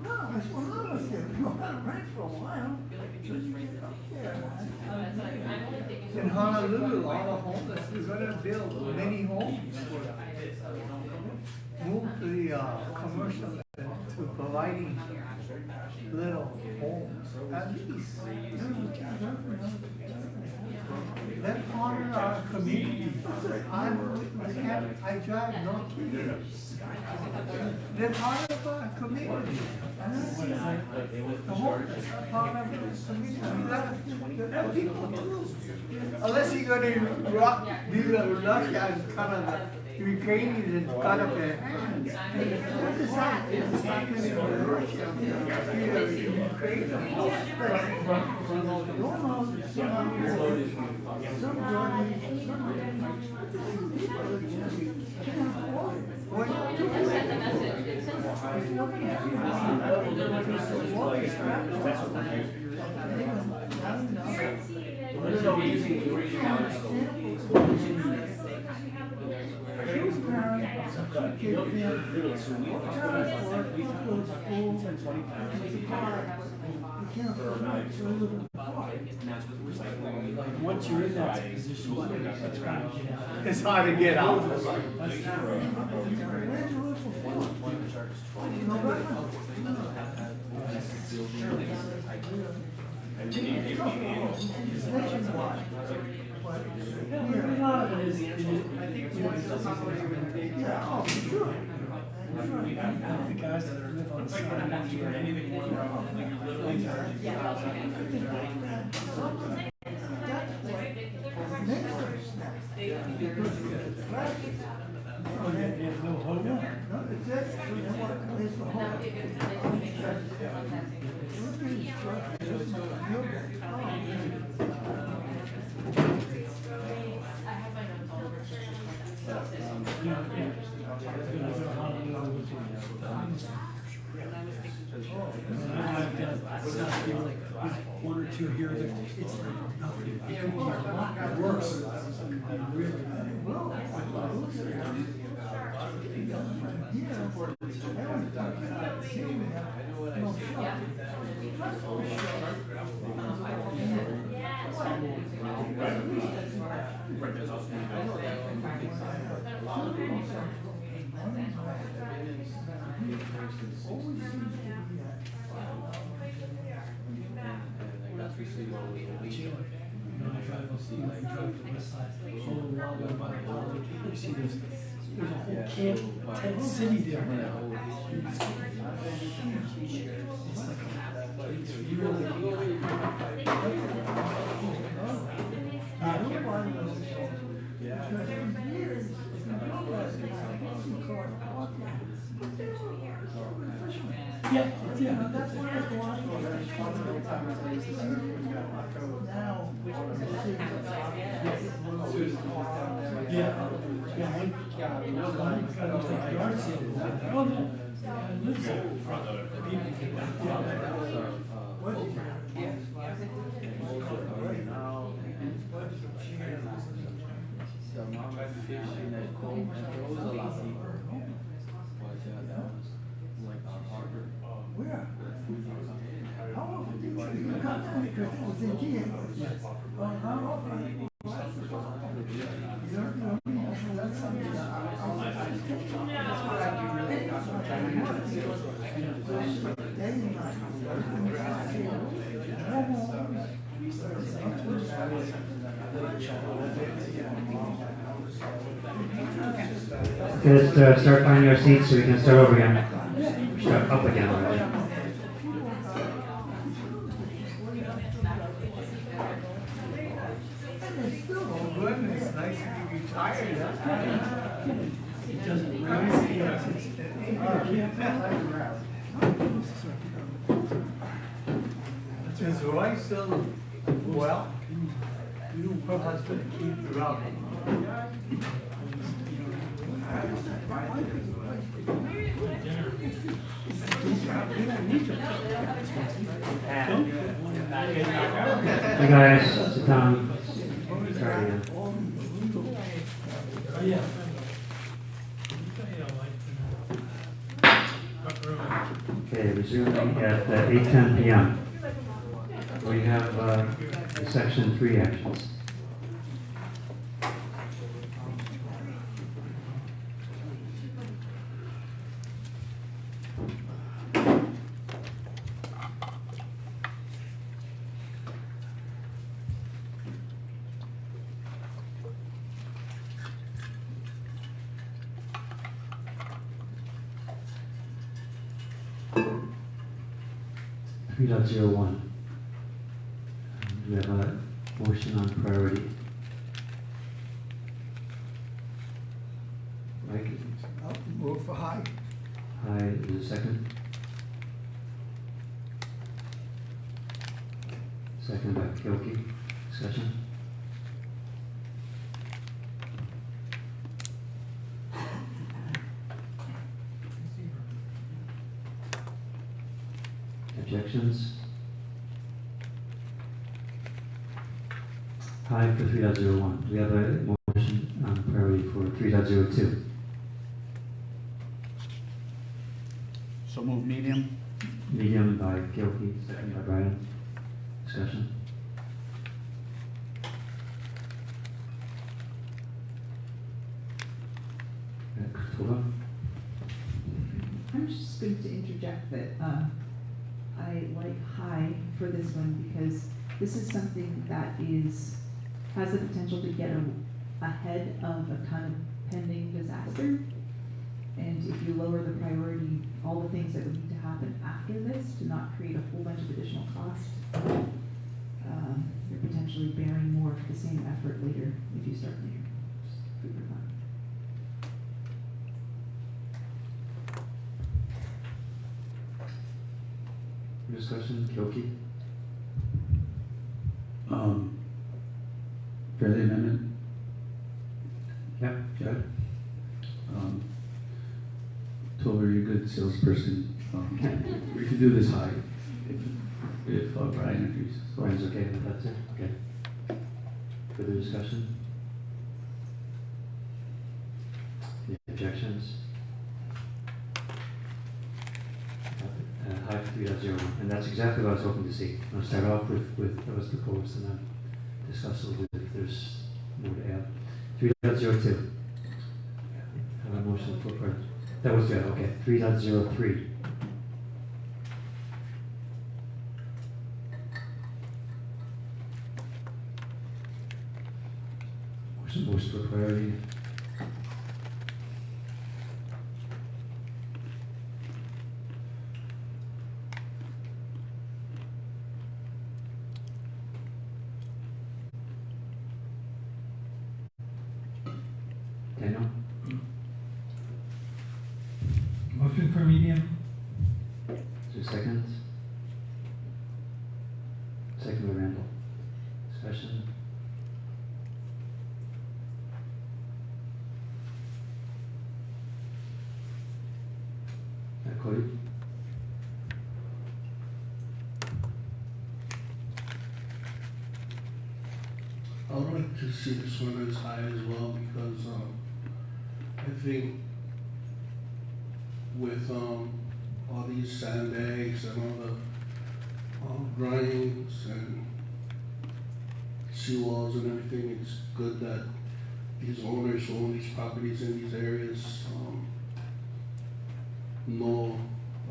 No, that's what none of us did. You go out and rent for a while. So you get up there. In Honolulu, all the homeless, we're gonna build many homes. Move the commercial to providing little homes, at least. That's part of our community. I drive north. They're part of our community. The homeless are part of the community. Let people move. Unless you're gonna rock, do the Russia and cut of the Ukrainians and cut off their hands. What is that? It's happening in Russia. Once you're in that position, It's hard to get out. The guys that live on site, not doing anything more than literally there's no hope. One or two here, it's nothing. It can be a lot worse. Really. You see there's a whole camp, tent city there now. It's like it's yeah, yeah. That's what I was now, Yeah. The amount of fish in that cold, and it was a lot deeper. But that was like harder. Where? How often did you come down because it was in Kiev? How often? That's something Okay, let's start finding our seats so we can start over again. Start up again already. Oh goodness, nice to be retired. It doesn't Is Roy still well? Her husband keep her up. Hey guys, sit down. Start again. Okay, resuming at 8:10 p.m. We have section 3 actions. We have a motion on priority. Mike? Move for high. Hi, is there a second? Second by Kyoki. Discussion? Objections? High for 3.01. We have a motion on priority for 3.02. So move medium. Medium by Kyoki, second by Brian. Discussion? I'm just going to interject that I like high for this one because this is something that has the potential to get ahead of a kind of pending disaster. And if you lower the priority, all the things that would need to happen after this to not create a whole bunch of additional cost, you're potentially bearing more of the same effort later if you start later. Just food for thought. Discussion, Kyoki? Friendly amendment. Yep. Yep. Told you're a good salesperson. We can do this high if Brian agrees. Brian's okay with that, sir? Okay. Further discussion? Any objections? High for 3.01, and that's exactly what I was hoping to see. I'll start off with what was proposed and then discuss a little bit if there's more to add. 3.02. Have a motion for, that was good, okay. 3.03. Motion for priority. Daniel? Motion for medium. Is there seconds? Second by Randall. Discussion? Cody? I would like to see this one as high as well because I think with all these sandbags and all the grinds and seawalls and everything, it's good that these owners who own these properties in these areas know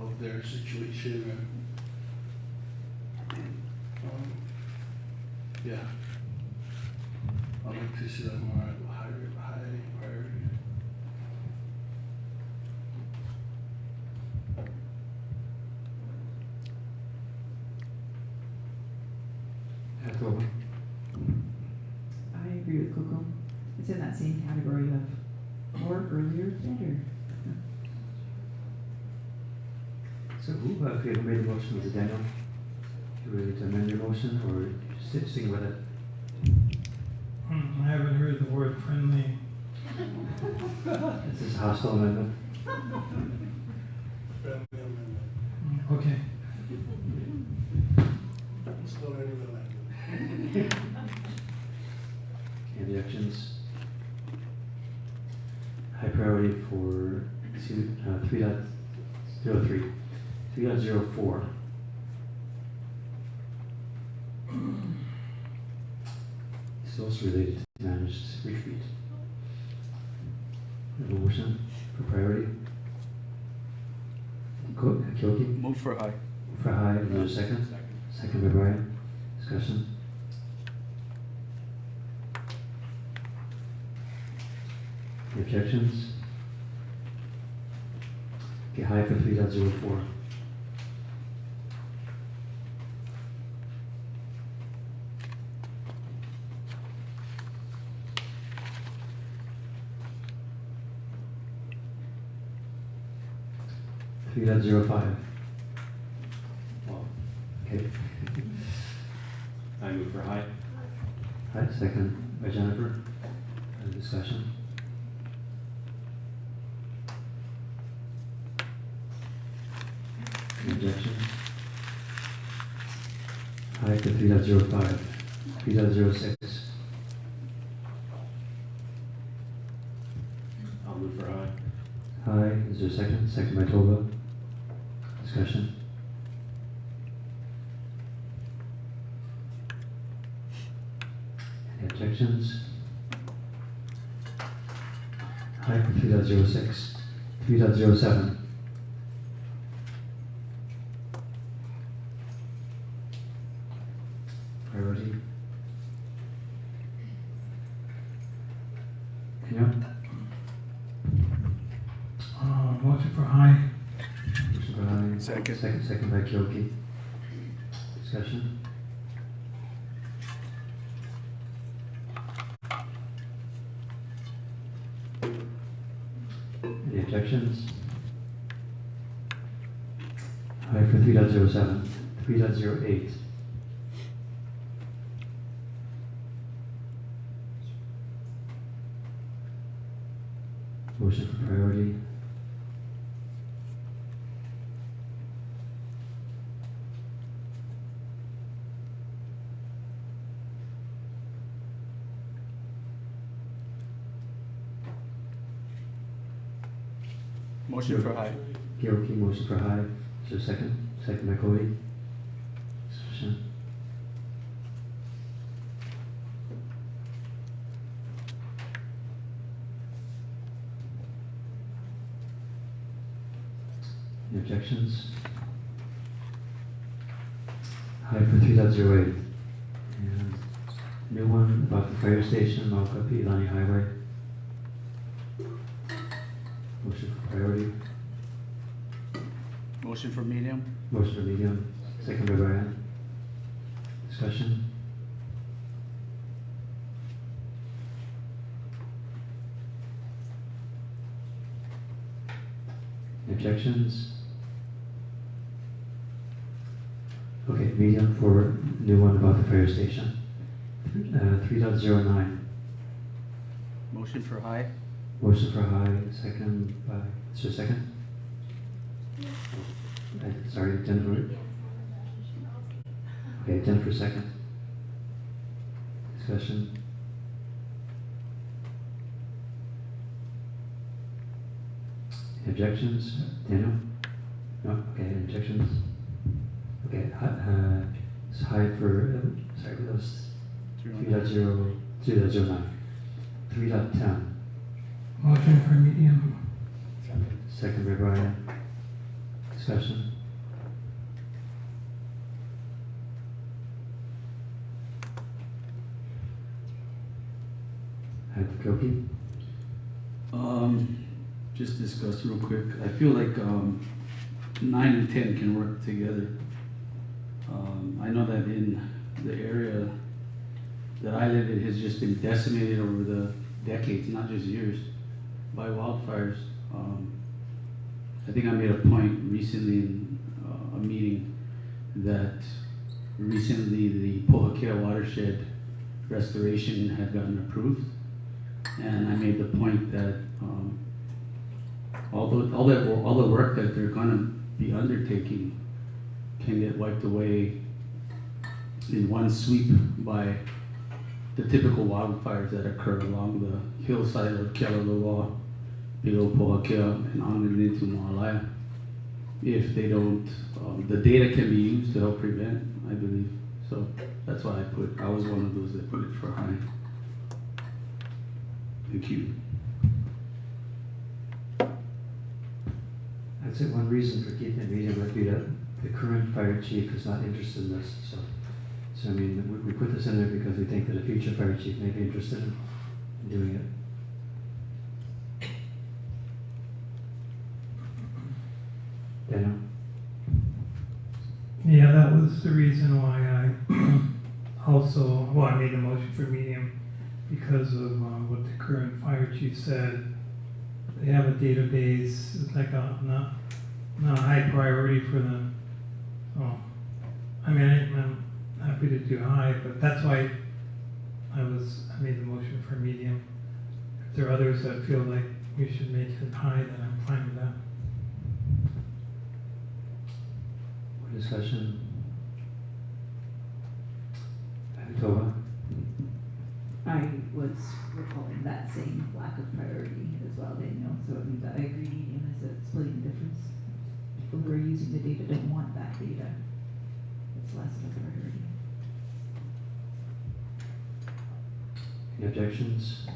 of their situation and yeah. I'd like to see that more high priority. I agree with Coco. It's in that same category of more, earlier, better. So who, okay, who made the motion? Was it Daniel? You ready to amend your motion or just sticking with it? I haven't heard the word friendly. This is a hostile amendment. Okay. Any objections? High priority for 3.03, 3.04. It's also related to managed retreat. A motion for priority. Kyoki? Move for high. For high, is there a second? Second by Brian. Discussion? Any objections? Okay, high for 3.04. $3.05. Well, okay. I move for high. High, second by Jennifer. Any discussion? Any objections? High to 3.05. 3.06. I'll move for high. High, is there a second? Second by Tova. Discussion? Any objections? High for 3.06. 3.07. Priority. Yeah. Motion for high. Motion for high. Second by Kyoki. Discussion? Any objections? High for 3.07. 3.08. Motion for priority. Motion for high. Kyoki, motion for high. Is there a second? Second by Cody. Discussion. Any objections? High for 3.08. And new one about the fire station, Malka Ilani Highway. Motion for priority. Motion for medium? Motion for medium. Second by Brian. Discussion. Objections? Okay, medium for new one about the fire station. 3.09. Motion for high? Motion for high, second by, is there a second? Sorry, Jennifer. Okay, Jennifer second. Discussion. Objections? Daniel? No? Okay, objections? Okay, it's high for, sorry, that was 3.0, 3.09. 3.10. Motion for medium. Second by Brian. Discussion. Koki? Just discuss real quick. I feel like 9 and 10 can work together. I know that in the area that I live in has just been decimated over the decades, not just years, by wildfires. I think I made a point recently in a meeting that recently the Pohakea watershed restoration had gotten approved, and I made the point that all the work that they're going to be undertaking can get wiped away in one sweep by the typical wildfires that occur along the hillside of Kealoloa, below Pohakea, and on and into Moalaya. If they don't, the data can be used to help prevent, I believe. So that's why I was one of those that put it for high. Thank you. I'd say one reason for keeping it medium would be that the current fire chief is not interested in this. So I mean, we put this in there because we think that a future fire chief may be interested in doing it. Daniel? Yeah, that was the reason why I also, well, I made a motion for medium because of what the current fire chief said. They have a database, it's like not a high priority for them. So, I mean, I'm happy to do high, but that's why I made the motion for medium. If there are others that feel like we should make it high, then I'm fine with that. More discussion? Tova? I was recalling that same lack of priority as well, Daniel. So I mean, I agree, medium is a splitting difference. People who are using the data don't want that data. It's less of a priority. Any objections?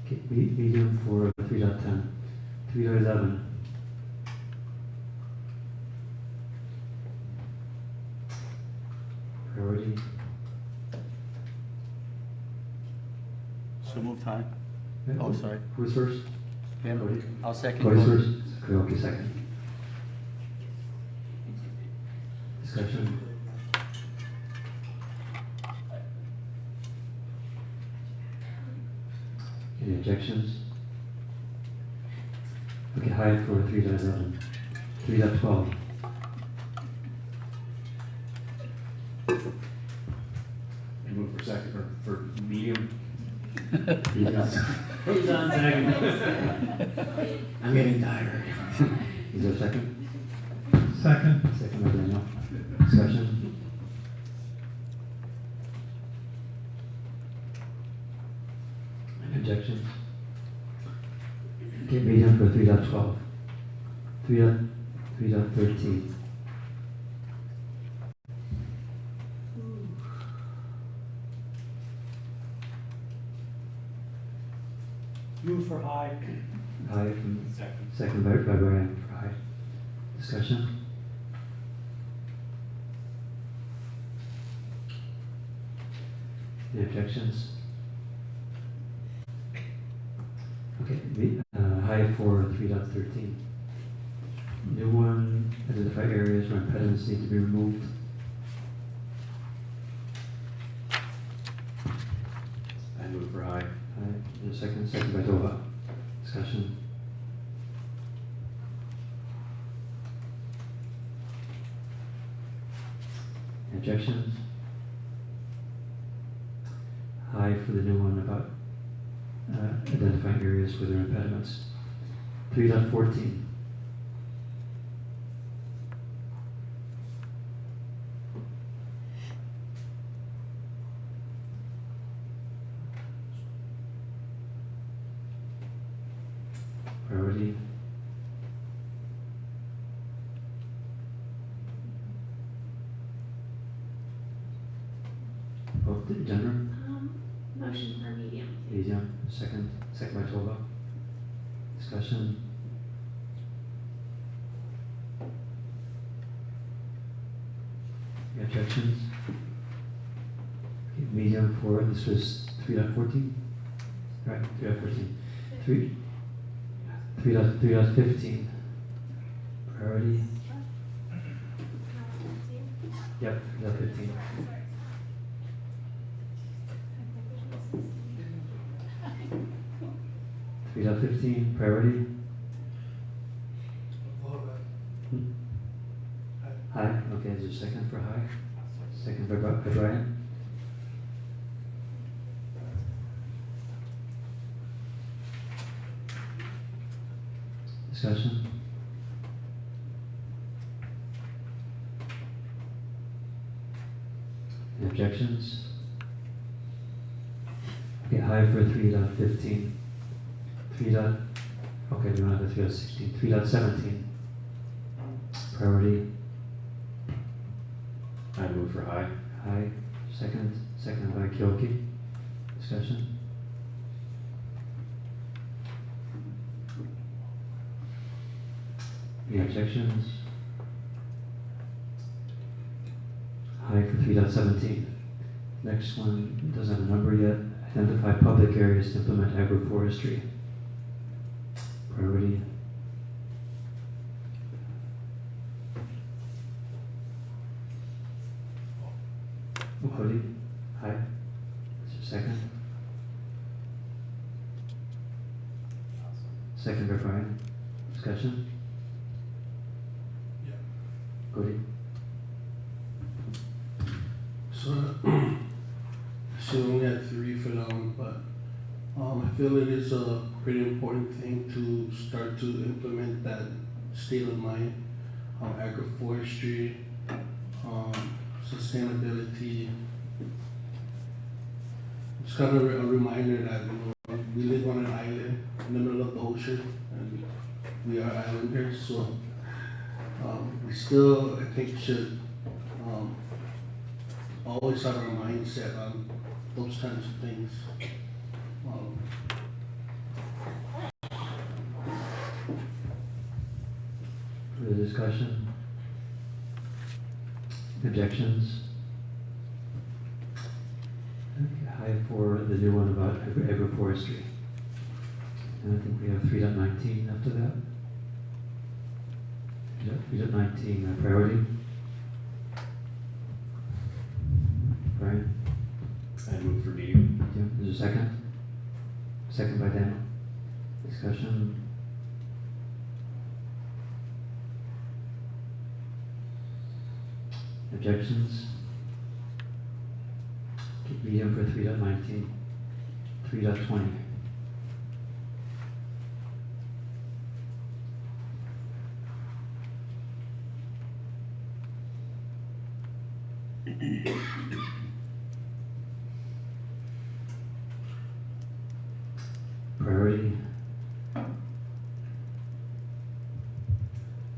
Okay, medium for 3.10. 3.11. Priority. So moved high. Oh, sorry. Who's first? Him. I'll second. Cody's first? Okay, second. Discussion? Any objections? Okay, high for 3.11. 3.12. I move for second, or for medium. Yes. Who's on second? I'm getting tired. Is there a second? Second. Second by Daniel. Discussion? Any objections? Okay, medium for 3.12. 3.13. Move for high. High from, second by Brian for high. Discussion? Any objections? Okay, high for 3.13. New one, identify areas where impediments need to be removed. I move for high. High, and a second by Tova. Discussion? Any objections? High for the new one about identifying areas where there are impediments. 3.14. Priority. Vote the gender. Motion for medium. Medium. Second by Tova. Discussion. Any objections? Okay, medium for, this was 3.14? Right, 3.14. 3.15. Priority. Yep, 3.15. Three dot 15, priority. High, okay, is there a second for high? Second by Brian. Discussion? Any objections? Okay, high for 3.15. 3 dot, okay, we don't have a 3.16. 3.17. Priority. I move for high. High. Second by Kyoki. Discussion? Any objections? High for 3.17. Next one doesn't have a number yet. Identify public areas to implement agroforestry. Priority. Cody. High. Is there a second? Second by Brian. Discussion? Yeah. Cody. So, she only had 3 for that one, but I feel it is a pretty important thing to start to implement that state of mind, agroforestry, sustainability. It's kind of a reminder that we live on an island in the middle of the ocean, and we are islanders. So we still, I think, should always have our mindset on those kinds of things. Further discussion? Objections? Okay, high for the new one about agroforestry. And I think we have 3.19 after that. 3.19, priority. Brian? I move for medium. Jim, is there a second? Second by Daniel. Discussion? Objections? Medium for 3.19. 3.20. Priority.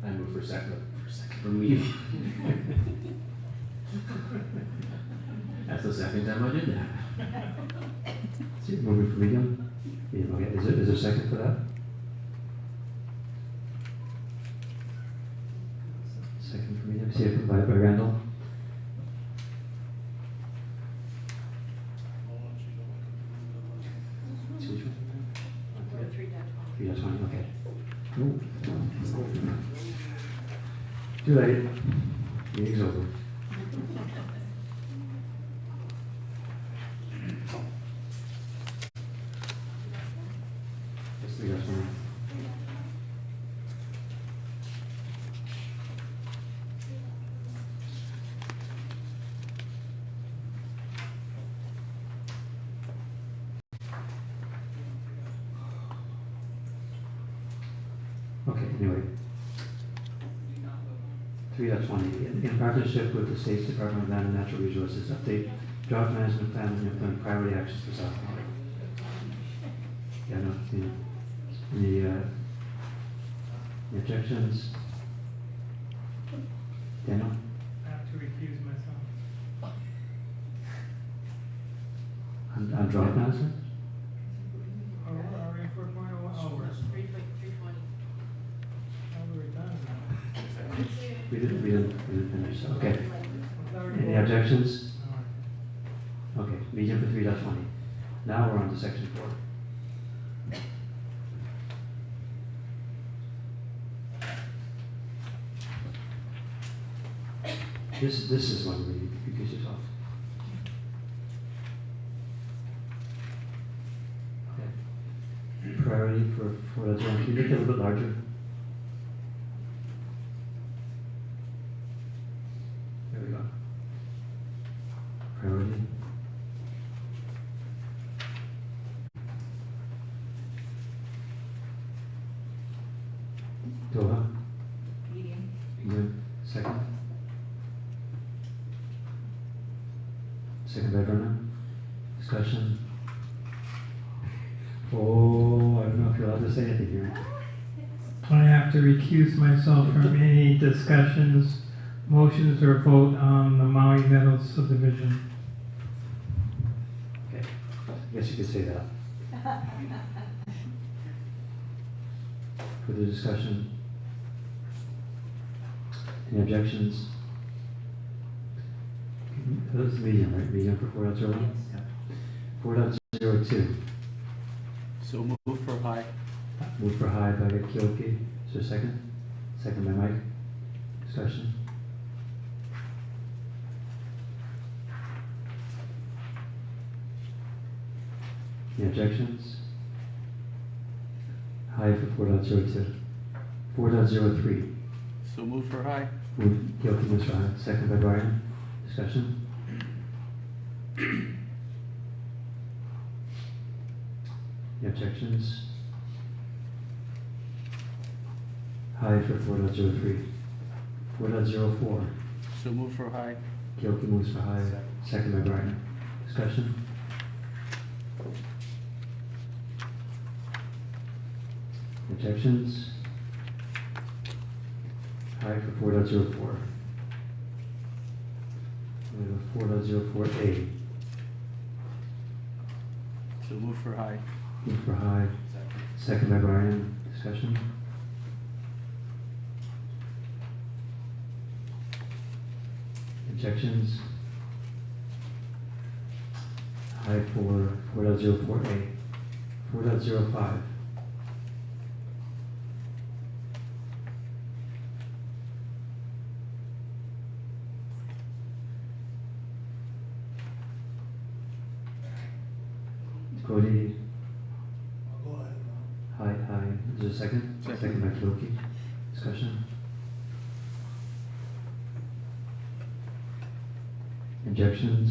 I move for second for medium. That's the second time I did that. So you're moving for medium? medium, okay, is there a second for that? Second for medium, second by Randall. Which one? 3-20, okay. Ooh. Too late. Meeting's over. It's 3-20. Okay, anyway. 3.20, in partnership with the State's Department of Land and Natural Resources, update drought management plan and implement priority actions for South Florida. Yeah, no, any objections? Daniel? I have to recuse myself. On drought management? Are we in 4.01? Oh, we're 3.20. we're done now. We didn't finish, so, okay. Any objections? Okay, medium for 3.20. Now we're on to section 4. This is one where you confuse yourself. Okay. Priority for that zone. Can you make it a little bit larger? There we go. Priority. Doha? Medium. Medium. Second. Second by Vernon. Discussion. Oh, I don't know if you're allowed to say anything here. I have to recuse myself from any discussions, motions, or vote on the Maui Meadows subdivision. Okay, I guess you could say that. Further discussion? Any objections? That was medium, right? Medium for 4.01? Yeah. 4.02. So move for high. Move for high by Kyoki. Is there a second? Second by Mike. Discussion? Any objections? High for 4.02. 4.03. So move for high. Move Kyoki moves for high. Second by Brian. Discussion? Any objections? High for 4.03. 4.04. So move for high. Kyoki moves for high. Second by Brian. Discussion? Objections? High for 4.04. We have a 4.04A. So move for high. Move for high. Second by Brian. Discussion? Objections? High for 4.04A. 4.05. Cody? High. Is there a second? Second by Kyoki. Discussion? Objections?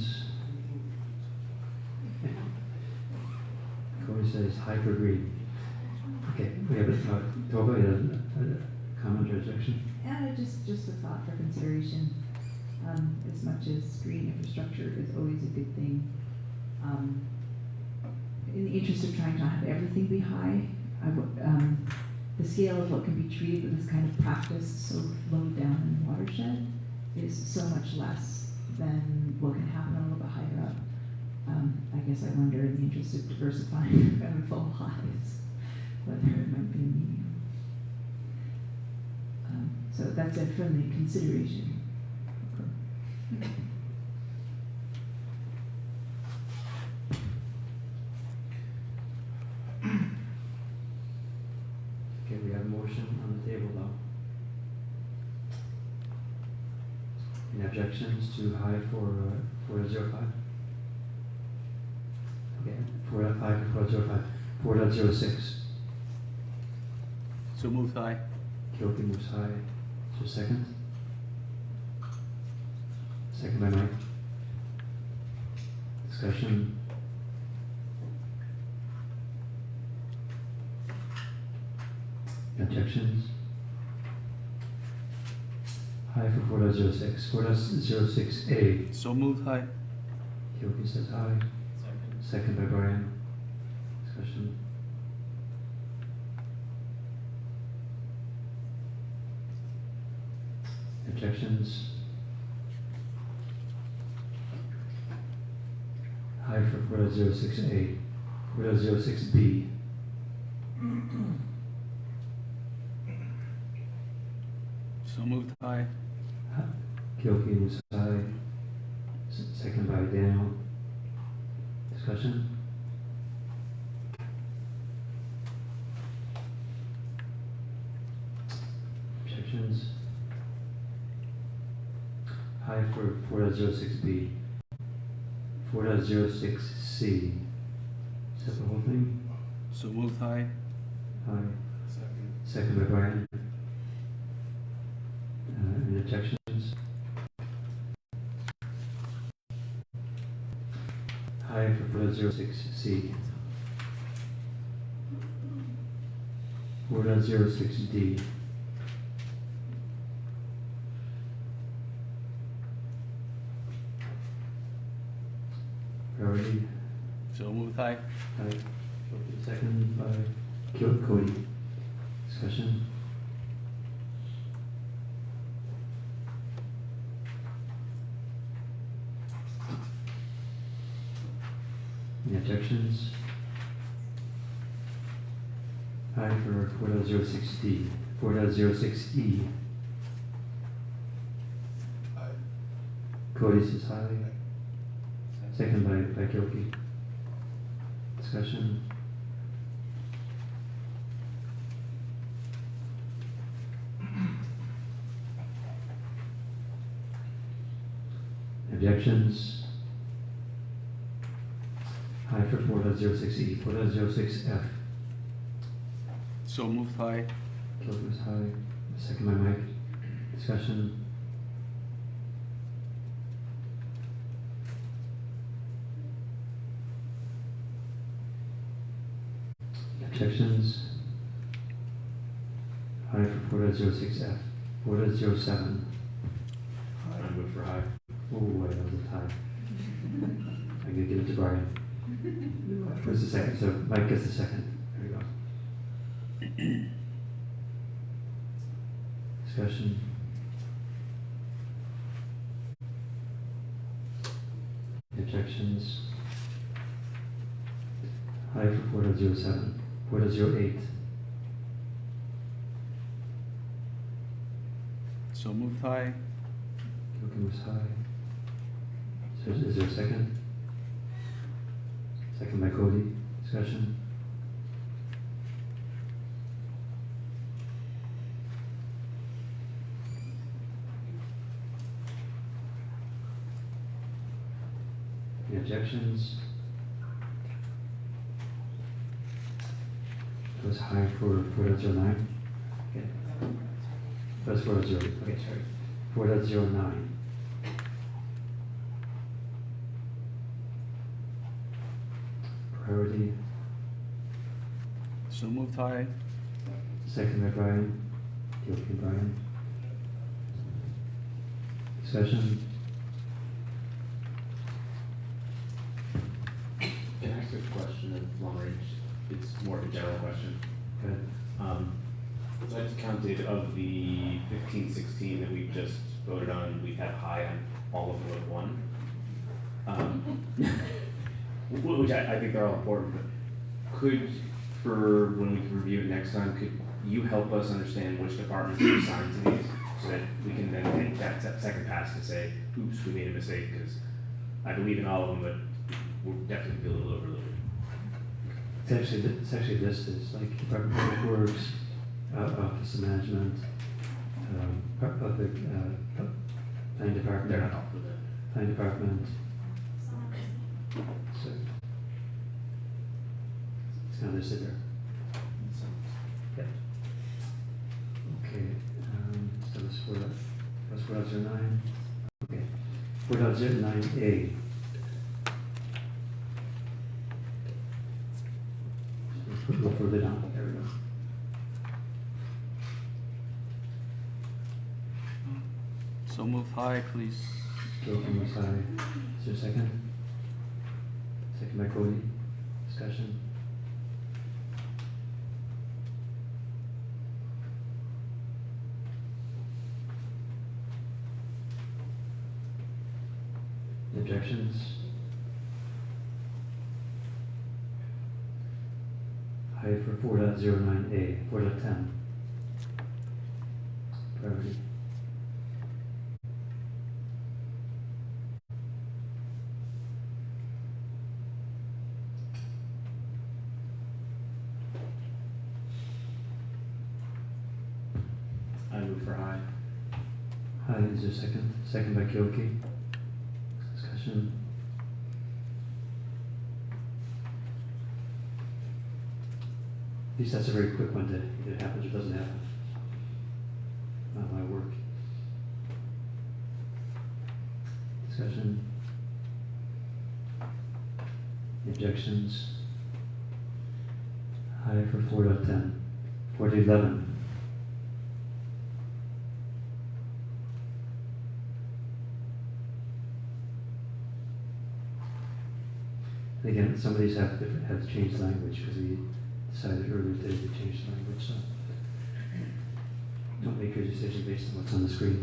Cody says high for green. Okay, we have a Toba, a comment or objection? Yeah, just a thought for consideration. As much as green infrastructure is always a good thing, in the interest of trying to have everything be high, the scale of what can be treated with this kind of practice so low down in the watershed is so much less than what can happen a little bit higher up. I guess I wonder, in the interest of diversifying from full highs, whether it might be a medium. So that's a friendly consideration. Okay, we have a motion on the table though. Any objections to high for 4.05? Okay, 4.5 for 4.05. 4.06. So moved high. Kyoki moves high. So second? Second by Mike. Discussion. Objections? High for 4.06. 4.06A. So moved high. Kyoki says aye. Second by Brian. Discussion. Objections? High for 4.06A. 4.06B. So moved high. Kyoki moves high. Second by Daniel. Discussion? Objections? High for 4.06B. 4.06C. Is that the whole thing? So moved high. High. Second by Brian. Any objections? High for 4.06C. 4.06D. Priority. So moved high. High. Second by Cody. Discussion. Any objections? High for 4.06D. 4.06E. Cody says high. Second by Kyoki. Discussion. Objections? High for 4.06E. 4.06F. So moved high. Kyoki was high. Second by Mike. Discussion. Objections? High for 4.06F. 4.07. I move for high. Oh, wait, that was a tie. I'm gonna give it to Brian. Who's the second? So Mike gets the second. There we go. Discussion. Objections? High for 4.07. 4.08. So moved high. Kyoki was high. So is there a second? Second by Cody. Discussion. Any objections? It was high for 4.09. Okay. That's 4.0. Okay, sorry. 4.09. Priority. So moved high. Second by Brian. Guilty Brian. Discussion. Can I ask a question of long range? It's more of a general question. Good. So I just counted of the 15, 16 that we've just voted on, we've had high on all of them but one. which I think they're all important, but could, for when we can review it next time, could you help us understand which departments are assigned to these, so that we can then take that second pass to say, oops, we made a mistake, because I believe in all of them, but we'll definitely be a little overloaded. It's actually listed, it's like Department of Public Works, Office of Management, Public, Planning Department. They're not all for that. Planning Department. So, it's kind of listed there. Yep. Okay, so this was 4.09. Okay, 4.09A. Let's go further down. There we go. So moved high, please. Go from the side. Is there a second? Second by Cody. Discussion. Objections? High for 4.09A, 4.10. Priority. I move for high. High, is there a second? Second by Kyoki. Discussion. At least that's a very quick one to either happens or doesn't happen. Not my work. Discussion. Objections. High for 4.10. 4.11. Again, some of these have changed language because we decided earlier today to change the language. So don't make your decision based on what's on the screen.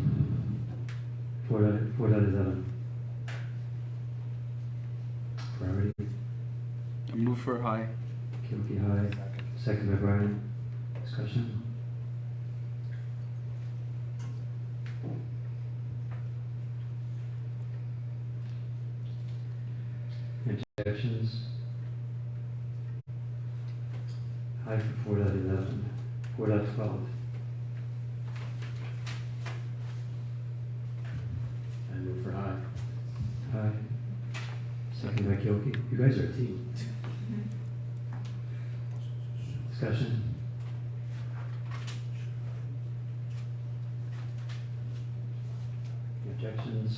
4.11. Priority. Move for high. Kyoki high. Second by Brian. Discussion. Objections? High for 4.11. 4.12. I move for high. High. Second by Kyoki. You guys are a team. Discussion? Objections?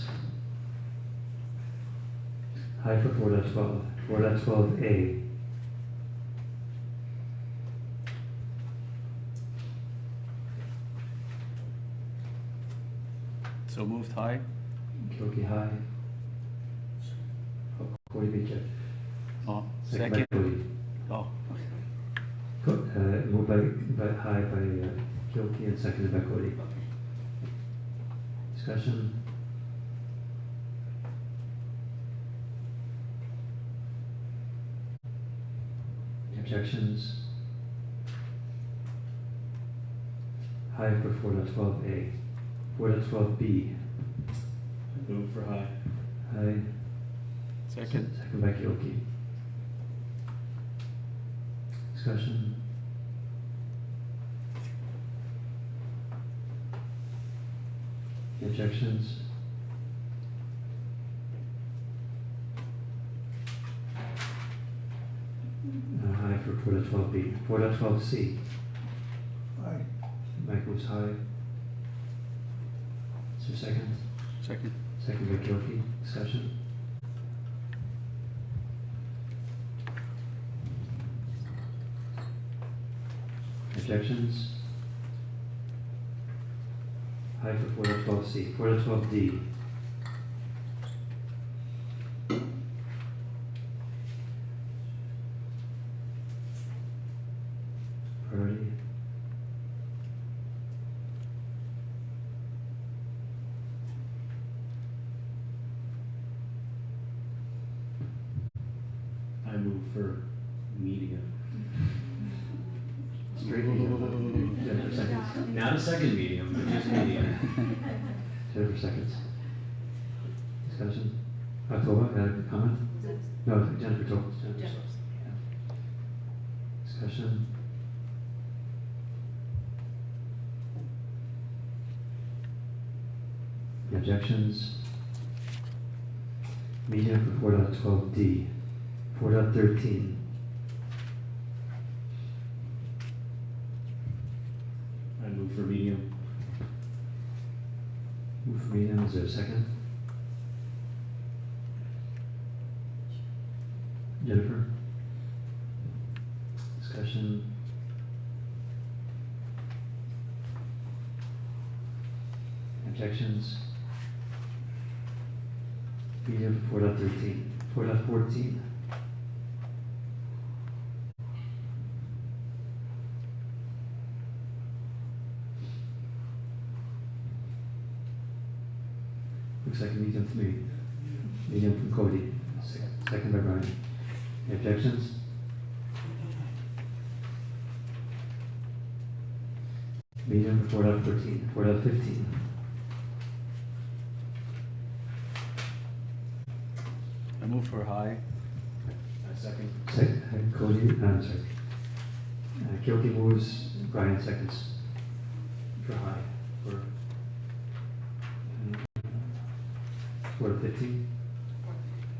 High for 4.12. 4.12A. So moved high. Kyoki high. Cody beat you. Oh, Second by second. Cody. Oh. Moved by high by Kyoki and seconded by Cody. Discussion? Objections? High for 4.12A. 4.12B. Move for high. High. Second. Second by Kyoki. Discussion? Objections? High for 4.12B. 4.12C. Aye. Mike moves high. Is there a second? Second. Second by Kyoki. Discussion? Objections? High for 4.12C. 4.12D. Priority. for medium. Straight medium. Jennifer seconds. Not a second medium, but just medium. Jennifer seconds. Discussion? October, got a comment? No, Jennifer talks. Yeah. Discussion? Any objections? Medium for 4.12D. 4.13. I move for medium. Move for medium, is there a second? Jennifer? Discussion? Objections? Medium for 4.13. 4.14. Looks like a medium to me. Medium from Cody. Second by Brian. Any objections? Medium for 4.14. 4.15. I move for high. I second. Cody, I'm sorry. Guilty moves, Brian seconds. For high. For 4.15.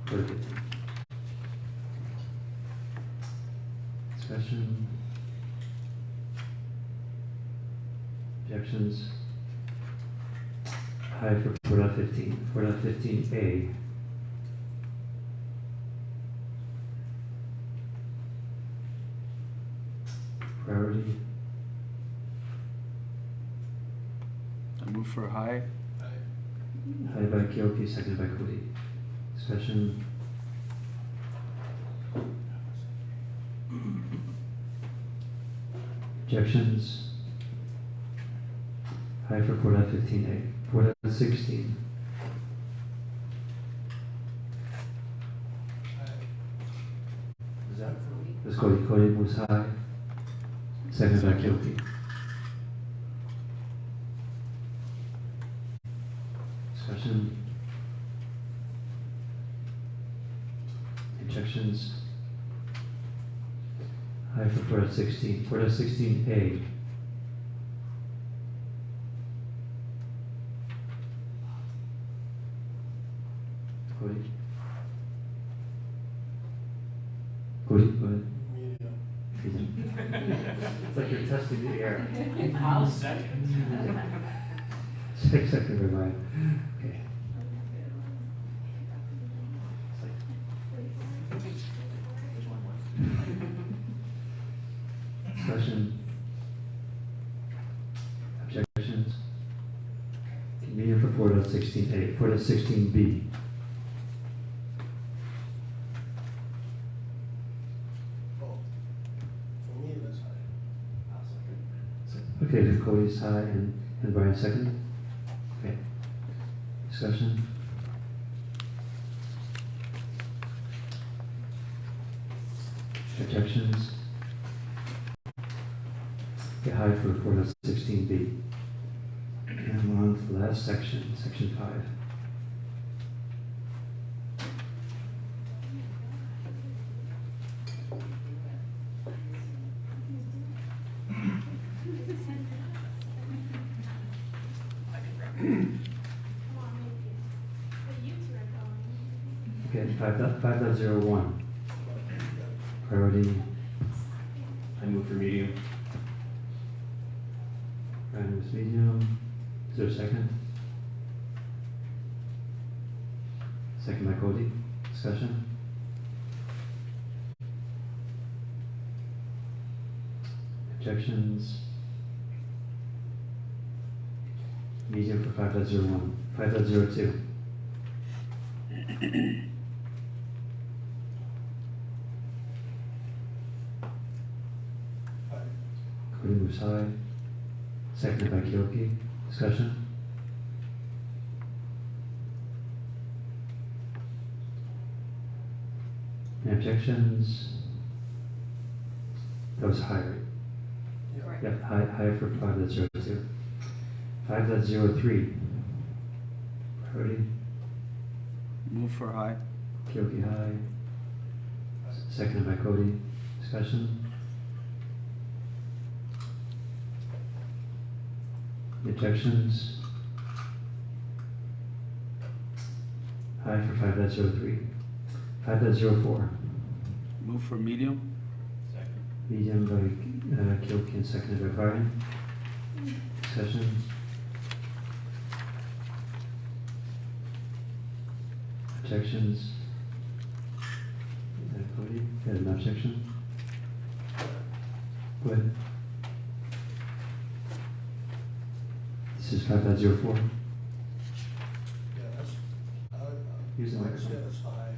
4.15. Discussion. Objections. High for 4.15. 4.15A. Priority. I move for high. High by Kyoki, seconded by Cody. Discussion. Objections. High for 4.15A. 4.16. Is that for me? Let's Cody. Cody moves high. Seconded by Kyoki. Discussion. Objections. High for 4.16. 4.16A. Cody. Cody, go ahead. It's like you're testing the air. I'll second. Second by Brian. Okay. Discussion. Objections. Medium for 4.16A. 4.16B. Okay, then Cody's high and Brian second. Okay. Discussion. Objections. Okay, high for 4.16B. And we're on to the last section, section 5. Okay, 5.01. Priority. I move for medium. Brian moves medium. Is there a second? Second by Cody. Discussion. Objections. Medium for 5.01. 5.02. Cody moves high. Seconded by Kyoki. Discussion. Any objections? That was high, right? Correct. Yeah, high for 5.00. 5.03. Priority. Move for high. Kyoki high. Seconded by Cody. Discussion. Objections? High for 5.03. 5.04. Move for medium. Medium by Kyoki and seconded by Brian. Discussion. Objections? Cody, had an objection? Go ahead. This is 5.04. Yeah, that's, Use the microphone. that's high.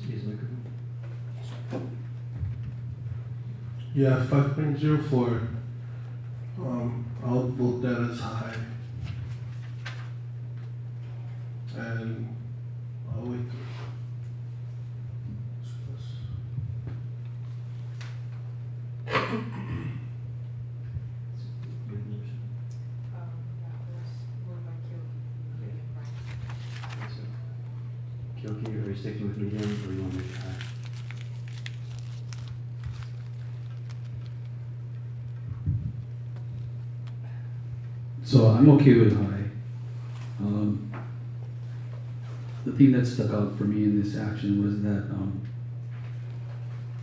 Use the microphone. Yeah, 5.04. I'll vote that as high. And I'll wait. Kyoki, are you sticking with medium or you want to make it high? So I'm okay with high. The thing that stuck out for me in this action was that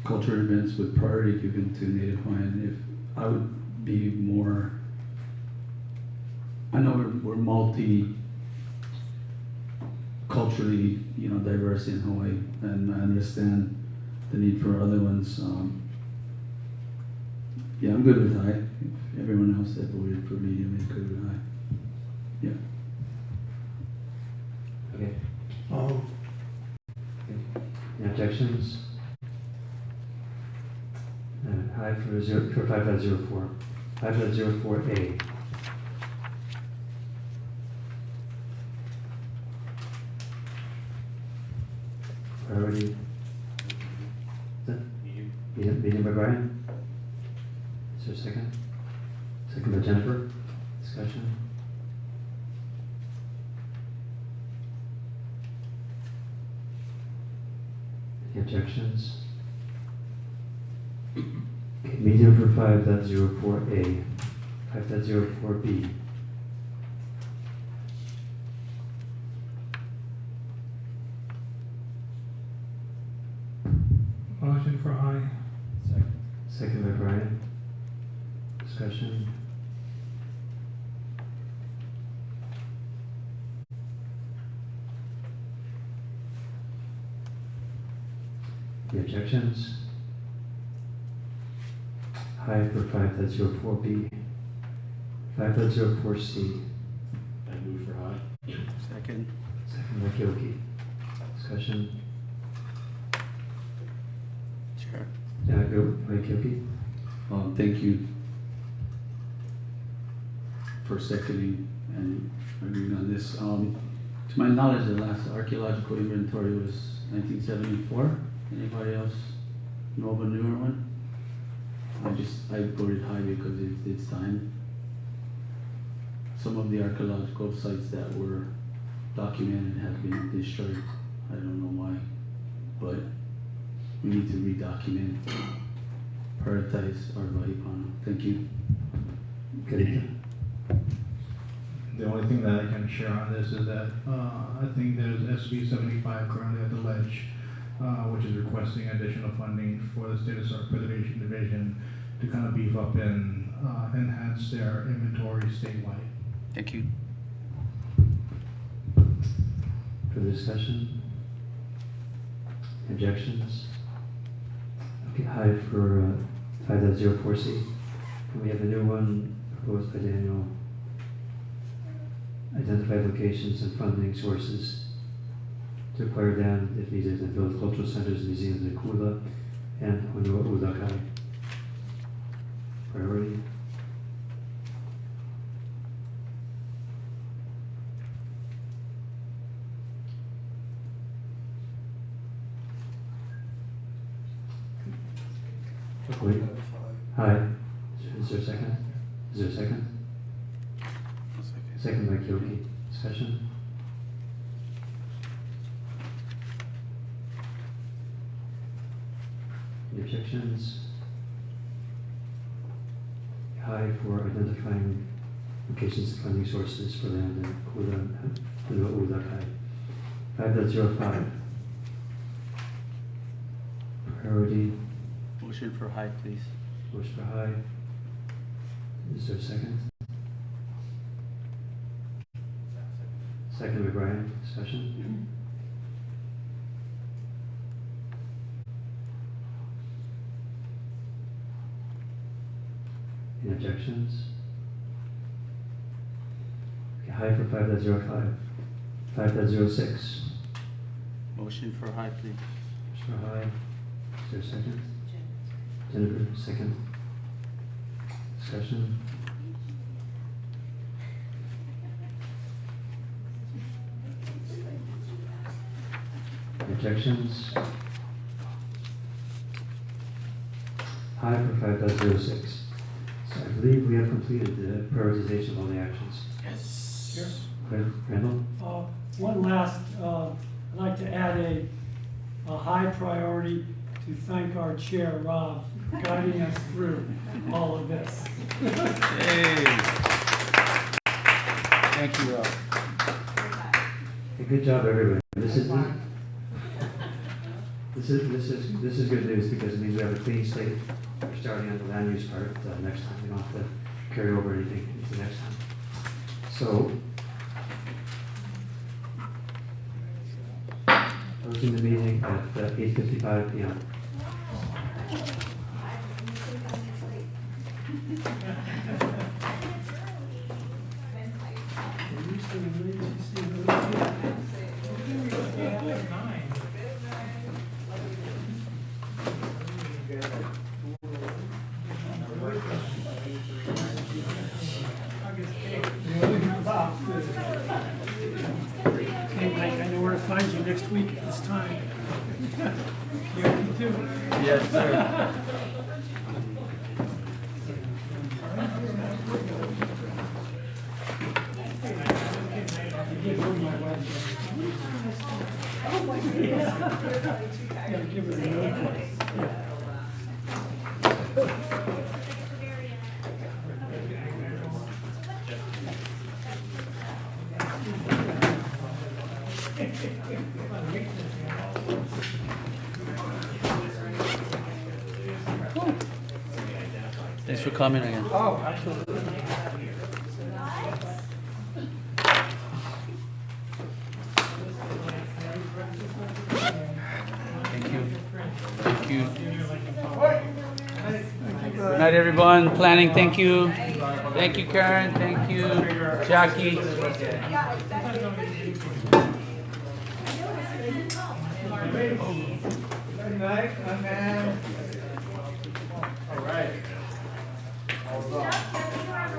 cultural events with priority given to Native Hawaiian. If I would be more, I know we're culturally, diverse in Hawaii, and I understand the need for other ones. Yeah, I'm good with high. If everyone else that voted for medium is good with high. Yeah. Okay. Oh. Any objections? High for 5.04. 5.04A. Priority. Medium by Brian. Is there a second? Second by Jennifer. Discussion. Any objections? Okay, medium for 5.04A. 5.04B. Motion for high. Second by Brian. Discussion. Any objections? High for 5.04B. 5.04C. I move for high. Second. Second by Kyoki. Discussion. Sure. Go by Kyoki. Thank you for seconding and agreeing on this. To my knowledge, the last archaeological inventory was 1974. Anybody else know of a newer one? I voted high because it's time. Some of the archaeological sites that were documented have been destroyed. I don't know why, but we need to redocument, prioritize our Vaipana. Thank you. Okay. The only thing that I can share on this is that I think there's SB 75 currently at the ledge, which is requesting additional funding for the State Historic Preservation Division to kind of beef up and enhance their inventory statewide. Thank you. Further discussion? Objections? Okay, high for 5.04C. And we have a new one proposed by Daniel. Identify locations and funding sources to acquire land if needed and build cultural centers, museums in Kula and Honua Ulakai. Priority. Wait. Hi. Is there a second? Is there a second? Second by Kyoki. Discussion? Any objections? Hi for identifying locations and funding sources for land in Udakai. 5.05. Priority. Motion for high, please. Motion for high. Is there a second? Second by Brian. Discussion? Any objections? Okay, high for 5.05. 5.06. Motion for high, please. Motion for high. Is there a second? Jennifer, second. Discussion? Objections? High for 5.06. So I believe we have completed the prioritization of all the actions. Yes. Randall? One last, I'd like to add a high priority to thank our chair, Rob, for guiding us through all of this. Hey. Thank you, Rob. Hey, good job, everybody. This is good news because it means we have a clean slate. We're starting on the land use part next time. We don't have to carry over anything into next time. So, closing the meeting at 8:55 p.m. I know where to find you next week at this time. You too. Yes, sir. Thanks for coming again. Oh, absolutely. Thank you. Thank you. Good night, everyone. Planning, thank you. Thank you, Karen. Thank you, Jackie. Good night, my man. All right.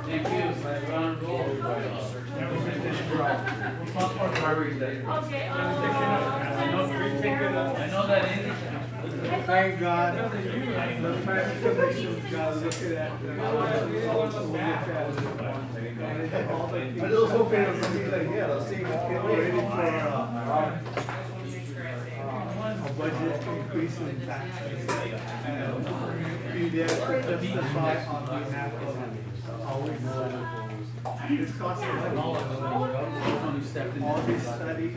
Thank you. I know that is. Thank God. The planning commission got looking at the I was hoping it was something like, yeah, let's see, let's get ready for a budget increase in taxes. Be there to testify on behalf of always it's costing a lot of money. All this study.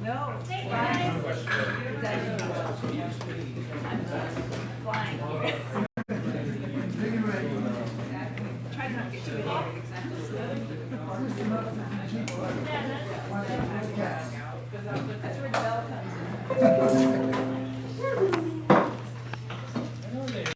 No. Flying here. Try not to get too excited because I'm just that's where the bell comes in.